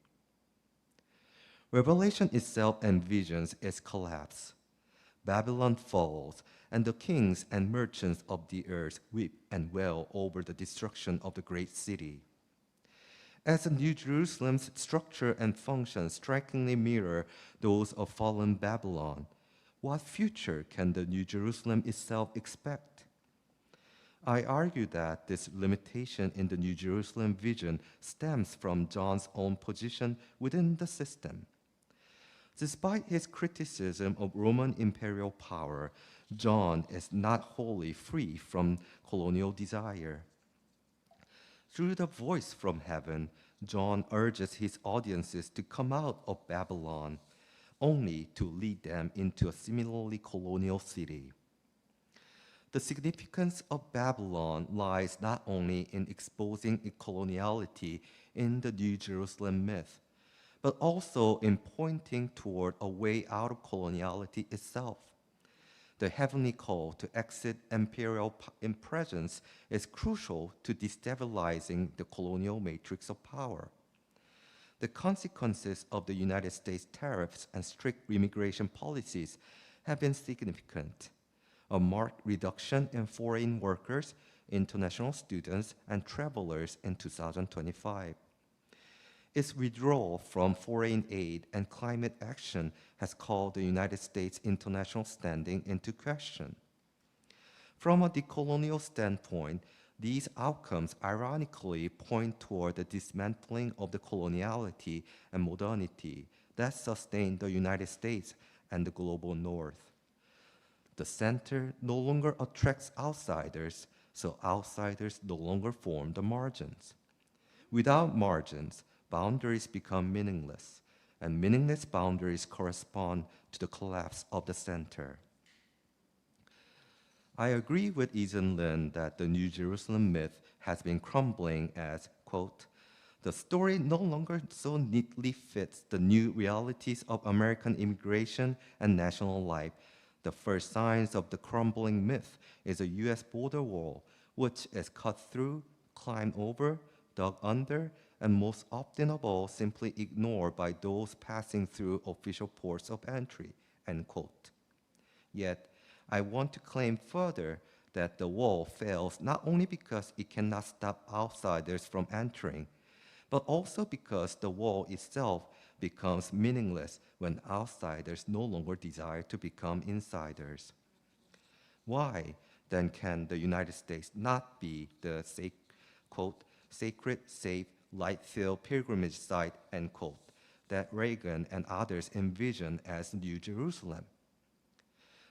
Revelation itself envisions its collapse. Babylon falls, and the kings and merchants of the earth weep and wail over the destruction of the great city. As the New Jerusalem's structure and function strikingly mirror those of fallen Babylon, what future can the New Jerusalem itself expect? I argue that this limitation in the New Jerusalem vision stems from John's own position within the system. Despite his criticism of Roman imperial power, John is not wholly free from colonial desire. Through the voice from heaven, John urges his audiences to come out of Babylon, only to lead them into a similarly colonial city. The significance of Babylon lies not only in exposing its coloniality in the New Jerusalem myth, but also in pointing toward a way out of coloniality itself. The heavenly call to exit imperial presence is crucial to destabilizing the colonial matrix of power. The consequences of the United States tariffs and strict immigration policies have been significant. A marked reduction in foreign workers, international students, and travelers in 2025. Its withdrawal from foreign aid and climate action has called the United States' international standing into question. From a decolonial standpoint, these outcomes ironically point toward the dismantling of the coloniality and modernity that sustained the United States and the global North. The center no longer attracts outsiders, so outsiders no longer form the margins. Without margins, boundaries become meaningless, and meaningless boundaries correspond to the collapse of the center. I agree with Eugene Lin that the New Jerusalem myth has been crumbling as, quote, the story no longer so neatly fits the new realities of American immigration and national life. The first signs of the crumbling myth is a U.S. border wall, which is cut through, climbed over, dug under, and most often of all, simply ignored by those passing through official ports of entry, end quote. Yet, I want to claim further that the wall fails not only because it cannot stop outsiders from entering, but also because the wall itself becomes meaningless when outsiders no longer desire to become insiders. Why, then, can the United States not be the, quote, sacred, safe, light-filled pilgrimage site, end quote, that Reagan and others envision as New Jerusalem?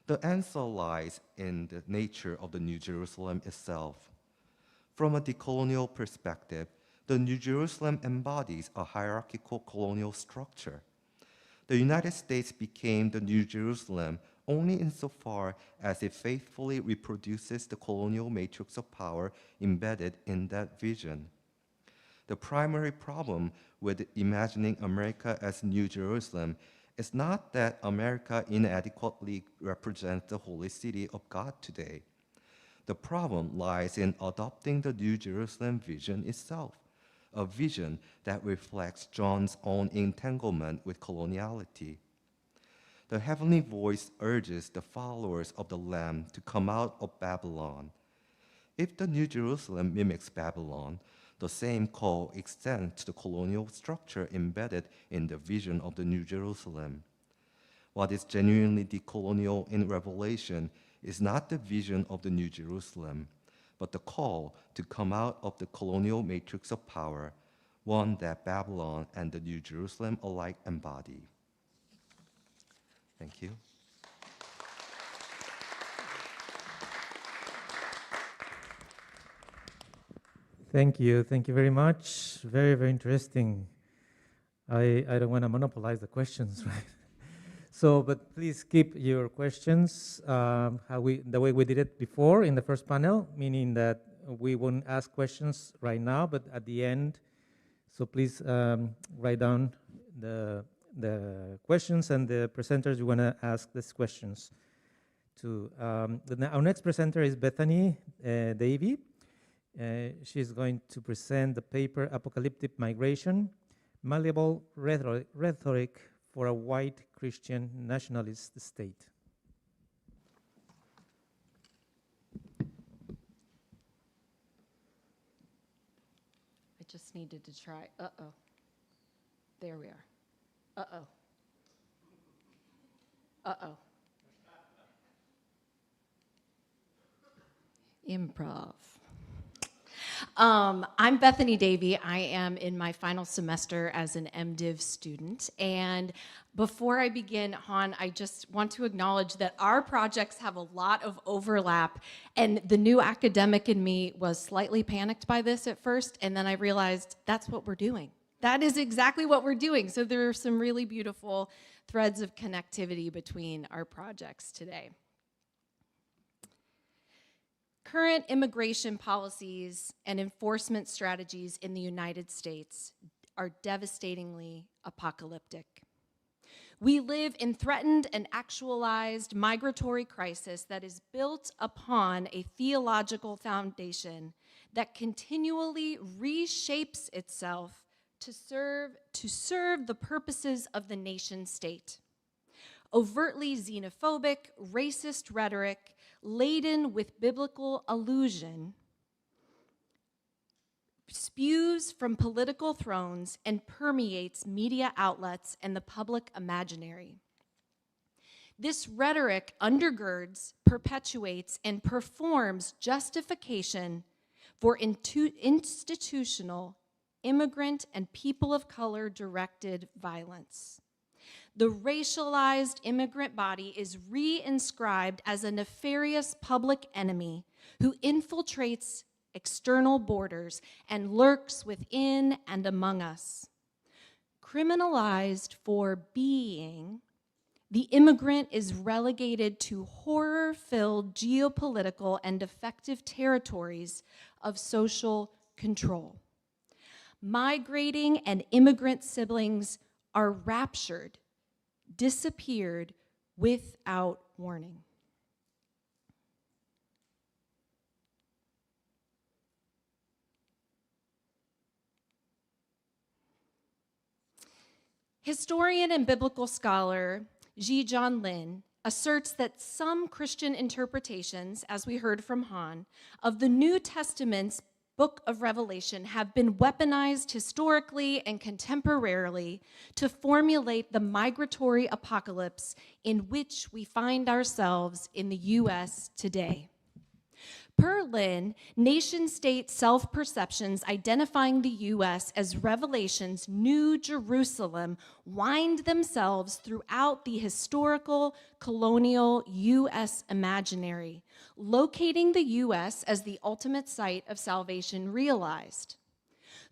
The answer lies in the nature of the New Jerusalem itself. From a decolonial perspective, the New Jerusalem embodies a hierarchical colonial structure. The United States became the New Jerusalem only insofar as it faithfully reproduces the colonial matrix of power embedded in that vision. The primary problem with imagining America as New Jerusalem is not that America inadequately represents the holy city of God today. The problem lies in adopting the New Jerusalem vision itself, a vision that reflects John's own entanglement with coloniality. The heavenly voice urges the followers of the Lamb to come out of Babylon. If the New Jerusalem mimics Babylon, the same call extends to the colonial structure embedded in the vision of the New Jerusalem. What is genuinely decolonial in Revelation is not the vision of the New Jerusalem, but the call to come out of the colonial matrix of power, one that Babylon and the New Jerusalem alike embody. Thank you. Thank you very much. Very, very interesting. I don't want to monopolize the questions, right? So, but please keep your questions the way we did it before in the first panel, meaning that we won't ask questions right now, but at the end. So please write down the questions and the presenters you want to ask these questions to. Our next presenter is Bethany Davy. She's going to present the paper Apocalyptic Migration, Malleable Rhetoric for a White Christian Nationalist State. I just needed to try. Uh-oh. There we are. Uh-oh. Uh-oh. Improv. I'm Bethany Davy. I am in my final semester as an MDiv student. And before I begin, Han, I just want to acknowledge that our projects have a lot of overlap. And the new academic in me was slightly panicked by this at first. And then I realized that's what we're doing. That is exactly what we're doing. So there are some really beautiful threads of connectivity between our projects today. Current immigration policies and enforcement strategies in the United States are devastatingly apocalyptic. We live in threatened and actualized migratory crisis that is built upon a theological foundation that continually reshapes itself to serve the purposes of the nation state. Overtly xenophobic, racist rhetoric laden with biblical allusion spews from political thrones and permeates media outlets and the public imaginary. This rhetoric undergirds, perpetuates, and performs justification for institutional, immigrant, and people of color directed violence. The racialized immigrant body is re-inscribed as a nefarious public enemy who infiltrates external borders and lurks within and among us. Criminalized for being, the immigrant is relegated to horror-filled geopolitical and affective territories of social control. Migrating and immigrant siblings are raptured, disappeared without warning. Historian and biblical scholar Ji John Lin asserts that some Christian interpretations, as we heard from Han, of the New Testament's book of Revelation have been weaponized historically and contemporarily to formulate the migratory apocalypse in which we find ourselves in the U.S. today. Per Lynn, nation-state self-perceptions identifying the U.S. as Revelation's New Jerusalem wind themselves throughout the historical colonial U.S. imaginary, locating the U.S. as the ultimate site of salvation realized.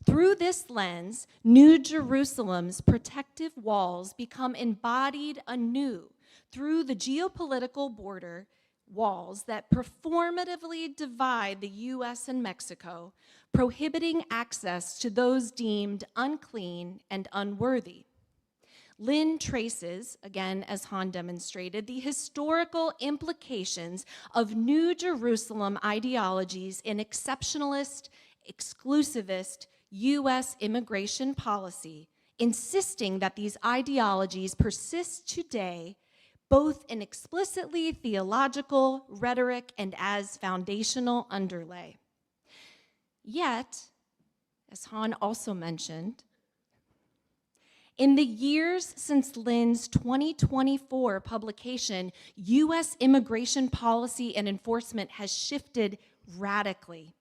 Through this lens, New Jerusalem's protective walls become embodied anew through the geopolitical border walls that performatively divide the U.S. and Mexico, prohibiting access to those deemed unclean and unworthy. Lynn traces, again as Han demonstrated, the historical implications of New Jerusalem ideologies in exceptionalist, exclusivist U.S. immigration policy, insisting that these ideologies persist today both in explicitly theological rhetoric and as foundational underlay. Yet, as Han also mentioned, in the years since Lynn's 2024 publication, U.S. immigration policy and enforcement has shifted radically.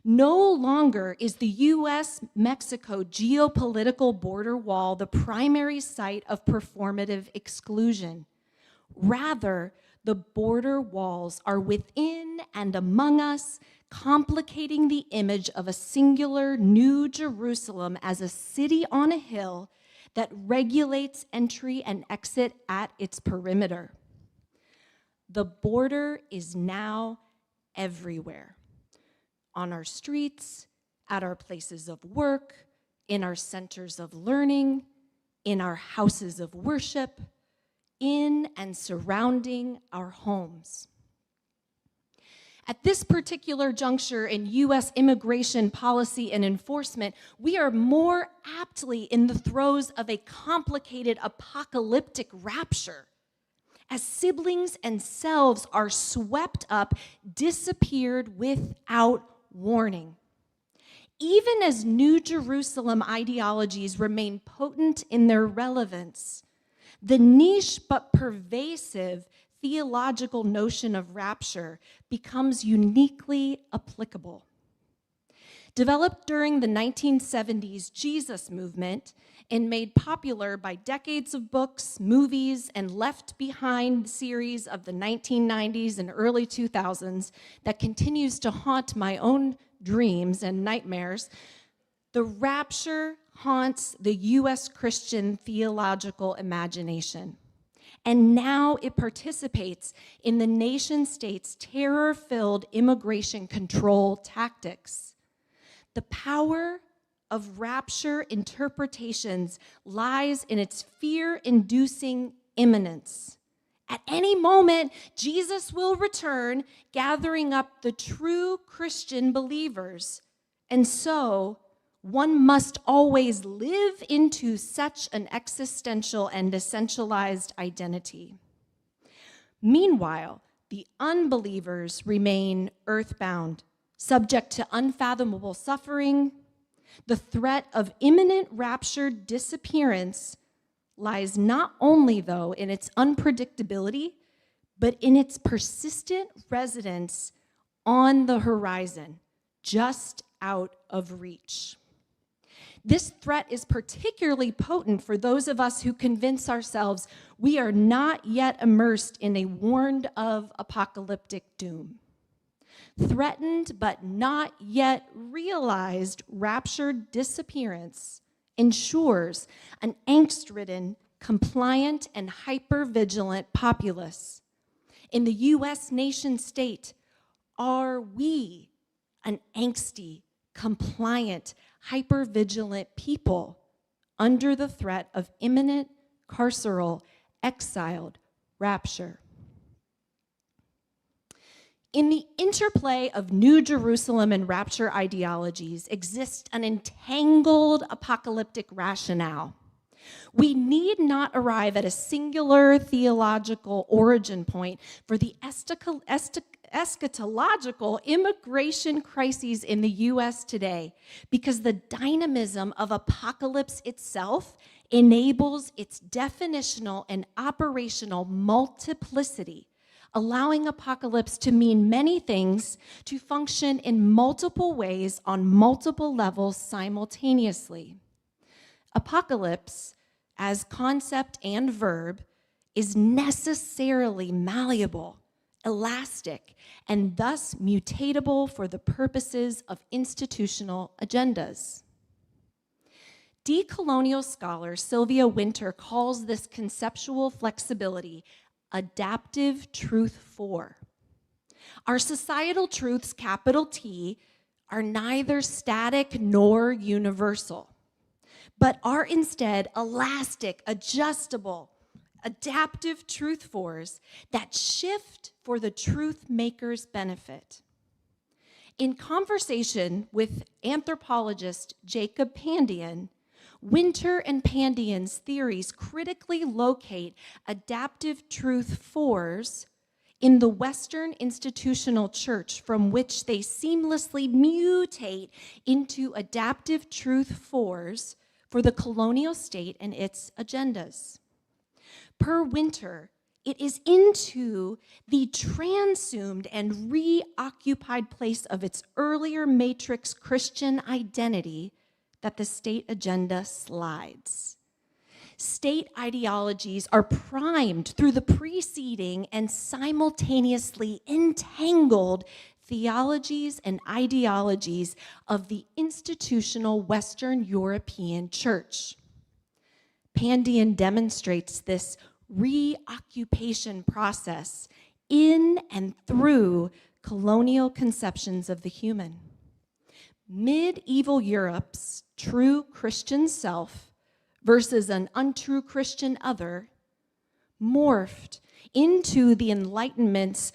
No longer is the U.S.-Mexico geopolitical border wall the primary site of performative exclusion. Rather, the border walls are within and among us, complicating the image of a singular New Jerusalem as a city on a hill that regulates entry and exit at its perimeter. The border is now everywhere, on our streets, at our places of work, in our centers of learning, in our houses of worship, in and surrounding our homes. At this particular juncture in U.S. immigration policy and enforcement, we are more aptly in the throes of a complicated apocalyptic rapture, as siblings and selves are swept up, disappeared without warning. Even as New Jerusalem ideologies remain potent in their relevance, the niche but pervasive theological notion of rapture becomes uniquely applicable. Developed during the 1970s Jesus movement and made popular by decades of books, movies, and left behind series of the 1990s and early 2000s that continues to haunt my own dreams and nightmares, the rapture haunts the U.S. Christian theological imagination. And now it participates in the nation-state's terror-filled immigration control tactics. The power of rapture interpretations lies in its fear-inducing imminence. At any moment, Jesus will return, gathering up the true Christian believers. And so, one must always live into such an existential and essentialized identity. Meanwhile, the unbelievers remain earthbound, subject to unfathomable suffering. The threat of imminent rapture disappearance lies not only, though, in its unpredictability, but in its persistent residence on the horizon, just out of reach. This threat is particularly potent for those of us who convince ourselves we are not yet immersed in a warned of apocalyptic doom. Threatened but not yet realized rapture disappearance ensures an angst-ridden, compliant, and hyper-vigilant populace. In the U.S. nation-state, are we an angsty, compliant, hyper-vigilant people under the threat of imminent, carceral, exiled rapture? In the interplay of New Jerusalem and rapture ideologies exists an entangled apocalyptic rationale. We need not arrive at a singular theological origin point for the eschatological immigration crises in the U.S. today, because the dynamism of apocalypse itself enables its definitional and operational multiplicity, allowing apocalypse to mean many things, to function in multiple ways on multiple levels simultaneously. Apocalypse, as concept and verb, is necessarily malleable, elastic, and thus mutatable for the purposes of institutional agendas. Decolonial scholar Sylvia Wynter calls this conceptual flexibility adaptive truth for. Our societal truths, capital T, are neither static nor universal, but are instead elastic, adjustable, adaptive truth fors that shift for the truth maker's benefit. In conversation with anthropologist Jacob Pandian, Wynter and Pandian's theories critically locate adaptive truth fors in the Western institutional church, from which they seamlessly mutate into adaptive truth fors for the colonial state and its agendas. Per Wynter, it is into the transumed and reoccupied place of its earlier matrix Christian identity that the state agenda slides. State ideologies are primed through the preceding and simultaneously entangled theologies and ideologies of the institutional Western European church. Pandian demonstrates this reoccupation process in and through colonial conceptions of the human. Medieval Europe's true Christian self versus an untrue Christian other morphed into the Enlightenment's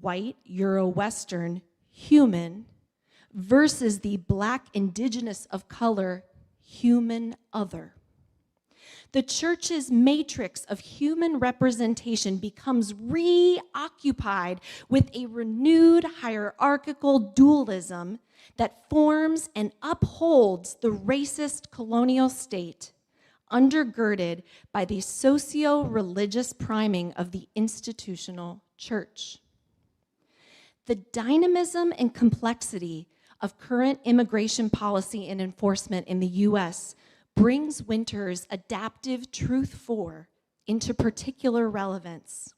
white Euro-Western human versus the black indigenous of color human other. The church's matrix of human representation becomes reoccupied with a renewed hierarchical dualism that forms and upholds the racist colonial state, undergirded by the socio-religious priming of the institutional church. The dynamism and complexity of current immigration policy and enforcement in the U.S. brings Wynter's adaptive truth for into particular relevance.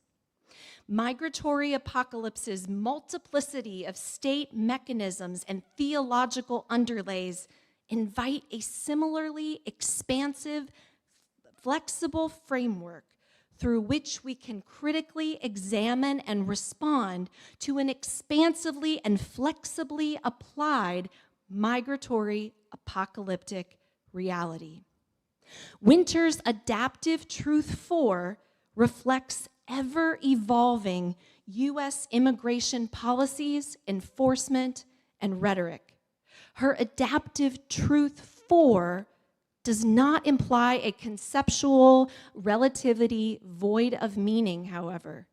Migratory apocalypse's multiplicity of state mechanisms and theological underlays invite a similarly expansive, flexible framework through which we can critically examine and respond to an expansively and flexibly applied migratory apocalyptic reality. Wynter's adaptive truth for reflects ever-evolving U.S. immigration policies, enforcement, and rhetoric. Her adaptive truth for does not imply a conceptual relativity void of meaning, however,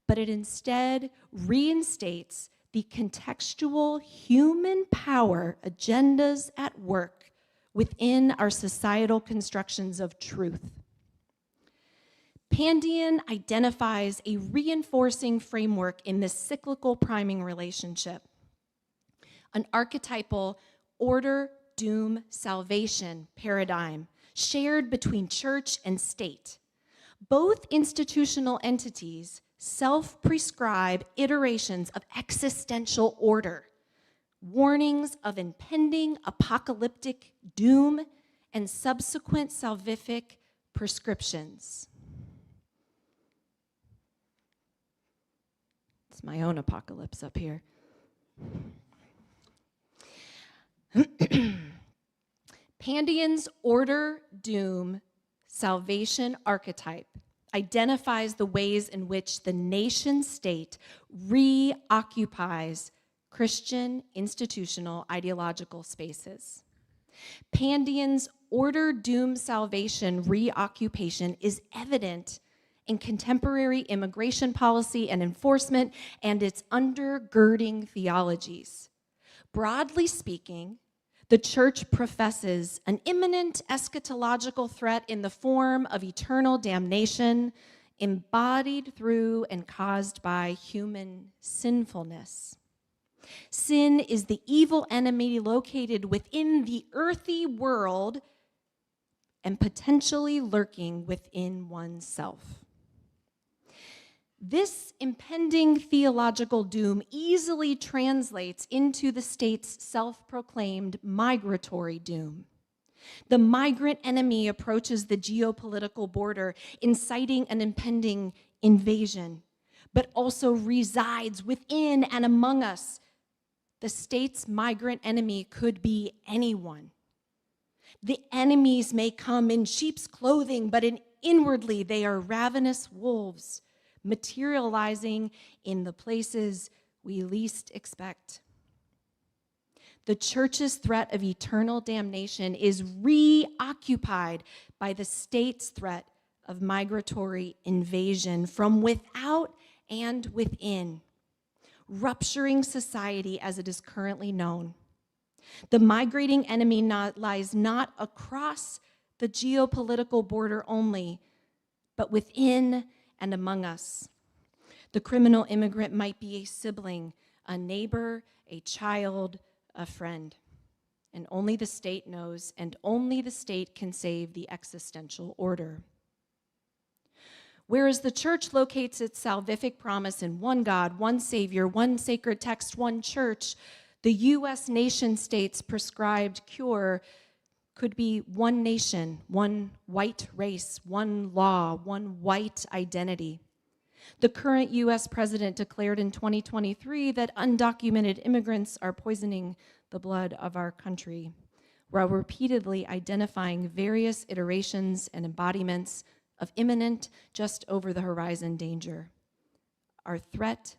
but it instead reinstates the contextual human power agendas at work within our societal constructions of truth. Pandian identifies a reinforcing framework in this cyclical priming relationship, an archetypal order, doom, salvation paradigm shared between church and state. Both institutional entities self-prescribe iterations of existential order, warnings of impending apocalyptic doom, and subsequent salvific prescriptions. It's my own apocalypse up here. Pandian's order, doom, salvation archetype identifies the ways in which the nation state reoccupies Christian institutional ideological spaces. Pandian's order, doom, salvation, reoccupation is evident in contemporary immigration policy and enforcement and its undergirding theologies. Broadly speaking, the church professes an imminent eschatological threat in the form of eternal damnation, embodied through and caused by human sinfulness. Sin is the evil enemy located within the earthy world and potentially lurking within oneself. This impending theological doom easily translates into the state's self-proclaimed migratory doom. The migrant enemy approaches the geopolitical border, inciting an impending invasion, but also resides within and among us. The state's migrant enemy could be anyone. The enemies may come in sheep's clothing, but inwardly they are ravenous wolves, materializing in the places we least expect. The church's threat of eternal damnation is reoccupied by the state's threat of migratory invasion from without and within, rupturing society as it is currently known. The migrating enemy lies not across the geopolitical border only, but within and among us. The criminal immigrant might be a sibling, a neighbor, a child, a friend. And only the state knows, and only the state can save the existential order. Whereas the church locates its salvific promise in one God, one Savior, one sacred text, one church, the U.S. nation-state's prescribed cure could be one nation, one white race, one law, one white identity. The current U.S. president declared in 2023 that undocumented immigrants are poisoning the blood of our country, while repeatedly identifying various iterations and embodiments of imminent, just over the horizon danger. Our threat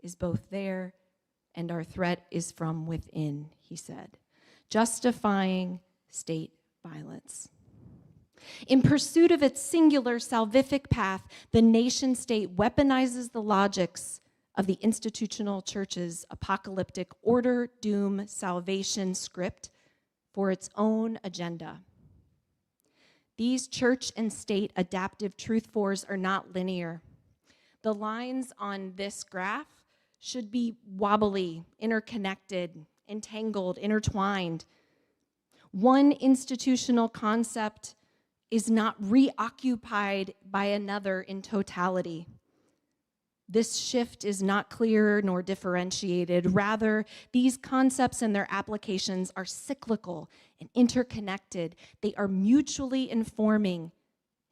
is both there and our threat is from within, he said, justifying state violence. In pursuit of its singular salvific path, the nation-state weaponizes the logics of the institutional church's apocalyptic order, doom, salvation script for its own agenda. These church and state adaptive truth fours are not linear. The lines on this graph should be wobbly, interconnected, entangled, intertwined. One institutional concept is not reoccupied by another in totality. This shift is not clear nor differentiated. Rather, these concepts and their applications are cyclical and interconnected. They are mutually informing,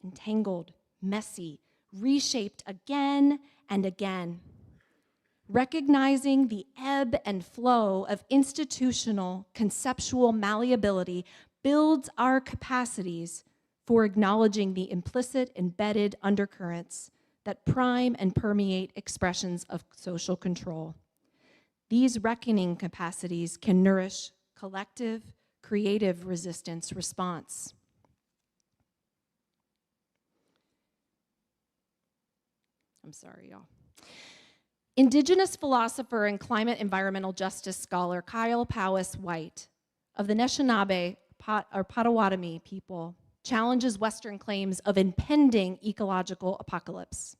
entangled, messy, reshaped again and again. Recognizing the ebb and flow of institutional conceptual malleability builds our capacities for acknowledging the implicit, embedded undercurrents that prime and permeate expressions of social control. These reckoning capacities can nourish collective, creative resistance response. I'm sorry, y'all. Indigenous philosopher and climate environmental justice scholar Kyle Powys White of the Anishinaabe or Potawatomi people challenges Western claims of impending ecological apocalypse.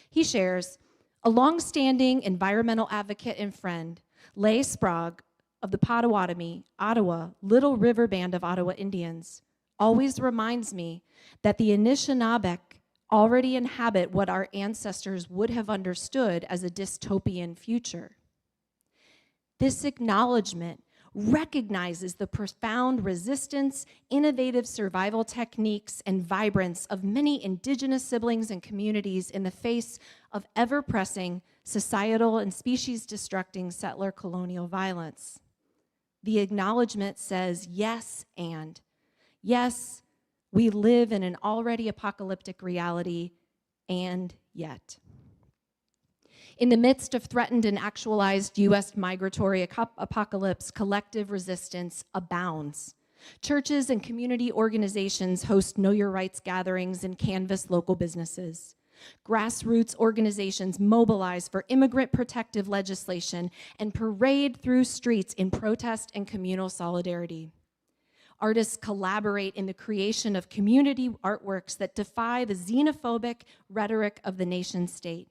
He shares, a long-standing environmental advocate and friend, Leigh Sprague of the Potawatomi, Ottawa, Little River Band of Ottawa Indians, always reminds me that the Anishinaabe already inhabit what our ancestors would have understood as a dystopian future. This acknowledgement recognizes the profound resistance, innovative survival techniques, and vibrance of many indigenous siblings and communities in the face of ever-pressing societal and species-destructing settler colonial violence. The acknowledgement says yes, and yes, we live in an already apocalyptic reality, and yet. In the midst of threatened and actualized U.S. migratory apocalypse, collective resistance abounds. Churches and community organizations host Know Your Rights gatherings and canvass local businesses. Grassroots organizations mobilize for immigrant protective legislation and parade through streets in protest and communal solidarity. Artists collaborate in the creation of community artworks that defy the xenophobic rhetoric of the nation state.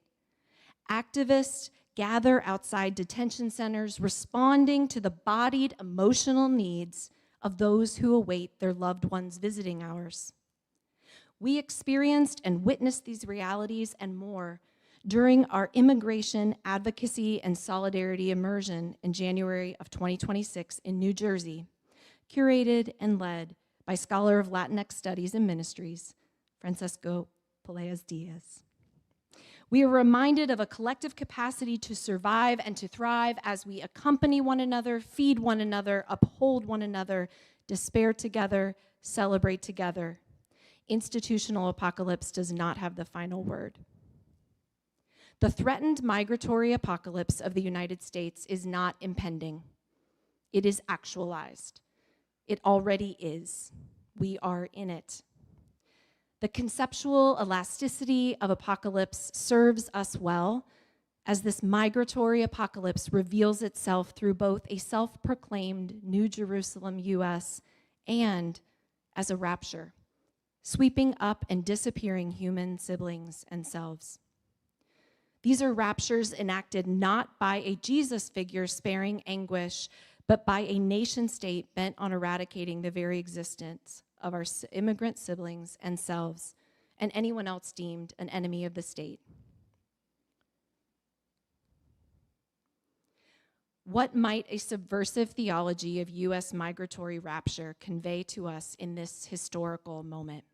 Activists gather outside detention centers, responding to the bodied emotional needs of those who await their loved ones' visiting hours. We experienced and witnessed these realities and more during our immigration advocacy and solidarity immersion in January of 2026 in New Jersey, curated and led by scholar of Latinx Studies and Ministries, Francisco Peleas Diaz. We are reminded of a collective capacity to survive and to thrive as we accompany one another, feed one another, uphold one another, despair together, celebrate together. Institutional apocalypse does not have the final word. The threatened migratory apocalypse of the United States is not impending. It is actualized. It already is. We are in it. The conceptual elasticity of apocalypse serves us well as this migratory apocalypse reveals itself through both a self-proclaimed New Jerusalem, U.S., and as a rapture, sweeping up and disappearing human siblings and selves. These are raptures enacted not by a Jesus figure sparing anguish, but by a nation state bent on eradicating the very existence of our immigrant siblings and selves, and anyone else deemed an enemy of the state. What might a subversive theology of U.S. migratory rapture convey to us in this historical moment?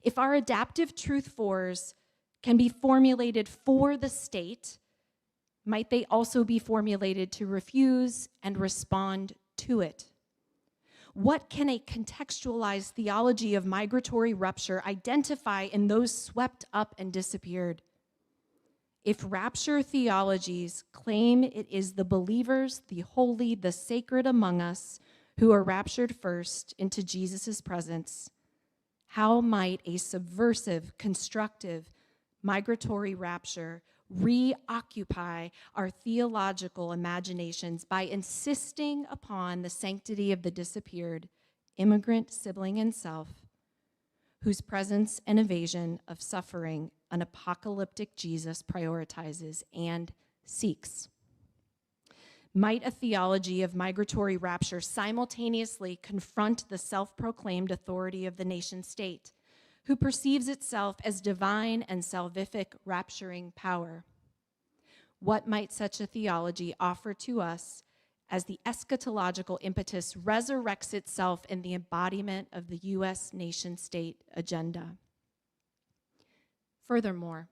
If our adaptive truth fors can be formulated for the state, might they also be formulated to refuse and respond to it? What can a contextualized theology of migratory rupture identify in those swept up and disappeared? If rapture theologies claim it is the believers, the holy, the sacred among us who are raptured first into Jesus' presence, how might a subversive, constructive, migratory rapture reoccupy our theological imaginations by insisting upon the sanctity of the disappeared immigrant sibling and self, whose presence and evasion of suffering an apocalyptic Jesus prioritizes and seeks? Might a theology of migratory rapture simultaneously confront the self-proclaimed authority of the nation state, who perceives itself as divine and salvific rapturing power? What might such a theology offer to us as the eschatological impetus resurrects itself in the embodiment of the U.S. nation-state agenda? Furthermore,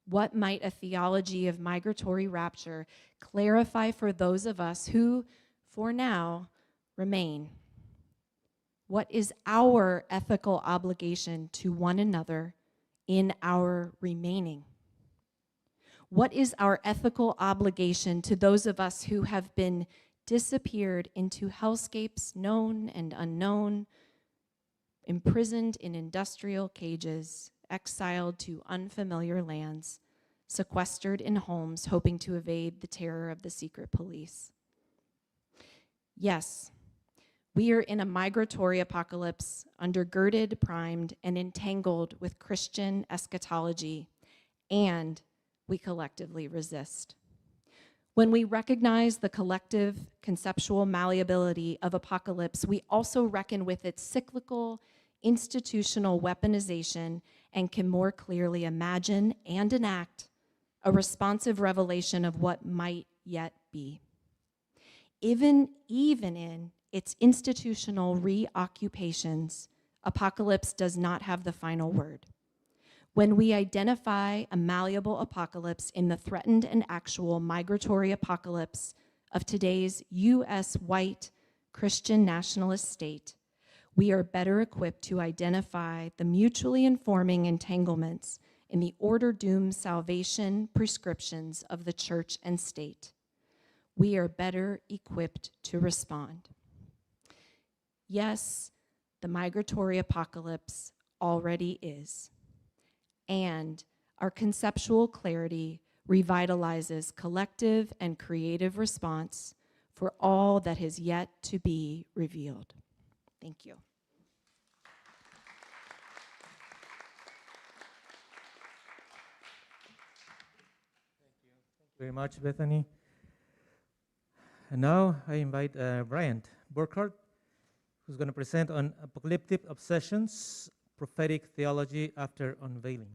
what might a theology of migratory rapture clarify for those of us who, for now, remain? What is our ethical obligation to one another in our remaining? What is our ethical obligation to those of us who have been disappeared into hellscapes known and unknown, imprisoned in industrial cages, exiled to unfamiliar lands, sequestered in homes hoping to evade the terror of the secret police? Yes, we are in a migratory apocalypse, undergirded, primed, and entangled with Christian eschatology, and we collectively resist. When we recognize the collective conceptual malleability of apocalypse, we also reckon with its cyclical, institutional weaponization and can more clearly imagine and enact a responsive revelation of what might yet be. Even in its institutional reoccupations, apocalypse does not have the final word. When we identify a malleable apocalypse in the threatened and actual migratory apocalypse of today's U.S. white Christian nationalist state, we are better equipped to identify the mutually informing entanglements in the order-doomed salvation prescriptions of the church and state. We are better equipped to respond. Yes, the migratory apocalypse already is. And our conceptual clarity revitalizes collective and creative response for all that has yet to be revealed. Thank you. Very much, Bethany. And now I invite Bryant Burkhardt, who's going to present on apocalyptic obsessions, prophetic theology after unveiling.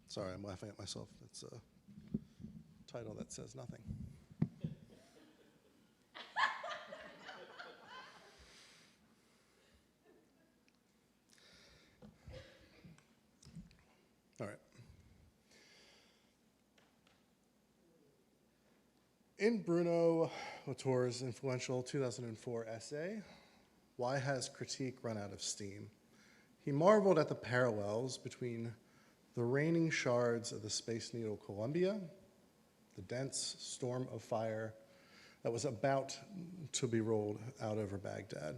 Sorry, I'm laughing at myself. It's a title that says nothing. All right. In Bruno Latour's influential 2004 essay, Why Has Critique Run Out of Steam?, he marveled at the parallels between the raining shards of the Space Needle Columbia, the dense storm of fire that was about to be rolled out over Baghdad.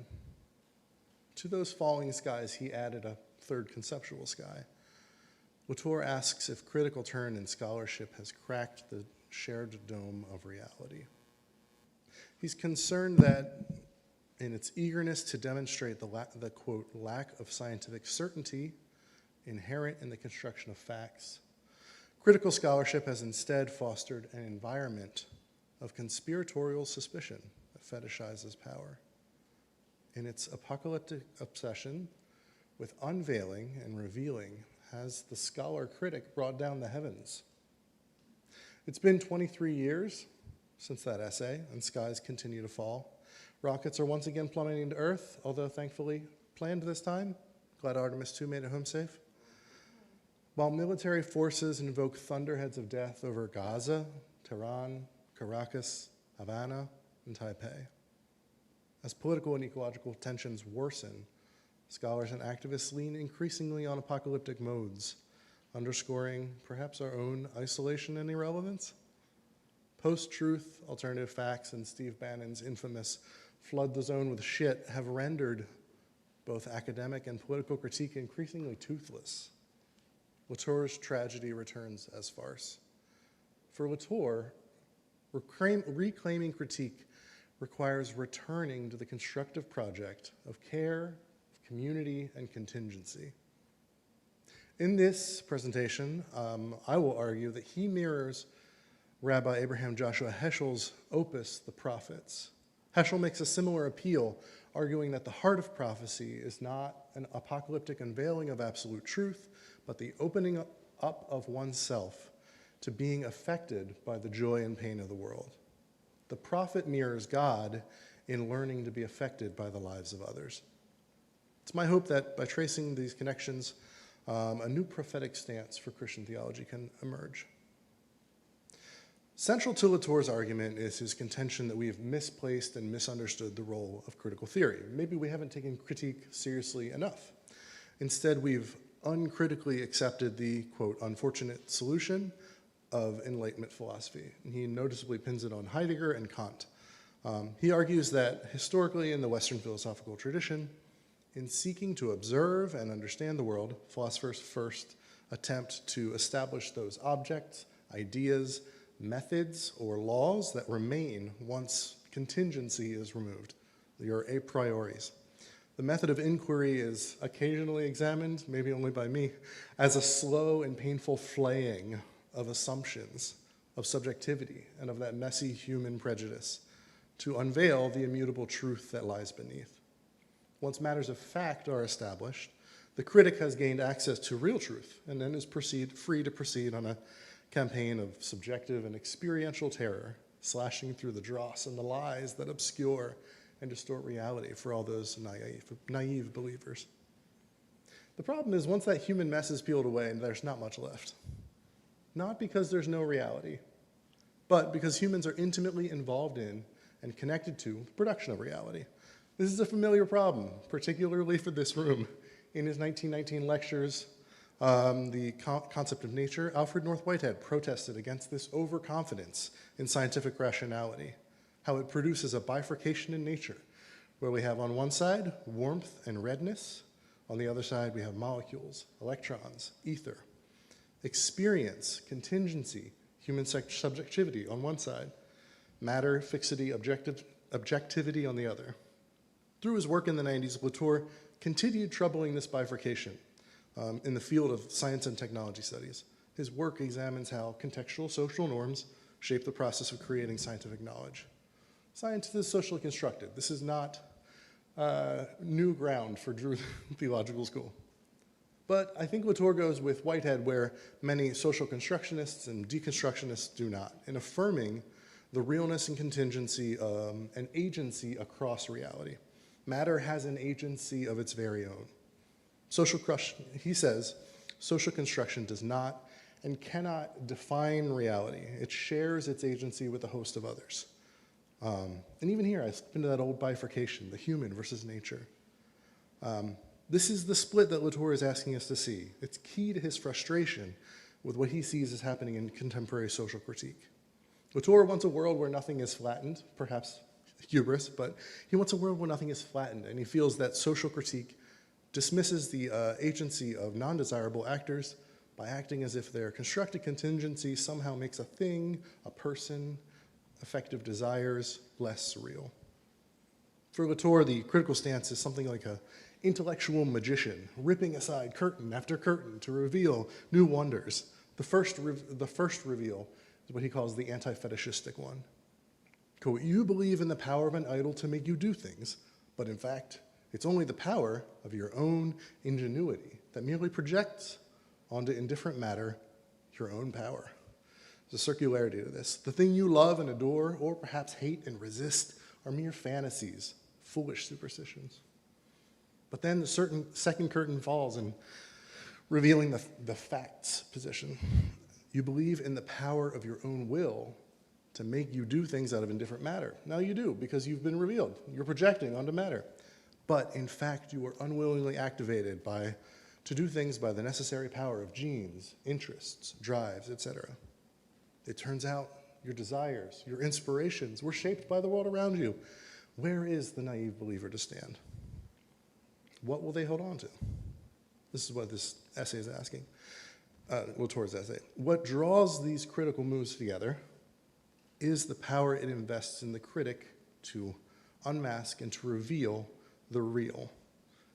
To those falling skies, he added a third conceptual sky. Latour asks if critical turn in scholarship has cracked the shared dome of reality. He's concerned that in its eagerness to demonstrate the quote, lack of scientific certainty inherent in the construction of facts, critical scholarship has instead fostered an environment of conspiratorial suspicion that fetishizes power. In its apocalyptic obsession with unveiling and revealing, has the scholar critic brought down the heavens? It's been 23 years since that essay, and skies continue to fall. Rockets are once again plummeting to Earth, although thankfully planned this time. Glad Artemis II made it home safe. While military forces invoke thunderheads of death over Gaza, Tehran, Caracas, Havana, and Taipei. As political and ecological tensions worsen, scholars and activists lean increasingly on apocalyptic modes, underscoring perhaps our own isolation and irrelevance. Post-truth, alternative facts, and Steve Bannon's infamous flood the zone with shit have rendered both academic and political critique increasingly toothless. Latour's tragedy returns as farce. For Latour, reclaiming critique requires returning to the constructive project of care, of community, and contingency. In this presentation, I will argue that he mirrors Rabbi Abraham Joshua Heschel's opus, The Prophets. Heschel makes a similar appeal, arguing that the heart of prophecy is not an apocalyptic unveiling of absolute truth, but the opening up of oneself to being affected by the joy and pain of the world. The prophet mirrors God in learning to be affected by the lives of others. It's my hope that by tracing these connections, a new prophetic stance for Christian theology can emerge. Central to Latour's argument is his contention that we have misplaced and misunderstood the role of critical theory. Maybe we haven't taken critique seriously enough. Instead, we've uncritically accepted the, quote, unfortunate solution of Enlightenment philosophy. And he noticeably pins it on Heidegger and Kant. He argues that historically in the Western philosophical tradition, in seeking to observe and understand the world, philosophers first attempt to establish those objects, ideas, methods, or laws that remain once contingency is removed, your a prioris. The method of inquiry is occasionally examined, maybe only by me, as a slow and painful flaying of assumptions, of subjectivity, and of that messy human prejudice to unveil the immutable truth that lies beneath. Once matters of fact are established, the critic has gained access to real truth and then is free to proceed on a campaign of subjective and experiential terror, slashing through the dross and the lies that obscure and distort reality for all those naive believers. The problem is once that human mess is peeled away, there's not much left. Not because there's no reality, but because humans are intimately involved in and connected to the production of reality. This is a familiar problem, particularly for this room. In his 1919 lectures The concept of nature, Alfred North Whitehead protested against this overconfidence in scientific rationality, how it produces a bifurcation in nature, where we have on one side warmth and redness, on the other side we have molecules, electrons, ether, experience, contingency, human subjectivity on one side, matter, fixity, objectivity on the other. Through his work in the 90s, Latour continued troubling this bifurcation in the field of science and technology studies. His work examines how contextual social norms shape the process of creating scientific knowledge. Science is socially constructed. This is not new ground for Drew Theological School. But I think Latour goes with Whitehead where many social constructionists and deconstructionists do not, in affirming the realness and contingency and agency across reality. Matter has an agency of its very own. He says, social construction does not and cannot define reality. It shares its agency with a host of others. And even here, I slip into that old bifurcation, the human versus nature. This is the split that Latour is asking us to see. It's key to his frustration with what he sees as happening in contemporary social critique. Latour wants a world where nothing is flattened, perhaps hubris, but he wants a world where nothing is flattened, and he feels that social critique dismisses the agency of non-desirable actors by acting as if their constructed contingency somehow makes a thing, a person, affective desires less real. For Latour, the critical stance is something like an intellectual magician, ripping aside curtain after curtain to reveal new wonders. The first reveal is what he calls the anti-fetishistic one. Quote, you believe in the power of an idol to make you do things, but in fact, it's only the power of your own ingenuity that merely projects onto indifferent matter your own power. There's a circularity to this. The thing you love and adore, or perhaps hate and resist, are mere fantasies, foolish superstitions. But then the second curtain falls in revealing the facts position. You believe in the power of your own will to make you do things out of indifferent matter. Now you do, because you've been revealed. You're projecting onto matter. But in fact, you are unwillingly activated to do things by the necessary power of genes, interests, drives, etc. It turns out your desires, your inspirations were shaped by the world around you. Where is the naive believer to stand? What will they hold on to? This is what this essay is asking, Latour's essay. What draws these critical moves together is the power it invests in the critic to unmask and to reveal the real.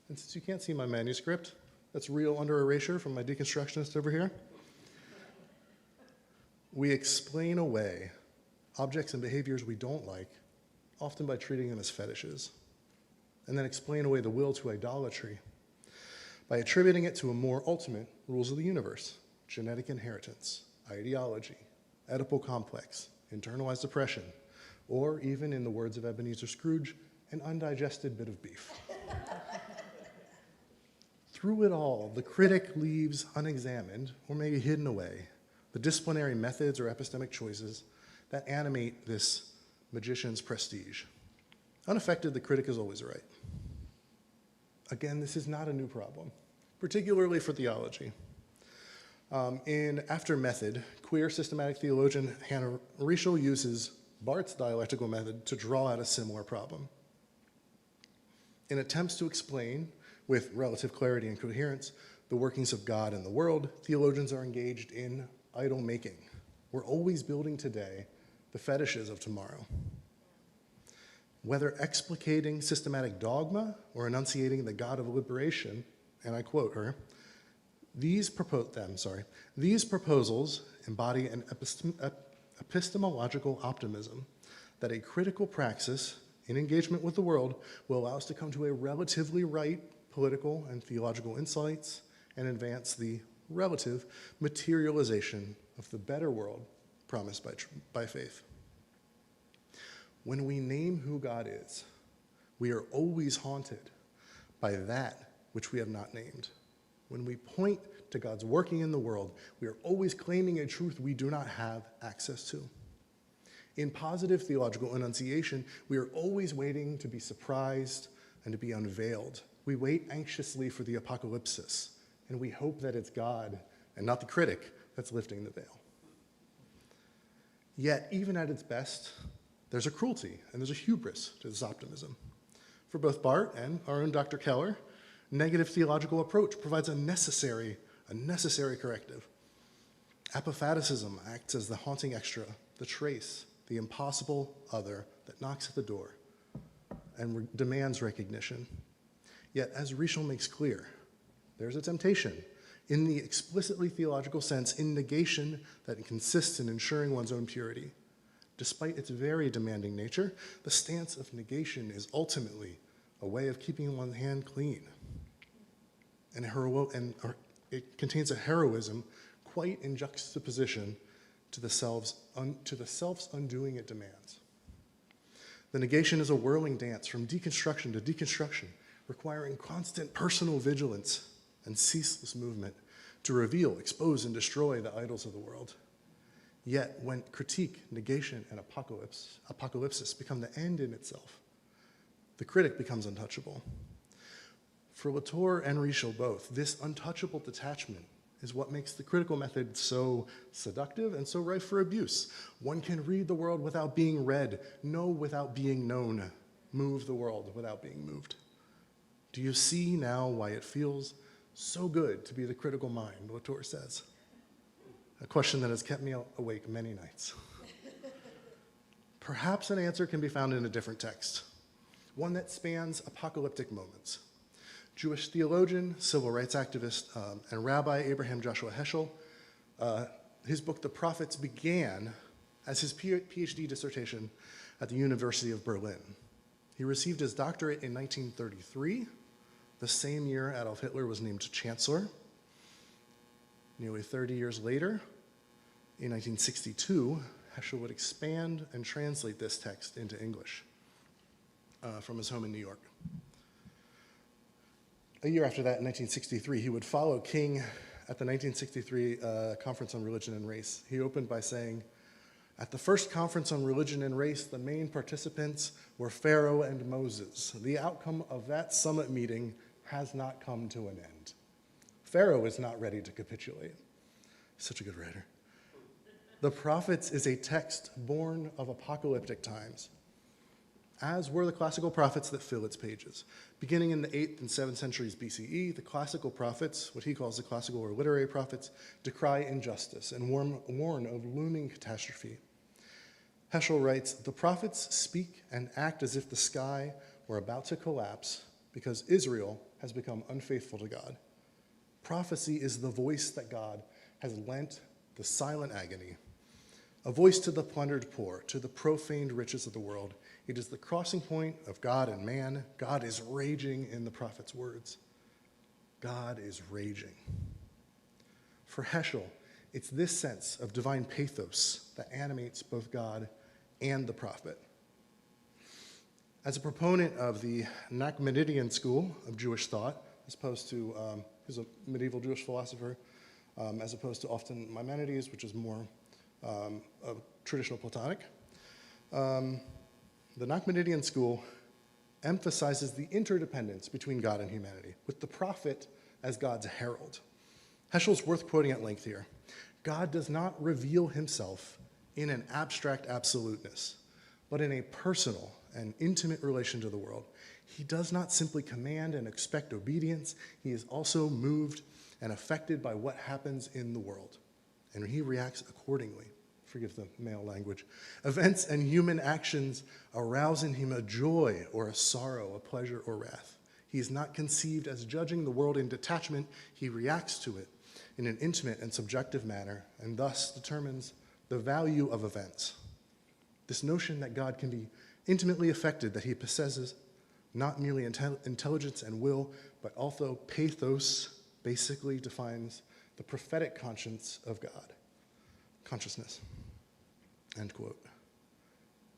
And since you can't see my manuscript, that's real under erasure from my deconstructionist over here. We explain away objects and behaviors we don't like, often by treating them as fetishes, and then explain away the will to idolatry by attributing it to a more ultimate rules of the universe, genetic inheritance, ideology, Oedipal complex, internalized oppression, or even in the words of Ebenezer Scrooge, an undigested bit of beef. Through it all, the critic leaves unexamined, or maybe hidden away, the disciplinary methods or epistemic choices that animate this magician's prestige. Unaffected, the critic is always right. Again, this is not a new problem, particularly for theology. In After Method, queer systematic theologian Hannah Rischel uses Barth's dialectical method to draw out a similar problem. In attempts to explain, with relative clarity and coherence, the workings of God in the world, theologians are engaged in idol making. We're always building today the fetishes of tomorrow. Whether explicating systematic dogma or enunciating the God of liberation, and I quote her, these proposals embody an epistemological optimism that a critical praxis in engagement with the world will allow us to come to a relatively right political and theological insights and advance the relative materialization of the better world promised by faith. When we name who God is, we are always haunted by that which we have not named. When we point to God's working in the world, we are always claiming a truth we do not have access to. In positive theological enunciation, we are always waiting to be surprised and to be unveiled. We wait anxiously for the apocalypsis, and we hope that it's God and not the critic that's lifting the veil. Yet, even at its best, there's a cruelty and there's a hubris to this optimism. For both Bart and our own Dr. Keller, negative theological approach provides a necessary corrective. Apophaticism acts as the haunting extra, the trace, the impossible other that knocks at the door and demands recognition. Yet, as Rieschel makes clear, there's a temptation in the explicitly theological sense, in negation that consists in ensuring one's own purity. Despite its very demanding nature, the stance of negation is ultimately a way of keeping one's hand clean. And it contains a heroism quite in juxtaposition to the self's undoing it demands. The negation is a whirling dance from deconstruction to deconstruction, requiring constant personal vigilance and ceaseless movement to reveal, expose, and destroy the idols of the world. Yet, when critique, negation, and apocalypsis become the end in itself, the critic becomes untouchable. For Latour and Rieschel both, this untouchable detachment is what makes the critical method so seductive and so rife for abuse. One can read the world without being read, know without being known, move the world without being moved. Do you see now why it feels so good to be the critical mind, Latour says? A question that has kept me awake many nights. Perhaps an answer can be found in a different text, one that spans apocalyptic moments. Jewish theologian, civil rights activist, and Rabbi Abraham Joshua Heschel, his book, The Prophets, began as his PhD dissertation at the University of Berlin. He received his doctorate in 1933, the same year Adolf Hitler was named chancellor. Nearly 30 years later, in 1962, Heschel would expand and translate this text into English from his home in New York. A year after that, in 1963, he would follow King at the 1963 Conference on Religion and Race. He opened by saying, "At the first Conference on Religion and Race, the main participants were Pharaoh and Moses. The outcome of that summit meeting has not come to an end. Pharaoh is not ready to capitulate." Such a good writer. The Prophets is a text born of apocalyptic times, as were the classical prophets that fill its pages. Beginning in the 8th and 7th centuries BCE, the classical prophets, what he calls the classical or literary prophets, decry injustice and warn of looming catastrophe. Heschel writes, "The prophets speak and act as if the sky were about to collapse because Israel has become unfaithful to God. Prophecy is the voice that God has lent the silent agony, a voice to the plundered poor, to the profaned riches of the world. It is the crossing point of God and man. God is raging in the prophet's words. God is raging." For Heschel, it's this sense of divine pathos that animates both God and the prophet. As a proponent of the Nachmanidean school of Jewish thought, as opposed to, he's a medieval Jewish philosopher, as opposed to often Maimonides, which is more of traditional Platonic, the Nachmanidean school emphasizes the interdependence between God and humanity, with the prophet as God's herald. Heschel's worth quoting at length here. God does not reveal himself in an abstract absoluteness, but in a personal and intimate relation to the world. He does not simply command and expect obedience. He is also moved and affected by what happens in the world, and he reacts accordingly. Forgive the male language. Events and human actions arouse in him a joy or a sorrow, a pleasure or wrath. He is not conceived as judging the world in detachment. He reacts to it in an intimate and subjective manner, and thus determines the value of events. This notion that God can be intimately affected, that he possesses not merely intelligence and will, but also pathos, basically defines the prophetic conscience of God. Consciousness. End quote.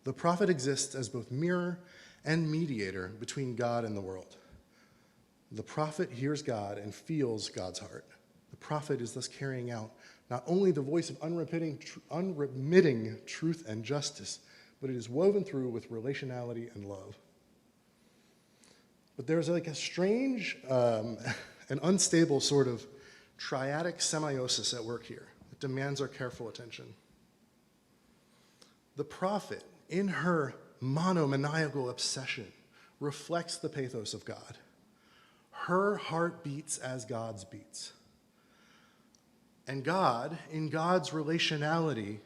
The prophet exists as both mirror and mediator between God and the world. The prophet hears God and feels God's heart. The prophet is thus carrying out not only the voice of unremitting truth and justice, but it is woven through with relationality and love. But there's like a strange and unstable sort of triadic semiosis at work here that demands our careful attention. The prophet, in her monomaniacal obsession, reflects the pathos of God. Her heart beats as God's beats. And God, in God's relationality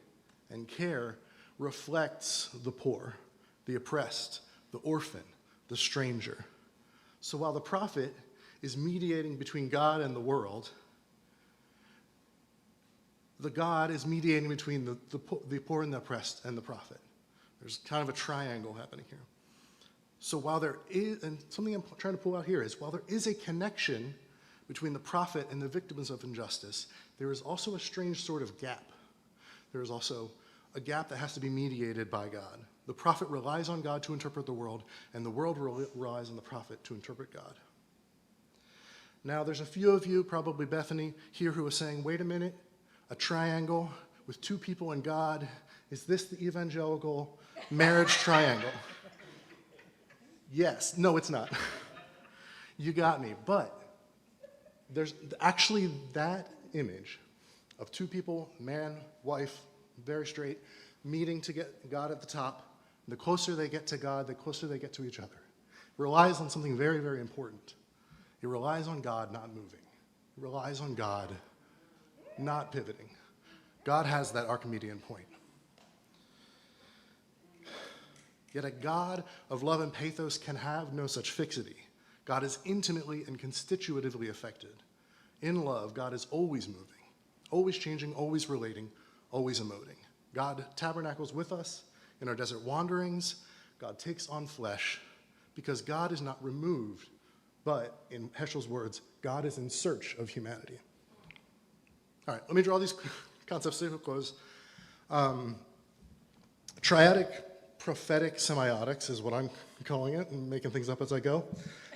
and care, reflects the poor, the oppressed, the orphan, the stranger. So while the prophet is mediating between God and the world, the God is mediating between the poor and the oppressed and the prophet. There's kind of a triangle happening here. So while there is, and something I'm trying to pull out here is, while there is a connection between the prophet and the victims of injustice, there is also a strange sort of gap. There is also a gap that has to be mediated by God. The prophet relies on God to interpret the world, and the world relies on the prophet to interpret God. Now, there's a few of you, probably Bethany, here who are saying, wait a minute, a triangle with two people and God, is this the evangelical marriage triangle? Yes. No, it's not. You got me. But there's actually that image of two people, man, wife, very straight, meeting to get God at the top. The closer they get to God, the closer they get to each other. It relies on something very, very important. It relies on God not moving. It relies on God not pivoting. God has that Archimedean point. Yet a God of love and pathos can have no such fixity. God is intimately and constitutively affected. In love, God is always moving, always changing, always relating, always emoting. God tabernacles with us in our desert wanderings. God takes on flesh because God is not removed, but in Heschel's words, God is in search of humanity. All right, let me draw these concepts to a close. Triadic prophetic semiotics is what I'm calling it, and making things up as I go,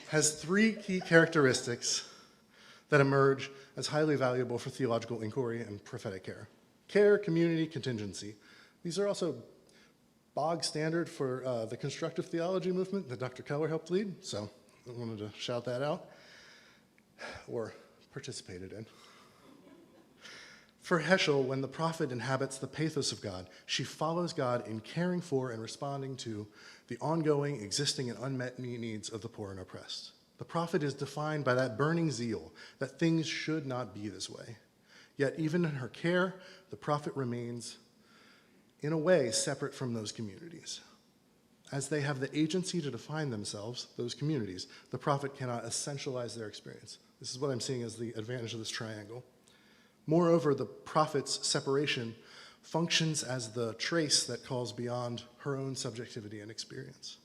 has three key characteristics that emerge as highly valuable for theological inquiry and prophetic care. Care, community, contingency. These are also bog standard for the constructive theology movement that Dr. Keller helped lead, so I wanted to shout that out, or participated in. For Heschel, when the prophet inhabits the pathos of God, she follows God in caring for and responding to the ongoing, existing, and unmet needs of the poor and oppressed. The prophet is defined by that burning zeal that things should not be this way. Yet even in her care, the prophet remains, in a way, separate from those communities. As they have the agency to define themselves, those communities, the prophet cannot essentialize their experience. This is what I'm seeing as the advantage of this triangle. Moreover, the prophet's separation functions as the trace that calls beyond her own subjectivity and experience.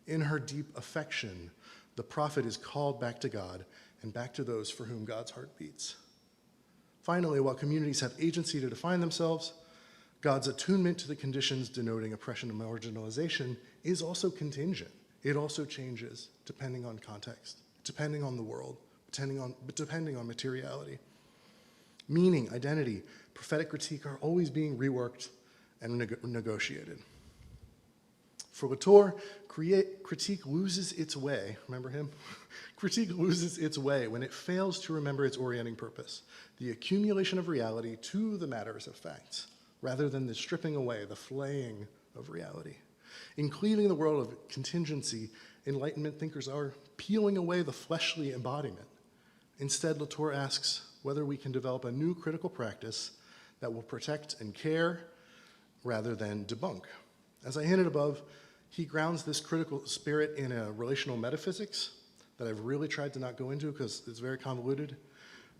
In her deep affection, the prophet is called back to God and back to those for whom God's heart beats. Finally, while communities have agency to define themselves, God's attunement to the conditions denoting oppression and marginalization is also contingent. It also changes depending on context, depending on the world, depending on materiality. Meaning, identity, prophetic critique are always being reworked and negotiated. For Latour, critique loses its way. Remember him? Critique loses its way when it fails to remember its orienting purpose, the accumulation of reality to the matters of facts, rather than the stripping away, the flaying of reality. In cleaving the world of contingency, Enlightenment thinkers are peeling away the fleshly embodiment. Instead, Latour asks whether we can develop a new critical practice that will protect and care rather than debunk. As I hinted above, he grounds this critical spirit in a relational metaphysics that I've really tried to not go into because it's very convoluted,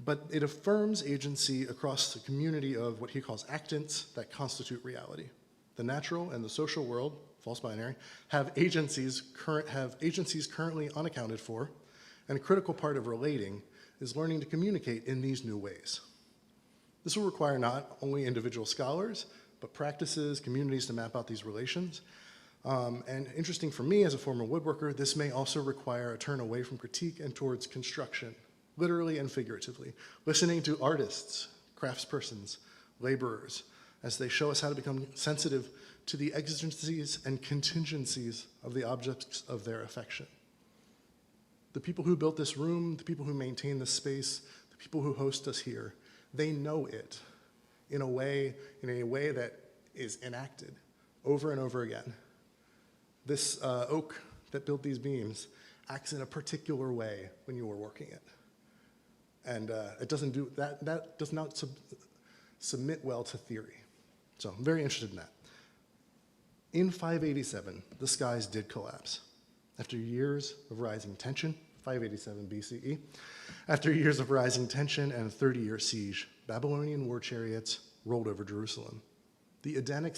but it affirms agency across the community of what he calls actants that constitute reality. The natural and the social world, false binary, have agencies currently unaccounted for, and a critical part of relating is learning to communicate in these new ways. This will require not only individual scholars, but practices, communities to map out these relations. And interesting for me as a former woodworker, this may also require a turn away from critique and towards construction, literally and figuratively, listening to artists, craftspersons, laborers, as they show us how to become sensitive to the exigencies and contingencies of the objects of their affection. The people who built this room, the people who maintain this space, the people who host us here, they know it in a way that is enacted over and over again. This oak that built these beams acts in a particular way when you are working it. And it doesn't do that does not submit well to theory. So I'm very interested in that. In 587, the skies did collapse. After years of rising tension, 587 BCE, after years of rising tension and a 30-year siege, Babylonian war chariots rolled over Jerusalem. The Edenic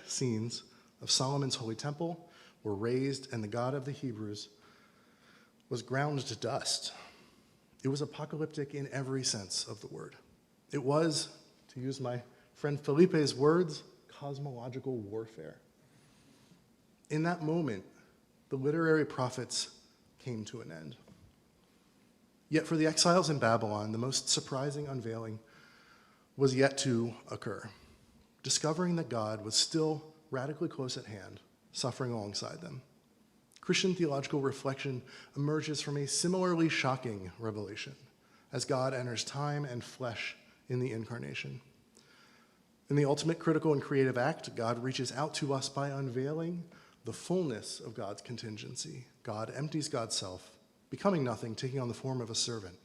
scenes of Solomon's holy temple were razed, and the God of the Hebrews was ground to dust. It was apocalyptic in every sense of the word. It was, to use my friend Felipe's words, cosmological warfare. In that moment, the literary prophets came to an end. Yet for the exiles in Babylon, the most surprising unveiling was yet to occur, discovering that God was still radically close at hand, suffering alongside them. Christian theological reflection emerges from a similarly shocking revelation as God enters time and flesh in the incarnation. In the ultimate critical and creative act, God reaches out to us by unveiling the fullness of God's contingency. God empties God's self, becoming nothing, taking on the form of a servant,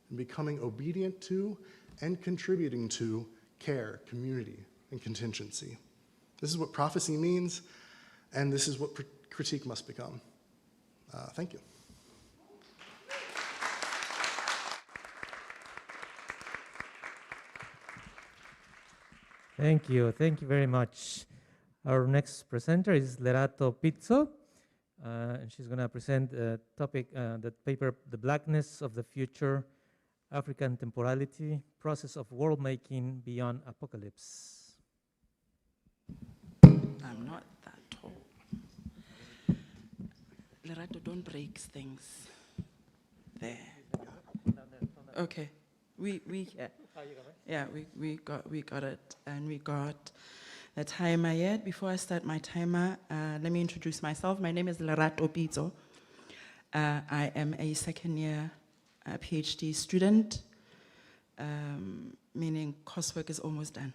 and becoming obedient to and contributing to care, community, and contingency. This is what prophecy means, and this is what critique must become. Thank you. Thank you very much. Our next presenter is Lerato Pizzo, and she's going to present a topic, the paper, The Blackness of the Future, African Temporality, Process of World Making Beyond Apocalypse. I'm not that tall. Lerato, don't break things. There. Okay. We got it, and we got the timer yet. Before I start my timer, let me introduce myself. My name is Lerato Pizzo. I am a second-year PhD student, meaning coursework is almost done.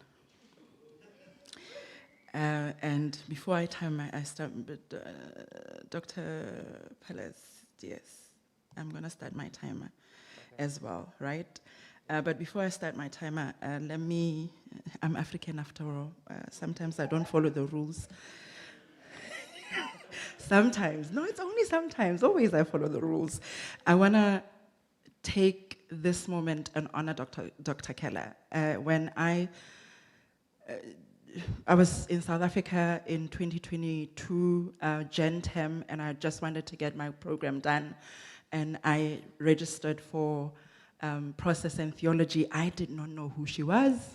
And before I start with Dr. Pelez, yes, I'm going to start my timer as well, right? But before I start my timer, I'm African after all. Sometimes I don't follow the rules. Sometimes, no, it's only sometimes. Always I follow the rules. I want to take this moment and honor Dr. Keller. When I was in South Africa in 2022, Gen Term, and I just wanted to get my program done, and I registered for process and theology. I did not know who she was.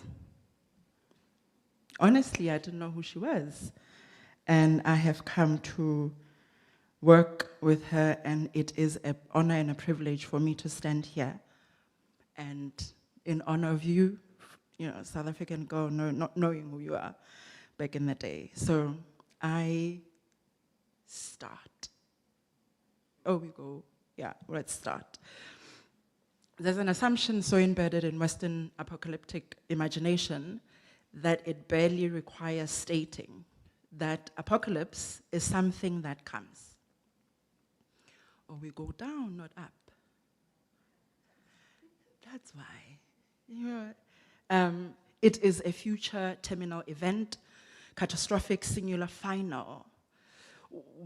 Honestly, I didn't know who she was. And I have come to work with her, and it is an honor and a privilege for me to stand here. And in honor of you, South African girl, not knowing who you are back in the day. So I start. Let's start. There's an assumption so embedded in Western apocalyptic imagination that it barely requires stating that apocalypse is something that comes. Or we go down, not up. That's why. It is a future terminal event, catastrophic, singular, final.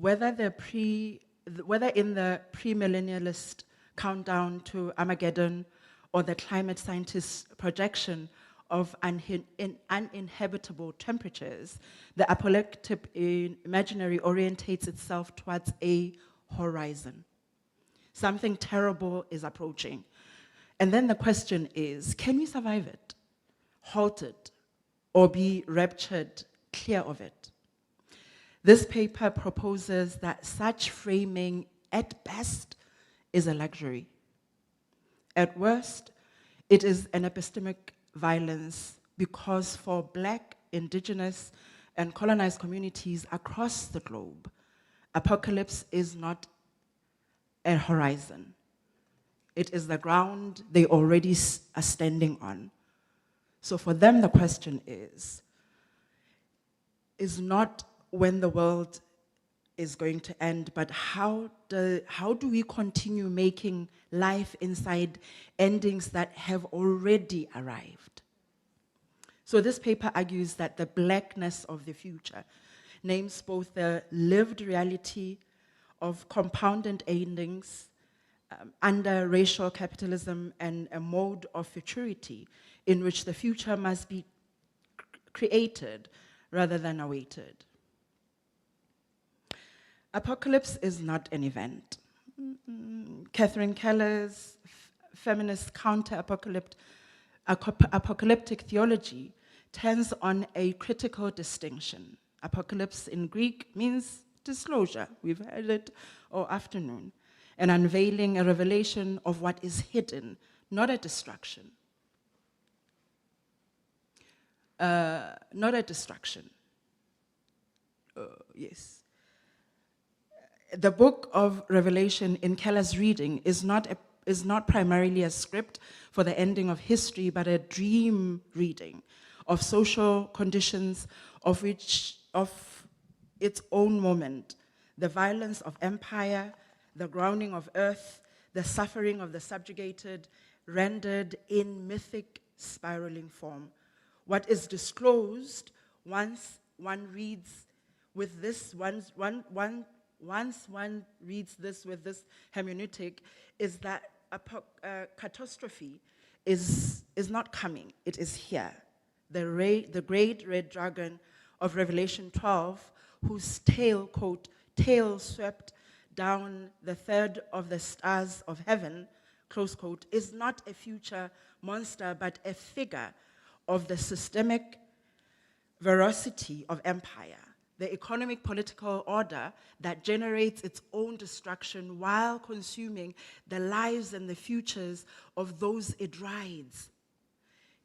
Whether in the premillennialist countdown to Armageddon or the climate scientists' projection of uninhabitable temperatures, the apocalyptic imaginary orientates itself towards a horizon. Something terrible is approaching. And then the question is, can we survive it, halt it, or be raptured clear of it? This paper proposes that such framing, at best, is a luxury. At worst, it is an epistemic violence because for Black, Indigenous, and colonized communities across the globe, apocalypse is not a horizon. It is the ground they already are standing on. So for them, the question is not when the world is going to end, but how do we continue making life inside endings that have already arrived? So this paper argues that the blackness of the future names both the lived reality of compounded endings under racial capitalism and a mode of futurity in which the future must be created rather than awaited. Apocalypse is not an event. Catherine Keller's feminist counter-apocalyptic theology turns on a critical distinction. Apocalypse in Greek means disclosure. We've heard it all afternoon. An unveiling, a revelation of what is hidden, not a destruction. Not a destruction. Yes. The book of Revelation in Keller's reading is not primarily a script for the ending of history, but a dream reading of social conditions of its own moment, the violence of empire, the grounding of earth, the suffering of the subjugated, rendered in mythic spiraling form. What is disclosed once one reads with this once one reads this with this hermeneutic is that catastrophe is not coming, it is here. The great red dragon of Revelation 12, whose tail, quote, tail swept down the third of the stars of heaven, close quote, is not a future monster, but a figure of the systemic veracity of empire, the economic political order that generates its own destruction while consuming the lives and the futures of those it rides.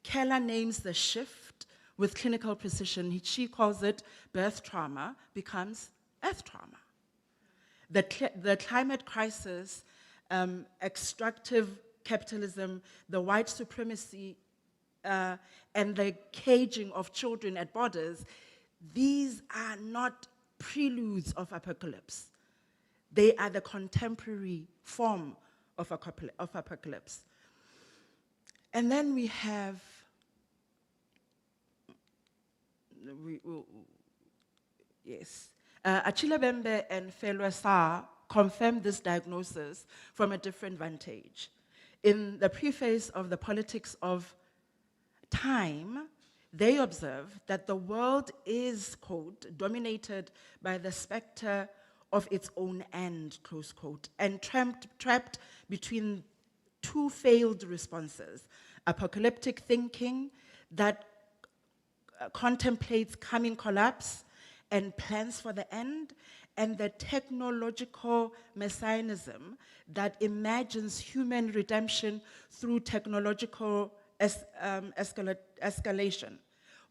Keller names the shift with clinical precision. She calls it birth trauma, becomes earth trauma. The climate crisis, extractive capitalism, the white supremacy, and the caging of children at borders, these are not preludes of apocalypse. They are the contemporary form of apocalypse. And then we have, Achille Bembe and Felwa Sa confirmed this diagnosis from a different vantage. In the preface of The Politics of Time, they observe that the world is, quote, dominated by the specter of its own end, close quote, and trapped between two failed responses: apocalyptic thinking that contemplates coming collapse and plans for the end, and the technological messianism that imagines human redemption through technological escalation.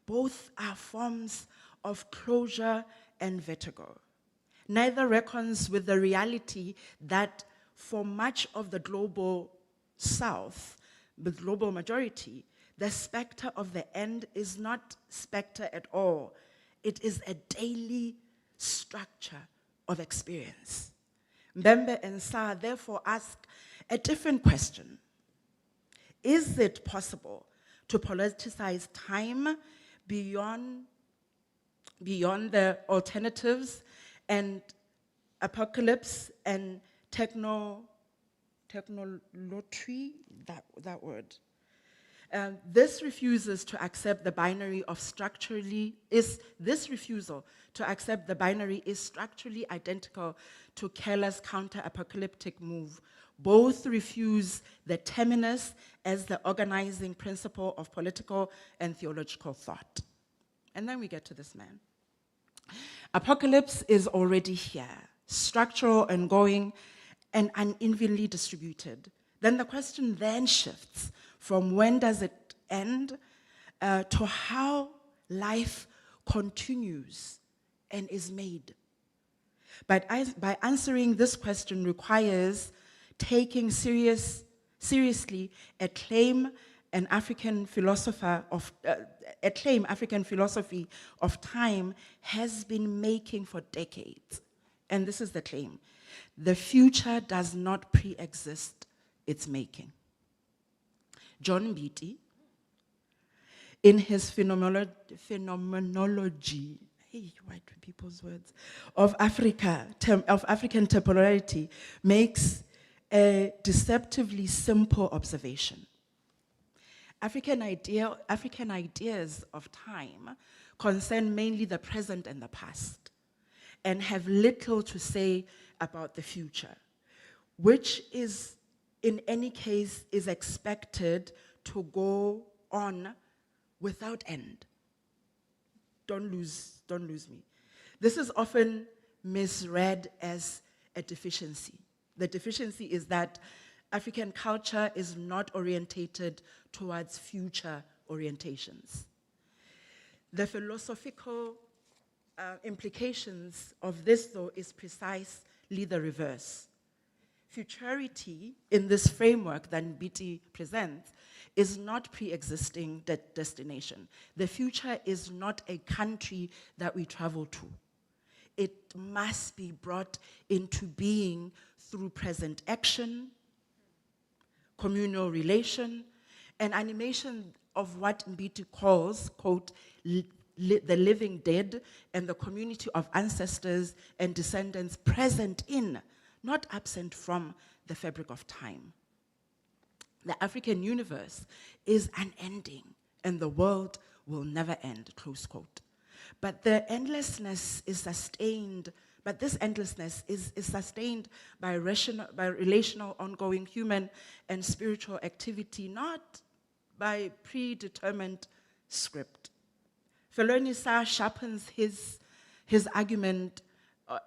Both are forms of closure and vertigo. Neither reckons with the reality that for much of the global south, the global majority, the specter of the end is not specter at all. It is a daily structure of experience. Mbembe and Sa therefore ask a different question. Is it possible to politicize time beyond the alternatives and apocalypse and technology, that word? This refuses to accept the binary of this refusal to accept the binary is structurally identical to Keller's counter-apocalyptic move. Both refuse the terminus as the organizing principle of political and theological thought. And then we get to this man. Apocalypse is already here, structural and going and unevenly distributed. Then the question then shifts from when does it end to how life continues and is made. But by answering this question requires taking serious seriously acclaim African philosophy of time has been making for decades. And this is the claim: the future does not pre-exist its making. John Beatty, in his phenomenology, hey, white people's words, of African temporality, makes a deceptively simple observation. African ideas of time concern mainly the present and the past, and have little to say about the future, which is, in any case, is expected to go on without end. Don't lose me. This is often misread as a deficiency. The deficiency is that African culture is not orientated towards future orientations. The philosophical implications of this, though, is precisely the reverse. Futurity, in this framework that Beatty presents, is not pre-existing destination. The future is not a country that we travel to. It must be brought into being through present action, communal relation, and animation of what Beatty calls, quote, the living dead and the community of ancestors and descendants present in, not absent from, the fabric of time. The African universe is unending, and the world will never end, close quote. But the endlessness is sustained, but this endlessness is sustained by relational, ongoing human and spiritual activity, not by predetermined script. Felonisa sharpens his argument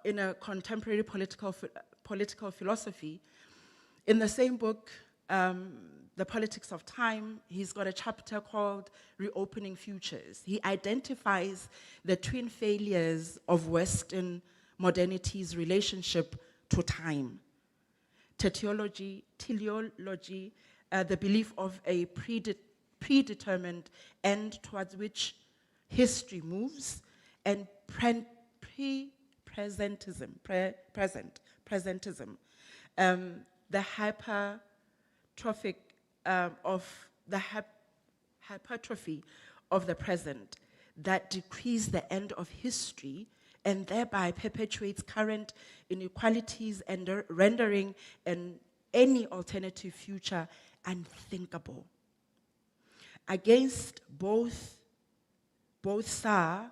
in a contemporary political philosophy. In the same book, The Politics of Time, he's got a chapter called Reopening Futures. He identifies the twin failures of Western modernity's relationship to time. Teleology, the belief of a predetermined end towards which history moves, and presentism, the hypertrophy of the present that decrees the end of history and thereby perpetuates current inequalities and rendering any alternative future unthinkable. Against both, Sarr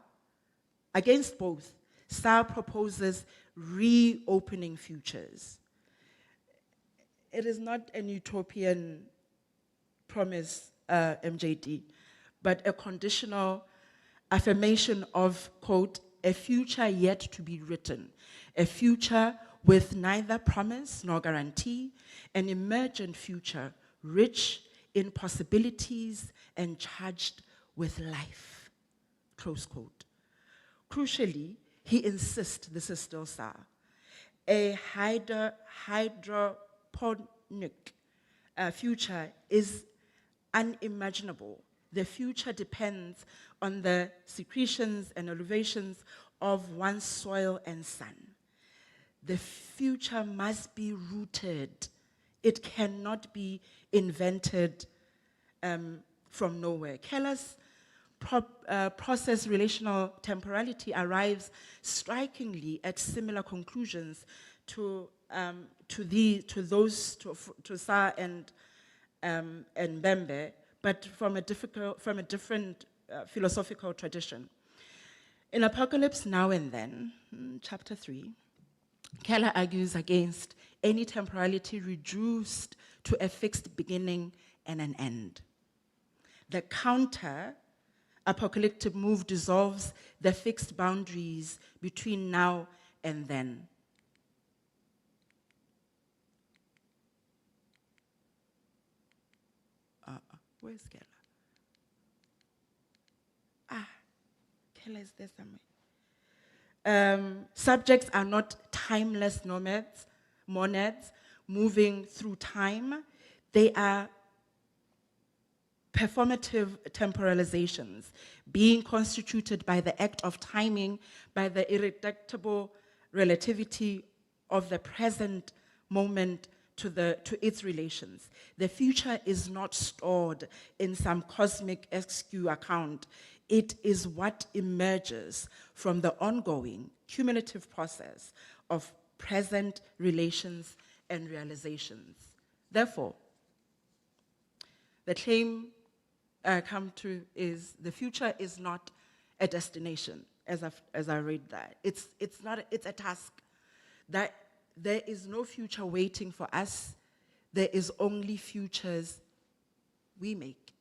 proposes reopening futures. It is not an utopian promise, MJD, but a conditional affirmation of, quote, a future yet to be written, a future with neither promise nor guarantee, an emergent future rich in possibilities and charged with life, close quote. Crucially, he insists, this is still Sarr, a hydroponic future is unimaginable. The future depends on the secretions and elevations of one's soil and sun. The future must be rooted. It cannot be invented from nowhere. Keller's process relational temporality arrives strikingly at similar conclusions to Sarr and Mbembe, but from a different philosophical tradition. In Apocalypse Now and Then, chapter 3, Keller argues against any temporality reduced to a fixed beginning and an end. The counter-apocalyptic move dissolves the fixed boundaries between now and then. Where's Keller? Keller is there somewhere. Subjects are not timeless monads moving through time. They are performative temporalizations being constituted by the act of timing, by the irreducible relativity of the present moment to its relations. The future is not stored in some cosmic SQ account. It is what emerges from the ongoing cumulative process of present relations and realizations. Therefore, the claim I come to is the future is not a destination, as I read that. It's a task. That there is no future waiting for us. There is only futures we make.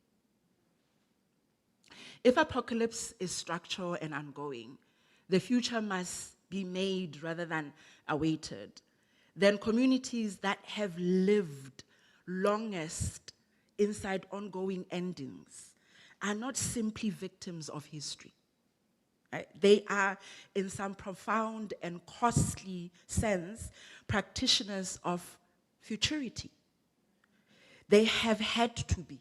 If apocalypse is structural and ongoing, the future must be made rather than awaited. Then communities that have lived longest inside ongoing endings are not simply victims of history. Right? They are, in some profound and costly sense, practitioners of futurity. They have had to be.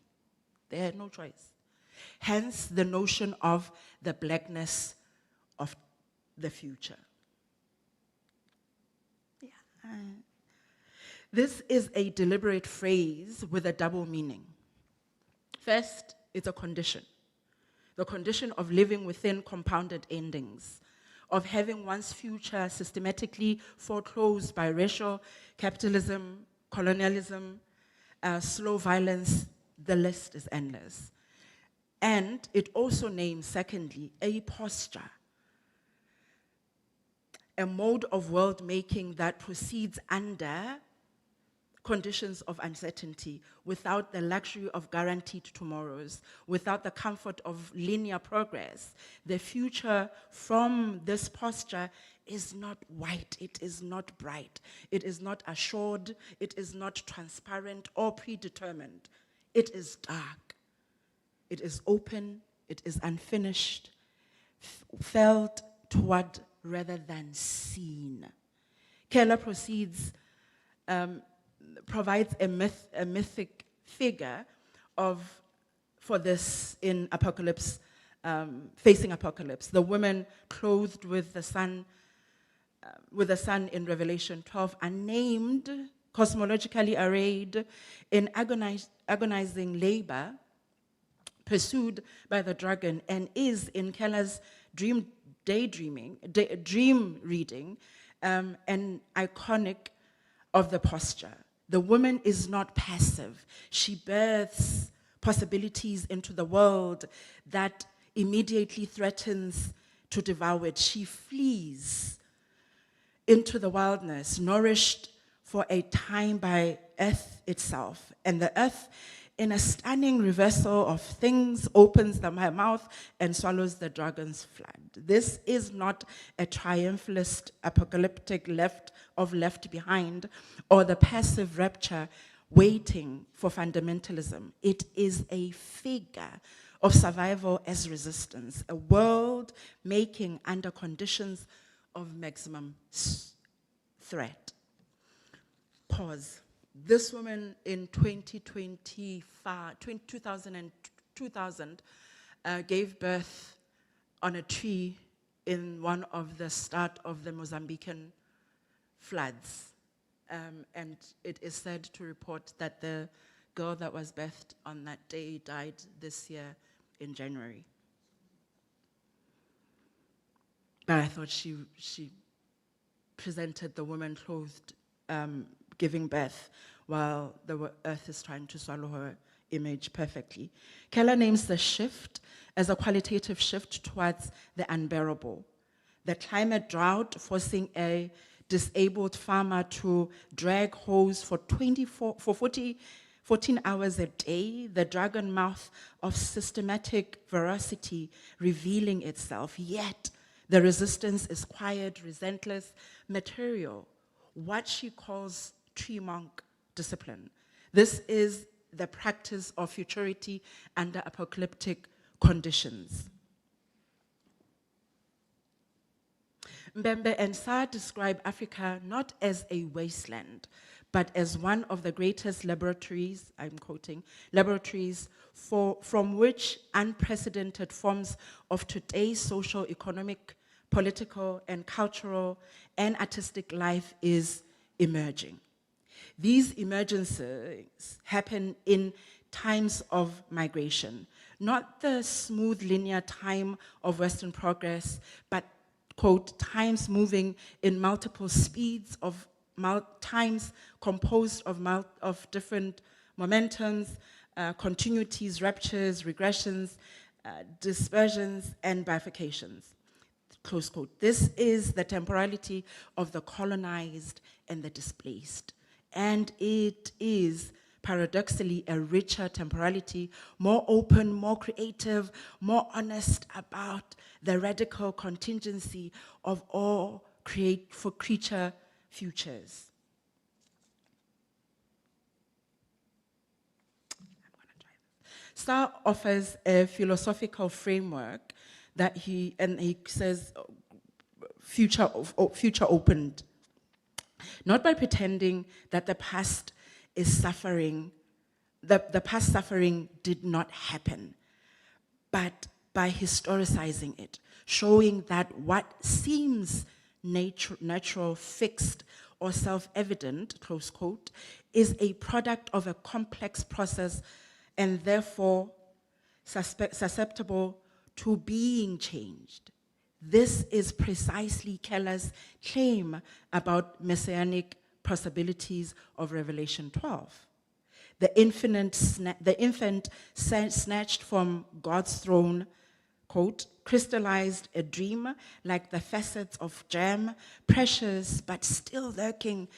They had no choice. Hence, the notion of the blackness of the future. Yeah. This is a deliberate phrase with a double meaning. First, it's a condition. The condition of living within compounded endings, of having one's future systematically foreclosed by racial capitalism, colonialism, slow violence. The list is endless. And it also names, secondly, a posture, a mode of world making that proceeds under conditions of uncertainty, without the luxury of guaranteed tomorrows, without the comfort of linear progress. The future from this posture is not white, it is not bright, it is not assured, it is not transparent or predetermined. It is dark, it is open, it is unfinished, felt toward rather than seen. Keller provides a mythic figure for this in Apocalypse, facing Apocalypse. The woman clothed with the sun in Revelation 12, unnamed, cosmologically arrayed in agonizing labor, pursued by the dragon, and is in Keller's dream reading, an iconic of the posture. The woman is not passive. She births possibilities into the world that immediately threatens to devour it. She flees into the wilderness, nourished for a time by earth itself. And the earth, in a stunning reversal of things, opens her mouth and swallows the dragon's flood. This is not a triumphalist apocalyptic left behind, or the passive rapture waiting for fundamentalism. It is a figure of survival as resistance, a world making under conditions of maximum threat. Pause. This woman in 2000 gave birth on a tree in one of the start of the Mozambican floods. And it is sad to report that the girl that was birthed on that day died this year in January. But I thought she presented the woman clothed, giving birth, while the earth is trying to swallow her image perfectly. Keller names the shift as a qualitative shift towards the unbearable. The climate drought forcing a disabled farmer to drag hose for 14 hours a day, the dragon mouth of systematic veracity revealing itself, yet the resistance is quiet, resentless, material, what she calls tree monk discipline. This is the practice of futurity under apocalyptic conditions. Mbembe and Sa describe Africa not as a wasteland, but as one of the greatest laboratories, I'm quoting, laboratories from which unprecedented forms of today's social, economic, political, and cultural and artistic life is emerging. These emergences happen in times of migration, not the smooth linear time of Western progress, but, quote, times moving in multiple speeds of times composed of different momentums, continuities, ruptures, regressions, dispersions, and bifurcations, close quote. This is the temporality of the colonized and the displaced. And it is paradoxically a richer temporality, more open, more creative, more honest about the radical contingency of all for creature futures. Starr offers a philosophical framework that he says future opened, not by pretending that the past is suffering, the past suffering did not happen, but by historicizing it, showing that what seems natural, fixed, or self-evident, close quote, is a product of a complex process and therefore susceptible to being changed. This is precisely Keller's claim about messianic possibilities of Revelation 12. The infant snatched from God's throne, quote, crystallized a dream like the facets of jam, precious but still lacking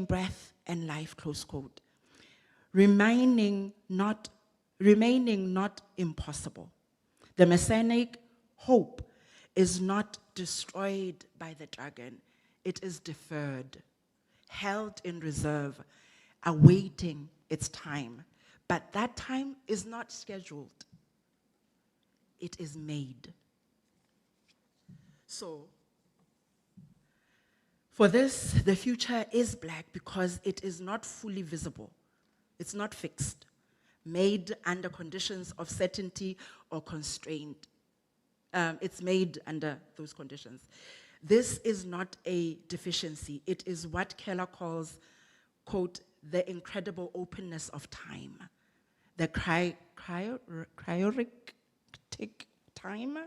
breath and life, close quote. Remaining not impossible. The messianic hope is not destroyed by the dragon. It is deferred, held in reserve, awaiting its time. But that time is not scheduled. It is made. So, for this, the future is black because it is not fully visible. It's not fixed, made under conditions of certainty or constraint. It's made under those conditions. This is not a deficiency. It is what Keller calls, quote, the incredible openness of time, the cryoric time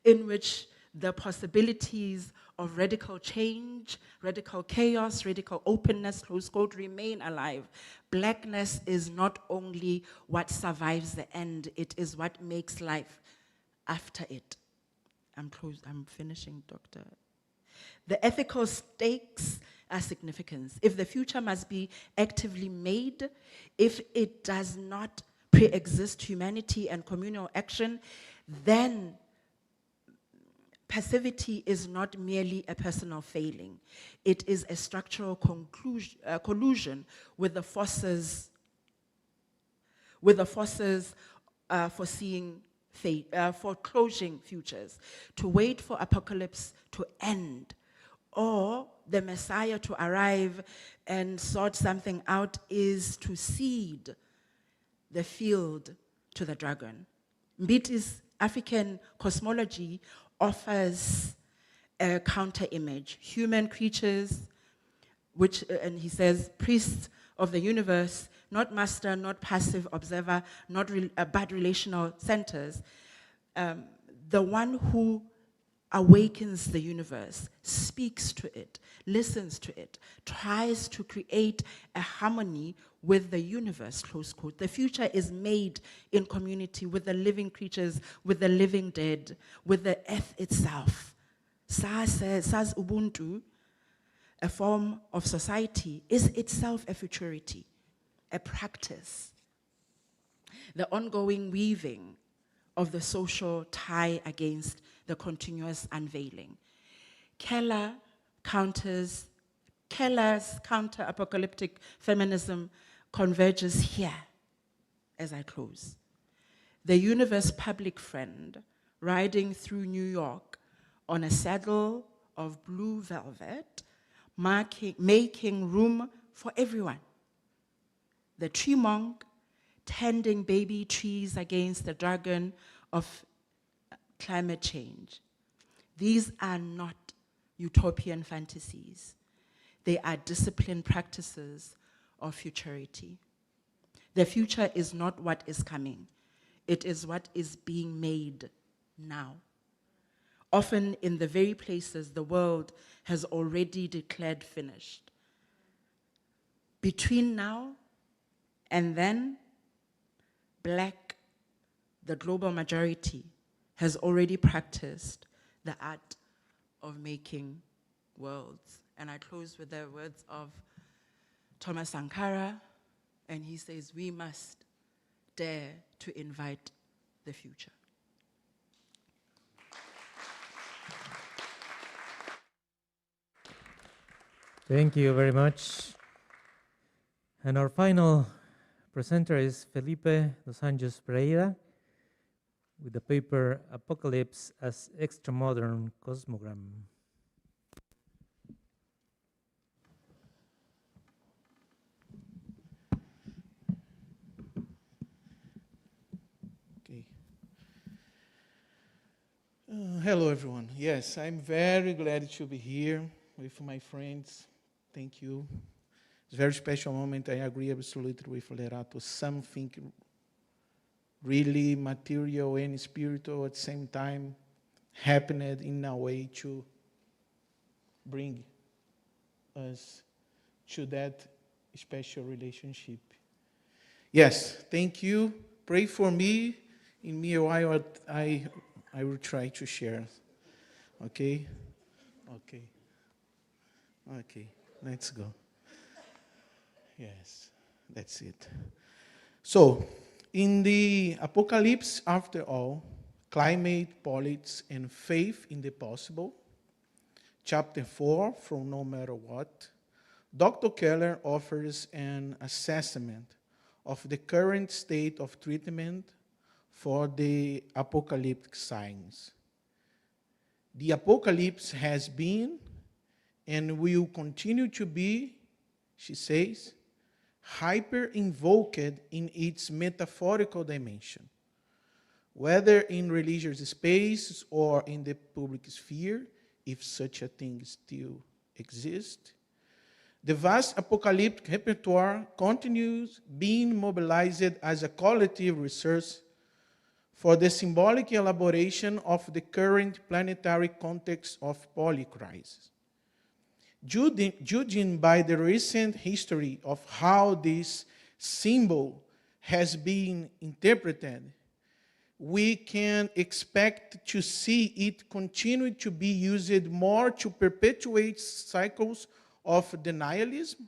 in which the possibilities of radical change, radical chaos, radical openness, close quote, remain alive. Blackness is not only what survives the end, it is what makes life after it. I'm finishing, Doctor. The ethical stakes are significant. If the future must be actively made, if it does not pre-exist humanity and communal action, then passivity is not merely a personal failing. It is a structural collusion with the forces foreclosing futures. To wait for apocalypse to end or the Messiah to arrive and sort something out is to cede the field to the dragon. Mbiti's African cosmology offers a counter image. Human creatures, which, and he says, priests of the universe, not master, not passive observer, but relational centers. The one who awakens the universe, speaks to it, listens to it, tries to create a harmony with the universe, close quote. The future is made in community with the living creatures, with the living dead, with the earth itself. Says Ubuntu, a form of society, is itself a futurity, a practice. The ongoing weaving of the social tie against the continuous unveiling. Keller's counter-apocalyptic feminism converges here, as I close. The universe public friend riding through New York on a saddle of blue velvet, making room for everyone. The tree monk tending baby trees against the dragon of climate change. These are not utopian fantasies. They are disciplined practices of futurity. The future is not what is coming. It is what is being made now. Often in the very places the world has already declared finished. Between now and then, Black, the global majority, has already practiced the art of making worlds. And I close with the words of Thomas Sankara, and he says, we must dare to invite the future. Thank you very much. And our final presenter is Felipe dos Anjos Pereira with the paper Apocalypse as Extramodern Cosmogram. Okay. Hello, everyone. Yes, I'm very glad to be here with my friends. Thank you. It's a very special moment. I agree absolutely with Lerato. Something really material and spiritual at the same time happened in a way to bring us to that special relationship. Yes, thank you. Pray for me. In me a while, I will try to share. Okay? Okay. Okay, let's go. Yes, that's it. So, in the Apocalypse, after all, climate, politics, and faith in the possible, chapter 4, from No Matter What, Dr. Keller offers an assessment of the current state of treatment for the apocalyptic signs. The apocalypse has been and will continue to be, she says, hyper-invoked in its metaphorical dimension, whether in religious space or in the public sphere, if such a thing still exists. The vast apocalyptic repertoire continues being mobilized as a collective resource for the symbolic elaboration of the current planetary context of polycrisis. Judging by the recent history of how this symbol has been interpreted, we can expect to see it continue to be used more to perpetuate cycles of denialism,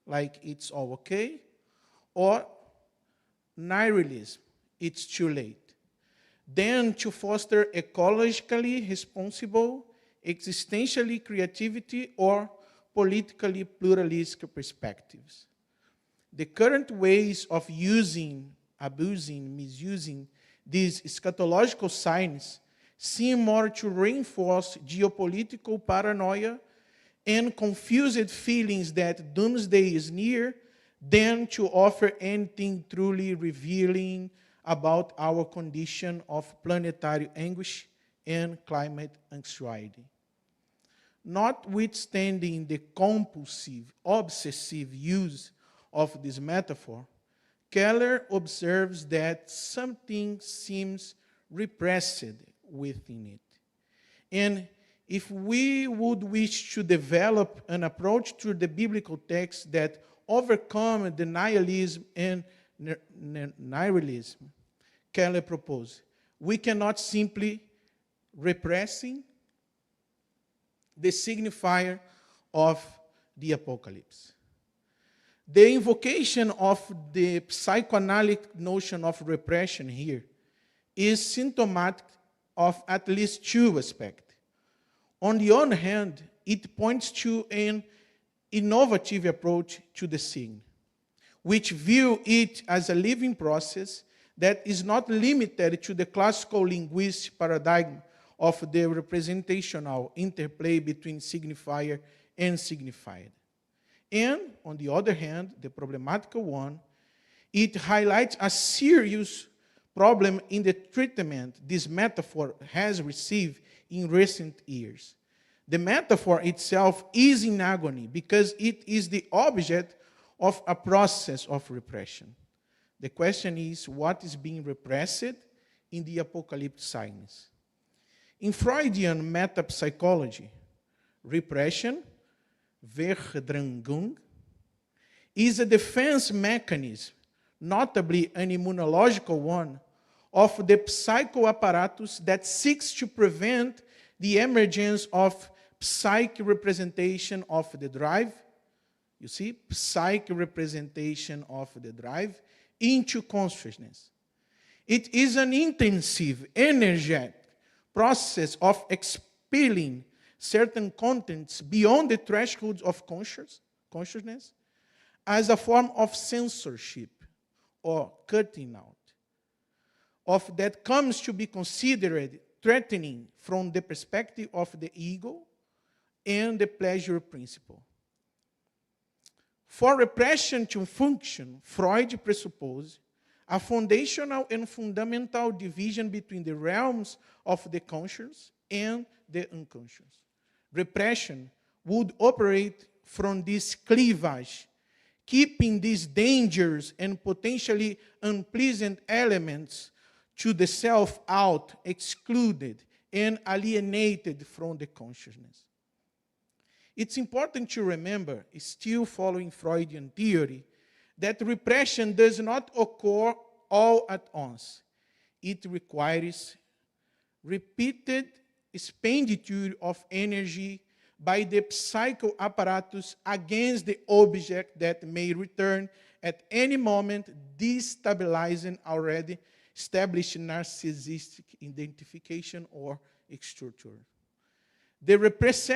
like it's all okay, or nihilism, it's too late, than to foster ecologically responsible, existentially creativity, or politically pluralistic perspectives. The current ways of using, abusing, misusing these eschatological signs seem more to reinforce geopolitical paranoia and confused feelings that doomsday is near than to offer anything truly revealing about our condition of planetary anguish and climate anxiety. Notwithstanding the compulsive, obsessive use of this metaphor, Keller observes that something seems repressed within it. And if we would wish to develop an approach to the biblical text that overcome denialism and nihilism, Keller proposed, we cannot simply repressing the signifier of the apocalypse. The invocation of the psychoanalytic notion of repression here is symptomatic of at least two aspects. On the one hand, it points to an innovative approach to the sign, which view it as a living process that is not limited to the classical linguistic paradigm of the representational interplay between signifier and signified. And, on the other hand, the problematical one, it highlights a serious problem in the treatment this metaphor has received in recent years. The metaphor itself is in agony because it is the object of a process of repression. The question is, what is being repressed in the apocalyptic signs? In Freudian metapsychology, repression, Verdrängung, is a defense mechanism, notably an immunological one, of the psychoapparatus that seeks to prevent the emergence of psychic representation of the drive, you see, psychic representation of the drive into consciousness. It is an intensive, energetic process of expelling certain contents beyond the thresholds of consciousness as a form of censorship or cutting out of that comes to be considered threatening from the perspective of the ego and the pleasure principle. For repression to function, Freud presupposes a foundational and fundamental division between the realms of the conscious and the unconscious. Repression would operate from this cleavage, keeping these dangerous and potentially unpleasant elements to the self out, excluded and alienated from the consciousness. It's important to remember, still following Freudian theory, that repression does not occur all at once. It requires repeated expenditure of energy by the psychoapparatus against the object that may return at any moment, destabilizing already established narcissistic identification or structure. The repressed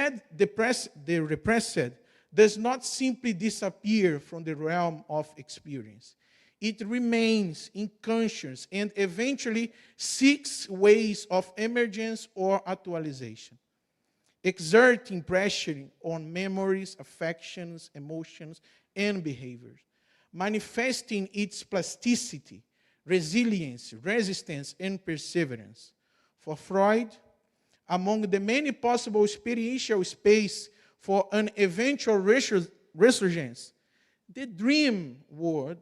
does not simply disappear from the realm of experience. It remains in conscience and eventually seeks ways of emergence or actualization, exerting pressure on memories, affections, emotions, and behaviors, manifesting its plasticity, resilience, resistance, and perseverance. For Freud, among the many possible experiential space for an eventual resurgence, the dream world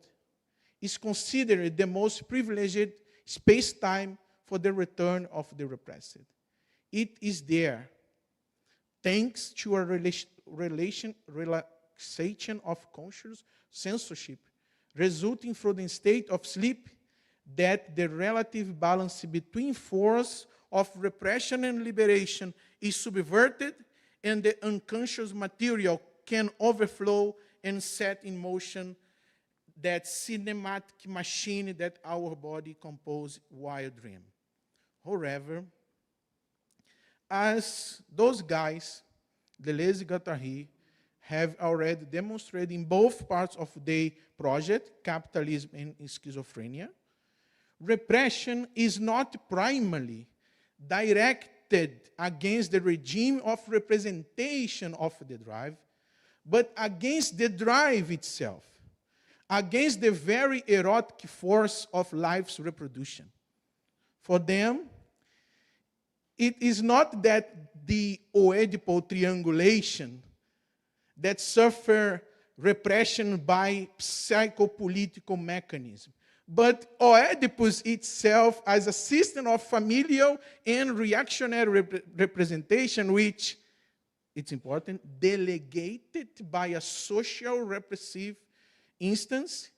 is considered the most privileged space-time for the return of the repressed. It is there, thanks to a relaxation of conscious censorship, resulting from the state of sleep, that the relative balance between force of repression and liberation is subverted, and the unconscious material can overflow and set in motion that cinematic machine that our body composes while dreaming. However, as those guys, Deleuze and Guattari, have already demonstrated in both parts of their project, Capitalism and Schizophrenia, repression is not primarily directed against the regime of representation of the drive, but against the drive itself, against the very erotic force of life's reproduction. For them, it is not that the Oedipal triangulation that suffer repression by psychopolitical mechanism, but Oedipus itself as a system of familial and reactionary representation, which, it's important, delegated by a social repressive instance,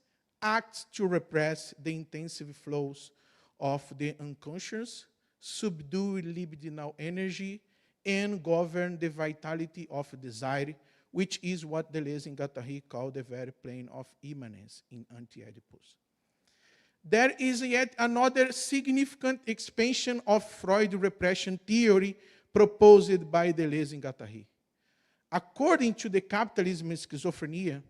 acts to repress the intensive flows of the unconscious, subdue libidinal energy, and govern the vitality of desire, which is what Deleuze and Guattari call the very plane of immanence in Anti-Oedipus. There is yet another significant expansion of Freud repression theory proposed by Deleuze and Guattari. According to the Capitalism and Schizophrenia,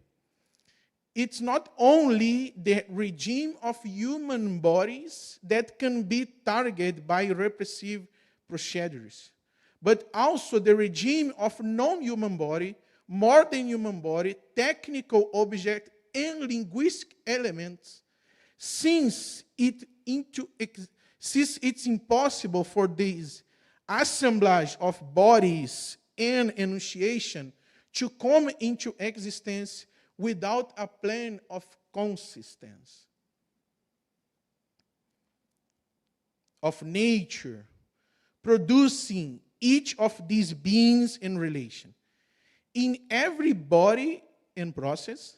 it's not only the regime of human bodies that can be targeted by repressive procedures, but also the regime of non-human body more than human body, technical object, and linguistic elements, since it's impossible for this assemblage of bodies and enunciation to come into existence without a plan of consistence, of nature, producing each of these beings in relation. In every body and process,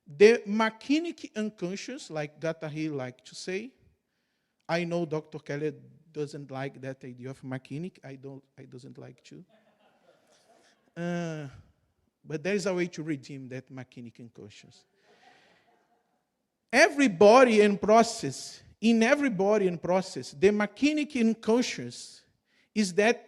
the mechanic unconscious, like Guattari liked to say, I know Dr. Keller doesn't like that idea of mechanic. I doesn't like to. But there is a way to redeem that mechanic unconscious. Every body and process, in every body and process, the mechanic unconscious is that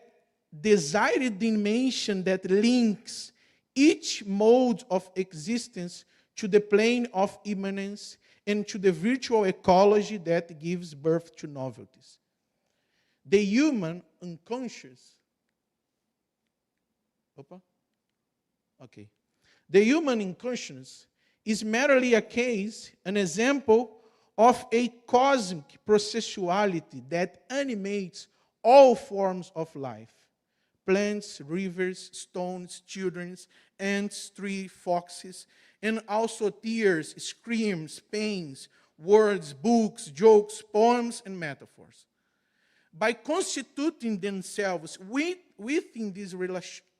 desired dimension that links each mode of existence to the plane of immanence and to the virtual ecology that gives birth to novelties. The human unconscious, the human unconscious is merely a case, an example of a cosmic processuality that animates all forms of life. Plants, rivers, stones, children, ants, trees, foxes, and also tears, screams, pains, words, books, jokes, poems, and metaphors. By constituting themselves within this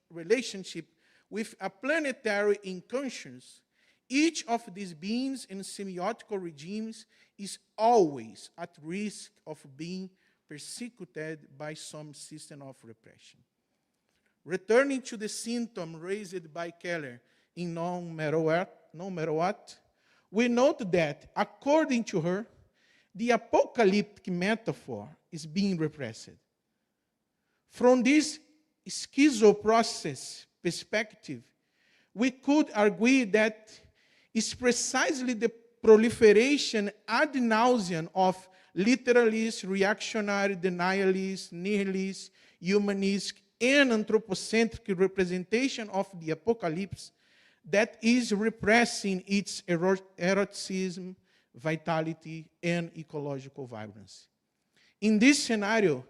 relationship with a planetary inconscience, each of these beings and semiotical regimes is always at risk of being persecuted by some system of repression. Returning to the symptom raised by Keller in No Matter What, we note that, according to her, the apocalyptic metaphor is being repressed. From this schizoprocess perspective, we could argue that it's precisely the proliferation ad nauseam of literalist, reactionary, denialist, nihilist, humanist, and anthropocentric representation of the apocalypse that is repressing its eroticism, vitality, and ecological vibrancy. In this scenario,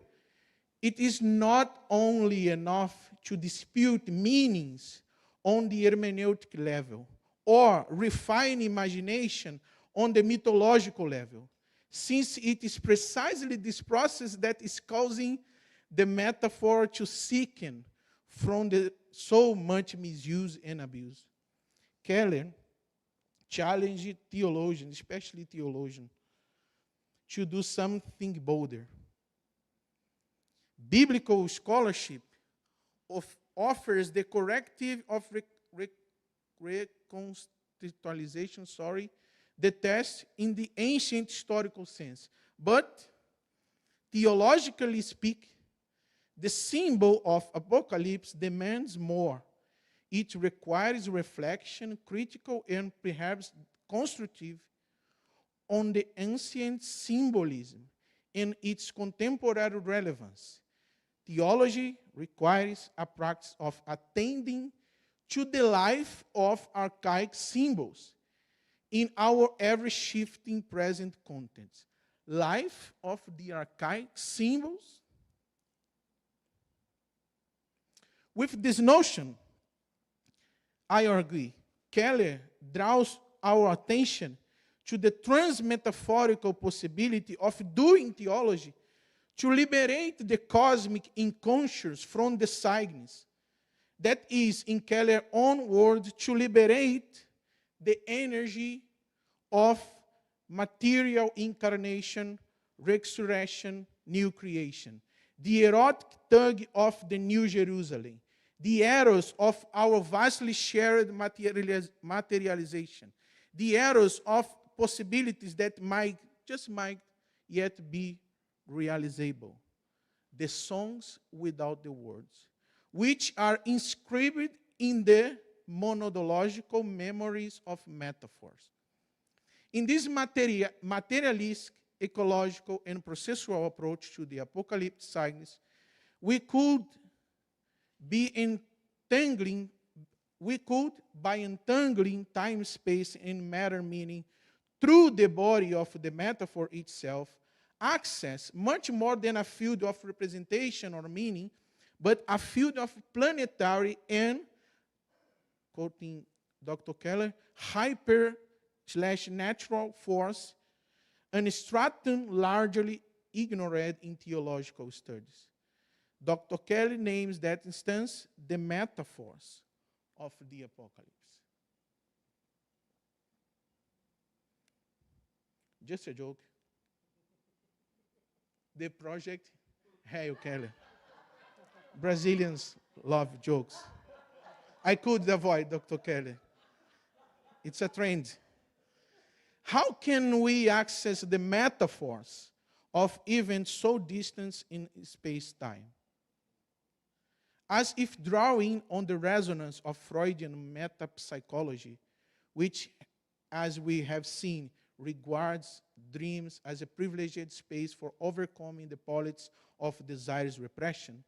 it is not only enough to dispute meanings on the hermeneutic level or refine imagination on the mythological level, since it is precisely this process that is causing the metaphor to sicken from the so much misuse and abuse. Keller challenged theologians, especially theologians, to do something bolder. Biblical scholarship offers the corrective of recontextualization, the test in the ancient historical sense. But, theologically speaking, the symbol of apocalypse demands more. It requires reflection, critical and perhaps constructive, on the ancient symbolism and its contemporary relevance. Theology requires a practice of attending to the life of archaic symbols in our ever-shifting present context. Life of the archaic symbols. With this notion, I agree, Keller draws our attention to the trans-metaphorical possibility of doing theology to liberate the cosmic unconscious from the psygnes. That is, in Keller's own words, to liberate the energy of material incarnation, resurrection, new creation. The erotic tug of the New Jerusalem. The eros of our vastly shared materialization. The eros of possibilities that might yet be realizable. The songs without the words, which are inscribed in the monodological memories of metaphors. In this materialist, ecological, and processual approach to the apocalyptic signs, we could be entangling we could, by untangling time, space, and matter meaning through the body of the metaphor itself, access much more than a field of representation or meaning, but a field of planetary and, quoting Dr. Keller, hyper/natural force, an stratum largely ignored in theological studies. Dr. Keller names that instance the metaphors of the apocalypse. Just a joke. The project, Hail Keller. Brazilians love jokes. I could avoid Dr. Keller. It's a trend. How can we access the metaphors of events so distant in space-time? As if drawing on the resonance of Freudian metapsychology, which, as we have seen, regards dreams as a privileged space for overcoming the politics of desire's repression,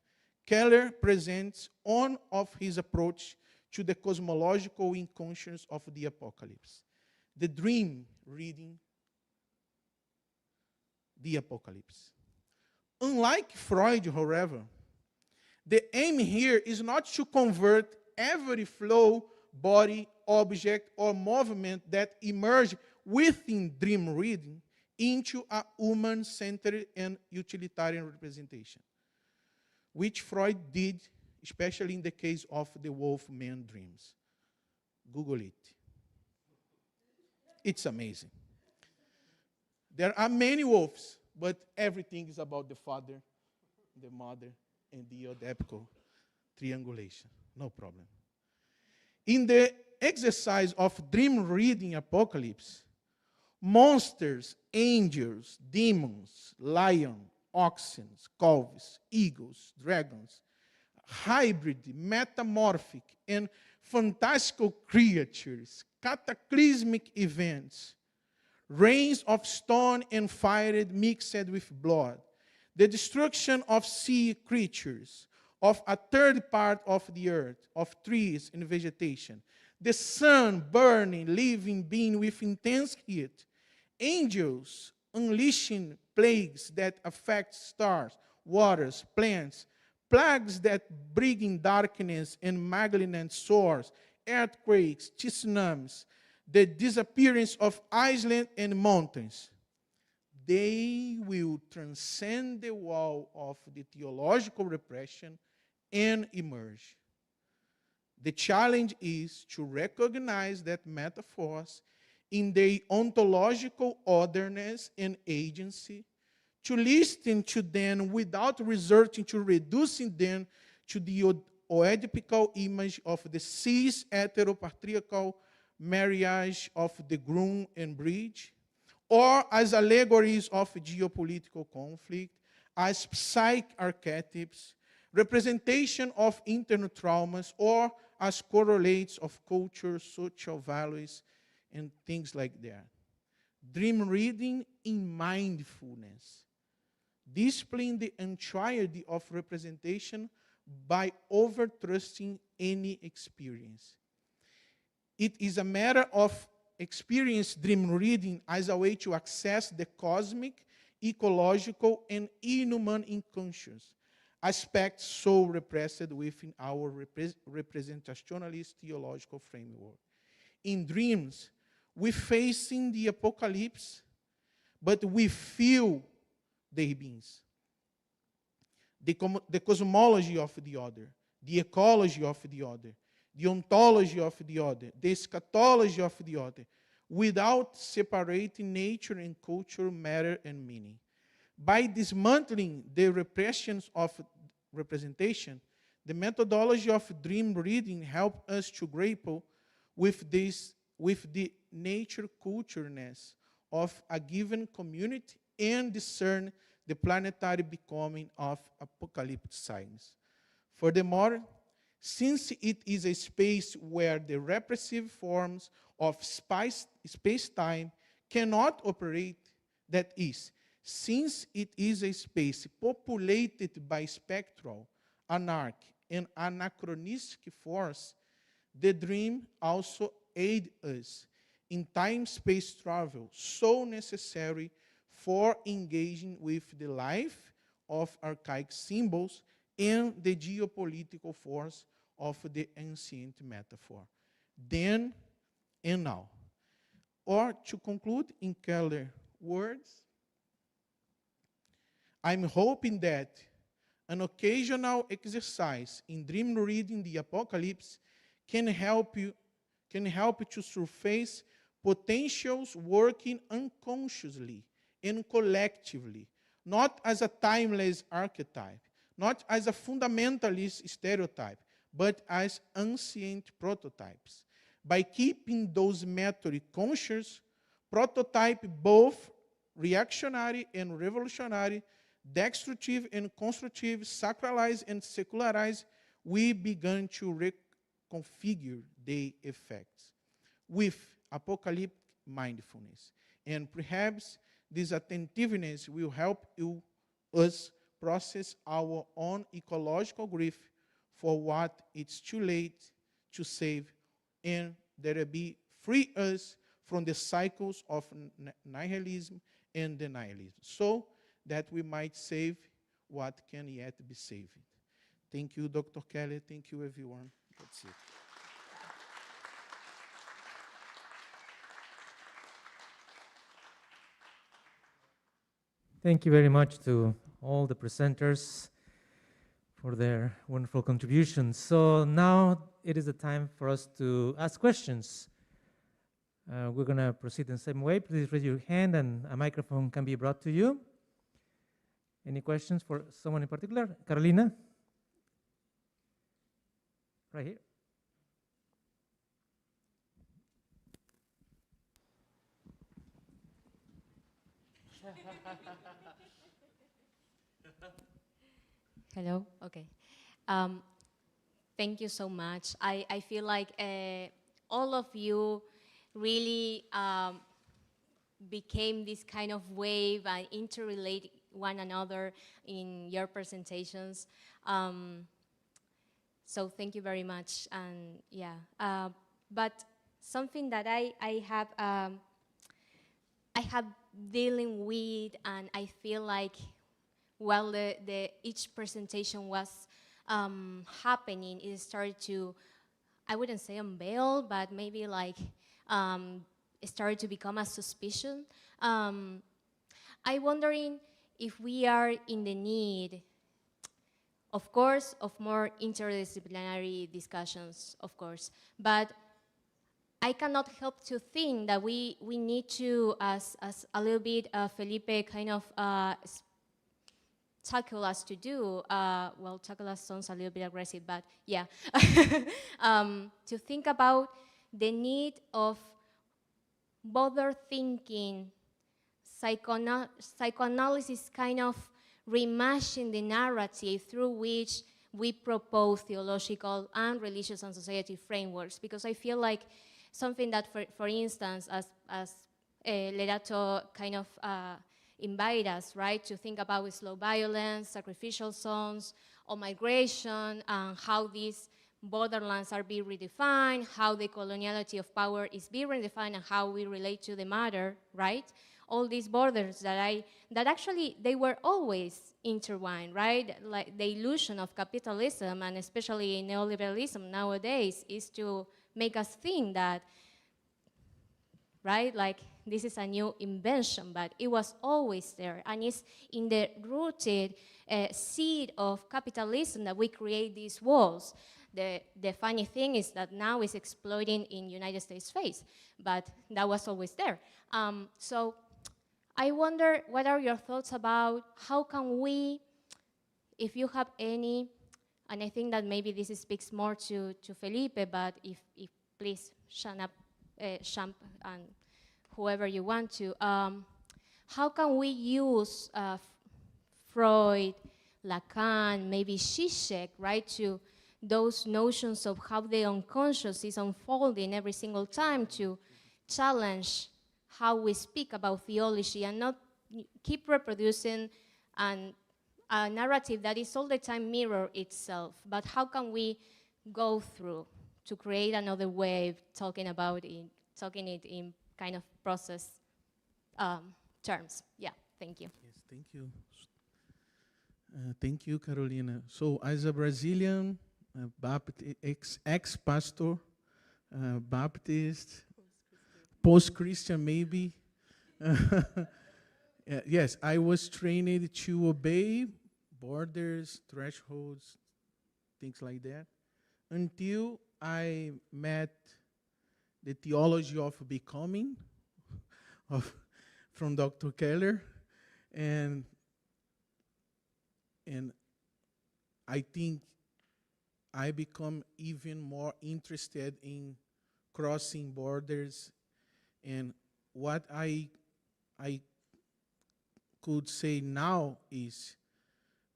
Keller presents one of his approach to the cosmological inconscience of the apocalypse, the dream reading the apocalypse. Unlike Freud, however, the aim here is not to convert every flow, body, object, or movement that emerge within dream reading into a human-centered and utilitarian representation, which Freud did, especially in the case of the Wolfman dreams. Google it. It's amazing. There are many wolves, but everything is about the father, the mother, and the Oedipical triangulation. No problem. In the exercise of dream reading apocalypse, monsters, angels, demons, lion, oxen, calves, eagles, dragons, hybrid, metamorphic, and fantastical creatures, cataclysmic events, rains of stone and fire mixed with blood, the destruction of sea creatures, of a third part of the earth, of trees and vegetation, the sun burning, living being with intense heat, angels unleashing plagues that affect stars, waters, plants, plagues that bring in darkness and malignant sores, earthquakes, tsunamis, the disappearance of islands and mountains. They will transcend the wall of the theological repression and emerge. The challenge is to recognize that metaphors in their ontological otherness and agency, to listen to them without resorting to reducing them to the Oedipical image of the cis heteropatriarchal marriage of the groom and bride, or as allegories of geopolitical conflict, as psychic archetypes, representation of internal traumas, or as correlates of culture, social values, and things like that. Dream reading in mindfulness, displaying the entirety of representation by over-trusting any experience. It is a matter of experience dream reading as a way to access the cosmic, ecological, and inhuman unconscious aspects so repressed within our representationalist theological framework. In dreams, we facing the apocalypse, but we feel their beings. The cosmology of the other, the ecology of the other, the ontology of the other, the eschatology of the other, without separating nature and culture, matter and meaning. By dismantling the repressions of representation, the methodology of dream reading helps us to grapple with the nature-cultureness of a given community and discern the planetary becoming of apocalyptic signs. Furthermore, since it is a space where the repressive forms of space-time cannot operate, that is, since it is a space populated by spectral, anarchic, and anachronistic force, The dream also aids us in time-space travel, so necessary for engaging with the life of archaic symbols and the geopolitical force of the ancient metaphor. Then and now. Or to conclude in Keller words, I'm hoping that an occasional exercise in dream reading the Apocalypse can help you to surface potentials working unconsciously and collectively, not as a timeless archetype, not as a fundamentalist stereotype, but as ancient prototypes. By keeping those methods conscious, prototype both reactionary and revolutionary, destructive and constructive, sacralized and secularized, we began to reconfigure the effects with apocalyptic mindfulness. And perhaps this attentiveness will help us process our own ecological grief for what it's too late to save, and that it be free us from the cycles of nihilism and denialism, so that we might save what can yet be saved. Thank you, Dr. Keller. Thank you, everyone. That's it. Thank you very much to all the presenters for their wonderful contributions. So now it is the time for us to ask questions. We're going to proceed in the same way. Please raise your hand and a microphone can be brought to you. Any questions for someone in particular? Carolina? Right here. Hello? Okay. Thank you so much. I feel like all of you really became this kind of wave and interrelate one another in your presentations. So thank you very much. And yeah, but something that I have dealing with, and I feel like while each presentation was happening, it started to, I wouldn't say unveil, but maybe like it started to become a suspicion. I'm wondering if we are in the need, of course, of more interdisciplinary discussions, of course, but I cannot help to think that we need to, as a little bit Felipe kind of tackle us to do, well, tackle us sounds a little bit aggressive, but yeah, to think about the need of broader thinking, psychoanalysis kind of reimagining the narrative through which we propose theological and religious and society frameworks, because I feel like something that, for instance, as Lerato kind of invite us, right, to think about slow violence, sacrificial zones, or migration, and how these borderlands are being redefined, how the coloniality of power is being redefined, and how we relate to the matter, right? All these borders that actually they were always intertwined, right? Like the illusion of capitalism, and especially neoliberalism nowadays, is to make us think that, right, like this is a new invention, but it was always there, and it's in the rooted seed of capitalism that we create these walls. The funny thing is that now it's exploiting in United States face, but that was always there. So I wonder, what are your thoughts about how can we, if you have any, and I think that maybe this speaks more to Felipe, but if please shut up, Champ, and whoever you want to, how can we use Freud, Lacan, maybe Zizek, right, to those notions of how the unconscious is unfolding every single time to challenge how we speak about theology and not keep reproducing a narrative that is all the time mirror itself, but how can we go through to create another way of talking it in kind of process terms. Yeah, thank you. Yes, thank you. Thank you, Carolina. So, as a Brazilian ex-pastor, Baptist, post-Christian maybe, yes, I was trained to obey borders, thresholds, things like that, until I met the theology of becoming from Dr. Keller, and I think I become even more interested in crossing borders, and what I could say now is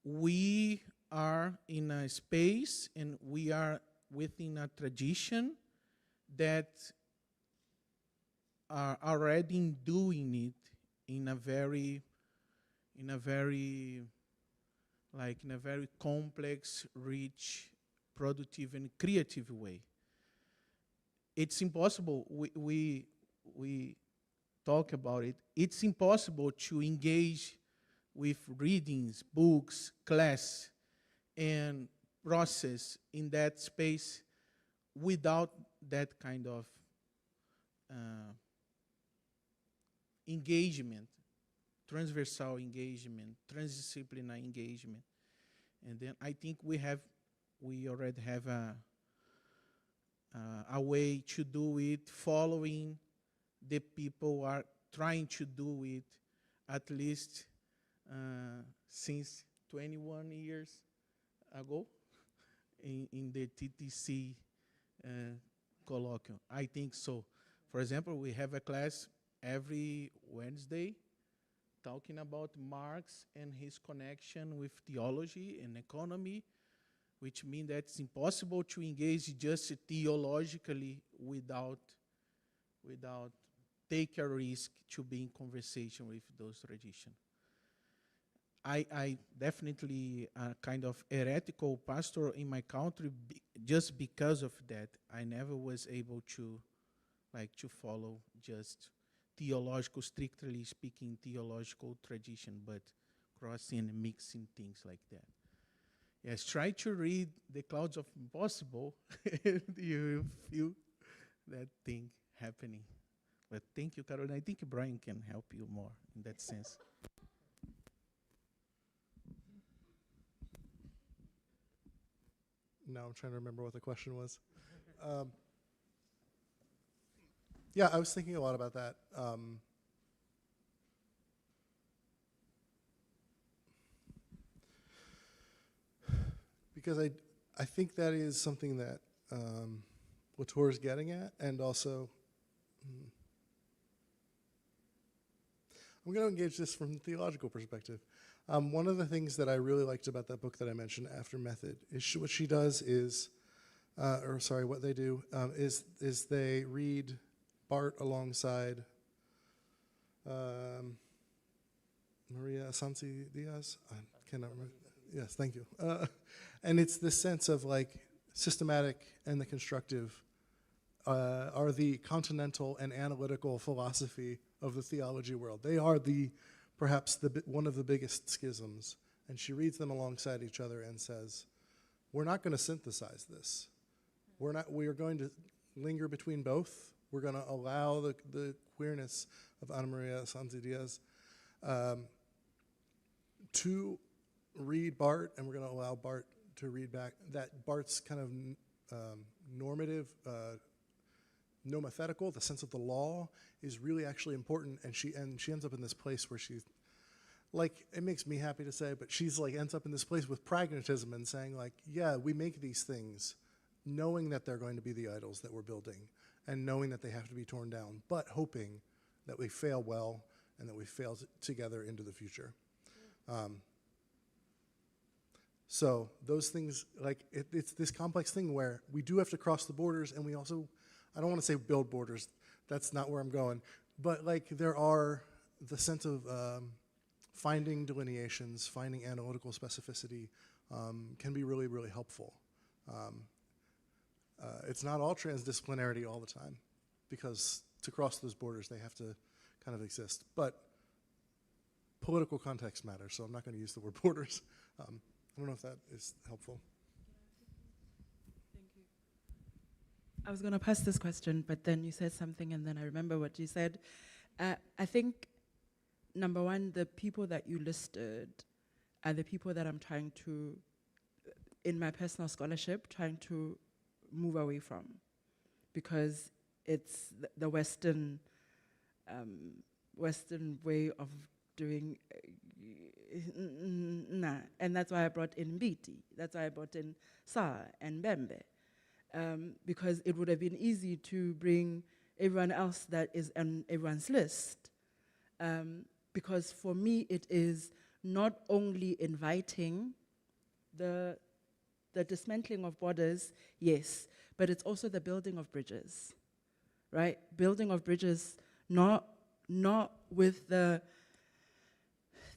we are in a space and we are within a tradition that are already doing it in a very complex, rich, productive, and creative way. It's impossible, we talk about it, it's impossible to engage with readings, books, class, and process in that space without that kind of engagement, transversal engagement, transdisciplinary engagement. And then I think we already have a way to do it, following the people who are trying to do it, at least since 21 years ago in the TTC Colloquium. I think so. For example, we have a class every Wednesday talking about Marx and his connection with theology and economy, which means that it's impossible to engage just theologically without take a risk to be in conversation with those traditions. I definitely a kind of heretical pastor in my country just because of that. I never was able to follow just theological, strictly speaking, theological tradition, but crossing and mixing things like that. Yes, try to read The Clouds of Impossible, and you feel that thing happening. But thank you, Caroline. I think Brian can help you more in that sense. Now I'm trying to remember what the question was. Yeah, I was thinking a lot about that. Because I think that is something that Latour is getting at, and also I'm going to engage this from a theological perspective. One of the things that I really liked about that book that I mentioned, After Method, is what she does is, what they do is they read Barth alongside Maria Sansi Diaz. I cannot remember. Yes, thank you. And it's this sense of like systematic and the constructive are the continental and analytical philosophy of the theology world. They are perhaps one of the biggest schisms. And she reads them alongside each other and says, we're not going to synthesize this. We are going to linger between both. We're going to allow the queerness of Ana Maria Sansi Diaz to read Barth, and we're going to allow Barth to read back. That Barth's kind of normative, nomothetical, the sense of the law, is really actually important, and she ends up in this place where she's, like, it makes me happy to say, but she's like ends up in this place with pragmatism and saying like, yeah, we make these things knowing that they're going to be the idols that we're building, and knowing that they have to be torn down, but hoping that we fail well and that we fail together into the future. So those things, like it's this complex thing where we do have to cross the borders, and we also, I don't want to say build borders, that's not where I'm going, but like there are the sense of finding delineations, finding analytical specificity can be really, really helpful. It's not all transdisciplinarity all the time, because to cross those borders, they have to kind of exist. But political context matters, so I'm not going to use the word borders. I don't know if that is helpful. Thank you. I was going to pass this question, but then you said something, and then I remember what you said. I think, number one, the people that you listed are the people that I'm trying to, in my personal scholarship, trying to move away from, because it's the Western way of doing, nah. And that's why I brought in Mbiti. That's why I brought in Sa and Bembe, because it would have been easy to bring everyone else that is on everyone's list. Because for me, it is not only inviting the dismantling of borders, yes, but it's also the building of bridges, right? Building of bridges, not with the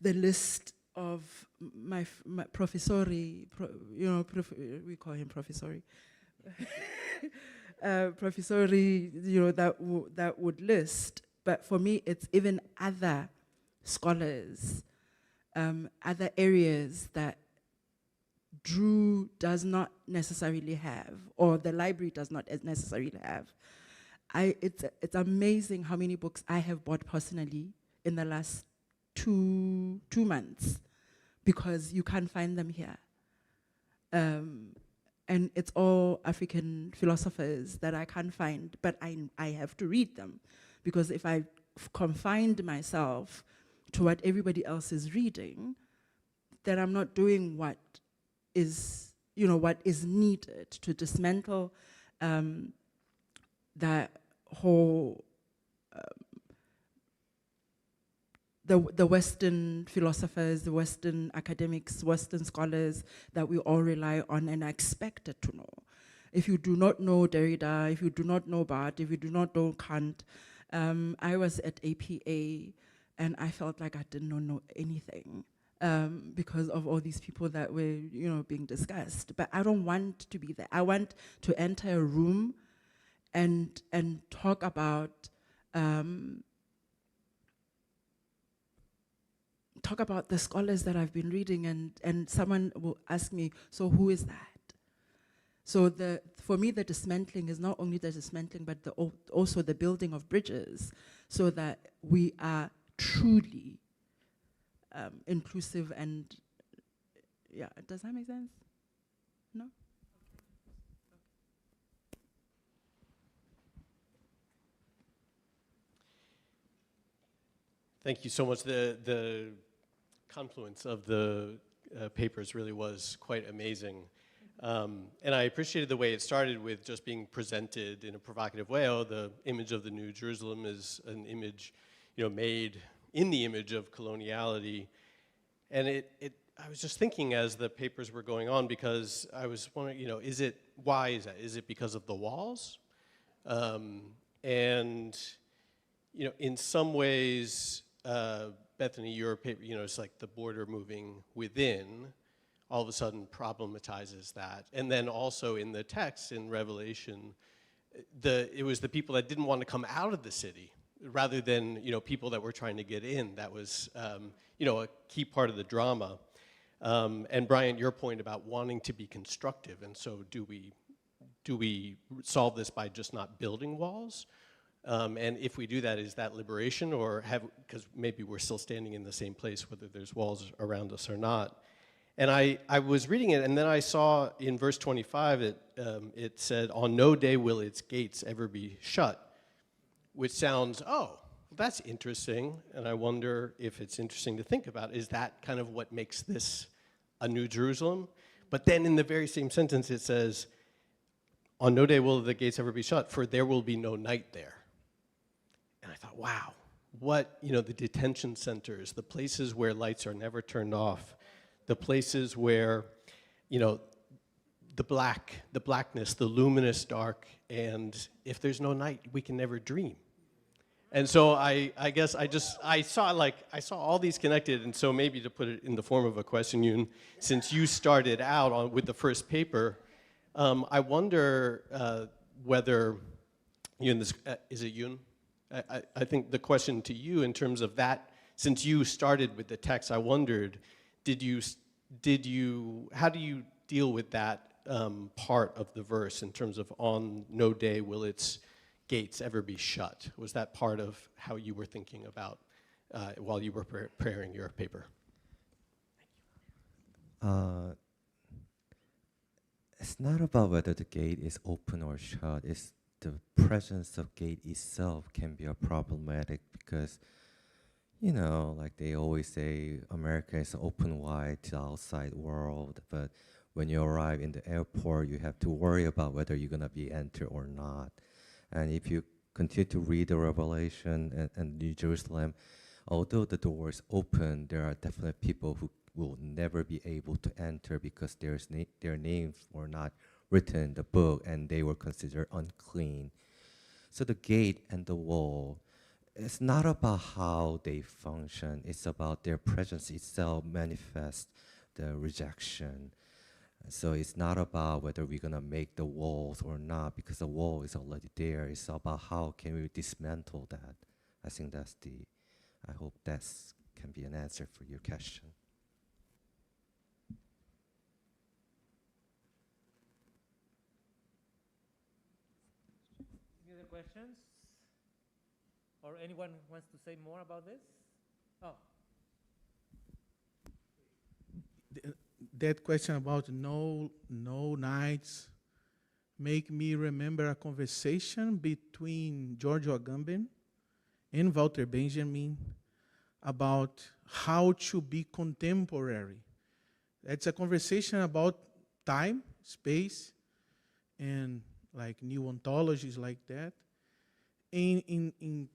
list of my professori, we call him professori, professori, that would list. But for me, it's even other scholars, other areas that Drew does not necessarily have, or the library does not necessarily have. It's amazing how many books I have bought personally in the last two months, because you can't find them here. And it's all African philosophers that I can't find, but I have to read them, because if I confined myself to what everybody else is reading, then I'm not doing what is needed to dismantle that whole the Western philosophers, the Western academics, Western scholars that we all rely on and are expected to know. If you do not know Derrida, if you do not know Barthes, if you do not know Kant, I was at APA and I felt like I did not know anything. Because of all these people that were, being discussed. But I don't want to be there. I want to enter a room and talk about the scholars that I've been reading, and someone will ask me, so who is that? So for me, the dismantling is not only the dismantling, but also the building of bridges, so that we are truly inclusive. And yeah, does that make sense? No? Thank you so much. The confluence of the papers really was quite amazing. And I appreciated the way it started with just being presented in a provocative way. Oh, the image of the New Jerusalem is an image, made in the image of coloniality. And I was just thinking as the papers were going on, because I was wondering, why is that? Is it because of the walls? And, in some ways, Bethany, your paper, it's like the border moving within, all of a sudden problematizes that. And then also in the text, in Revelation, it was the people that didn't want to come out of the city, rather than people that were trying to get in. That was a key part of the drama. And Brian, your point about wanting to be constructive, and so do we solve this by just not building walls? And if we do that, is that liberation, or because maybe we're still standing in the same place whether there's walls around us or not? And I was reading it, and then I saw in verse 25 it said, "On no day will its gates ever be shut," which sounds, that's interesting, and I wonder if it's interesting to think about. Is that kind of what makes this a New Jerusalem? But then in the very same sentence it says, "On no day will the gates ever be shut, for there will be no night there." And I thought, wow, what, the detention centers, the places where lights are never turned off, the places where, the blackness, the luminous dark, and if there's no night, we can never dream. And so I guess I saw all these connected, and so maybe to put it in the form of a question, Yoon, since you started out with the first paper, I wonder whether, Yun, is it Yun? I think the question to you in terms of that, since you started with the text, I wondered, how do you deal with that part of the verse in terms of on no day will its gates ever be shut? Was that part of how you were thinking about while you were preparing your paper? It's not about whether the gate is open or shut. It's the presence of gate itself can be a problematic because, you know, like they always say, America is open wide to the outside world, but when you arrive in the airport, you have to worry about whether you're going to be entered or not. And if you continue to read the Revelation and New Jerusalem, although the door is open, there are definitely people who will never be able to enter because their names were not written in the book and they were considered unclean. So the gate and the wall, it's not about how they function, it's about their presence itself manifests the rejection. So it's not about whether we're gonna make the walls or not, because the wall is already there. It's about how can we dismantle that. I think I hope that can be an answer for your question. Any other questions? Or anyone wants to say more about this? Oh. That question about no nights make me remember a conversation between George Agamben and Walter Benjamin about how to be contemporary. It's a conversation about time, space, and like new ontologies like that. In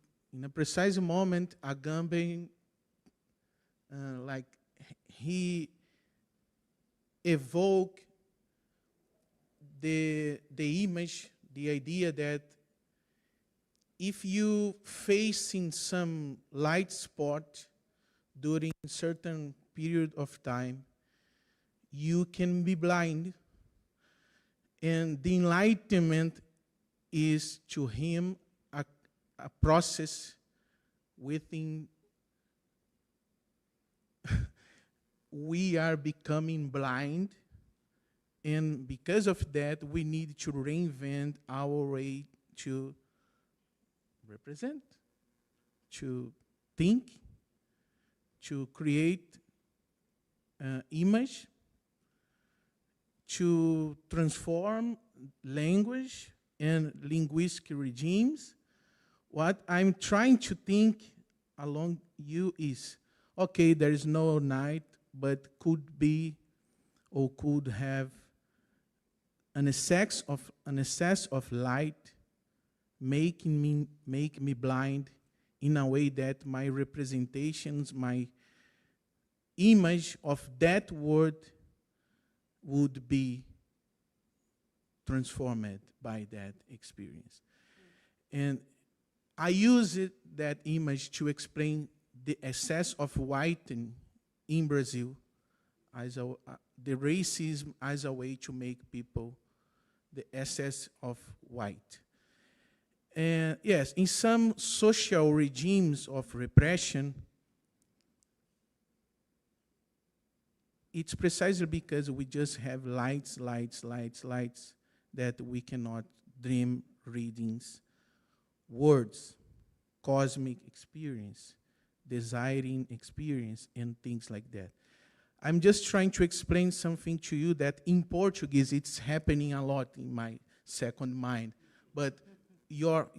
a precise moment, Agamben, he evoke the image, the idea that if you facing some light spot during a certain period of time, you can be blind. And the enlightenment is to him a process within we are becoming blind, and because of that, we need to reinvent our way to represent, to think, to create image, to transform language and linguistic regimes. What I'm trying to think along you is, okay, there is no night, but could be or could have an excess of light make me blind in a way that my representations, my image of that word would be transformed by that experience. And I use that image to explain the excess of white in Brazil, as the racism as a way to make people the excess of white. And yes, in some social regimes of repression, it's precisely because we just have lights, that we cannot dream readings, words, cosmic experience, desiring experience, and things like that. I'm just trying to explain something to you that in Portuguese, it's happening a lot in my second mind. But your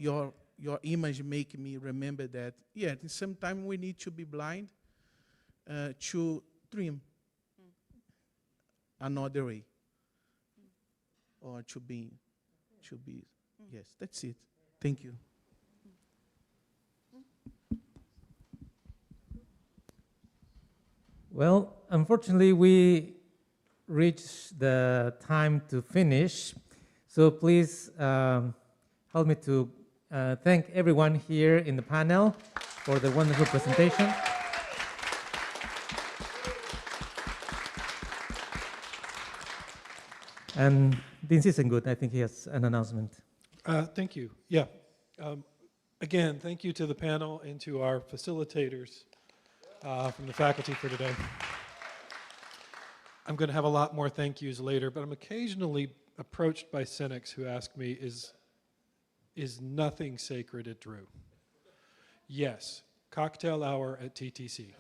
image make me remember that, yeah, sometimes we need to be blind to dream another way. Or to be, yes, that's it. Thank you. Well, unfortunately, we reached the time to finish. So please help me to thank everyone here in the panel for the wonderful presentation. And Dean Sissengut, I think he has an announcement. Thank you. Yeah. Again, thank you to the panel and to our facilitators from the faculty for today. I'm going to have a lot more thank yous later, but I'm occasionally approached by cynics who ask me, is nothing sacred at Drew? Yes, cocktail hour at TTC,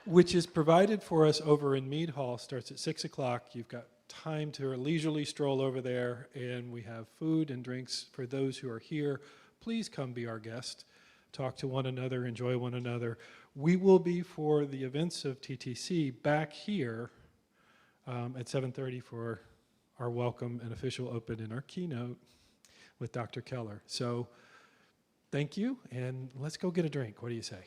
which is provided for us over in Mead Hall, starts at 6 o'clock. You've got time to leisurely stroll over there, and we have food and drinks for those who are here. Please come be our guest, talk to one another, enjoy one another. We will be, for the events of TTC, back here at 7:30 for our welcome and official open and our keynote with Dr. Keller. So thank you, and let's go get a drink. What do you say?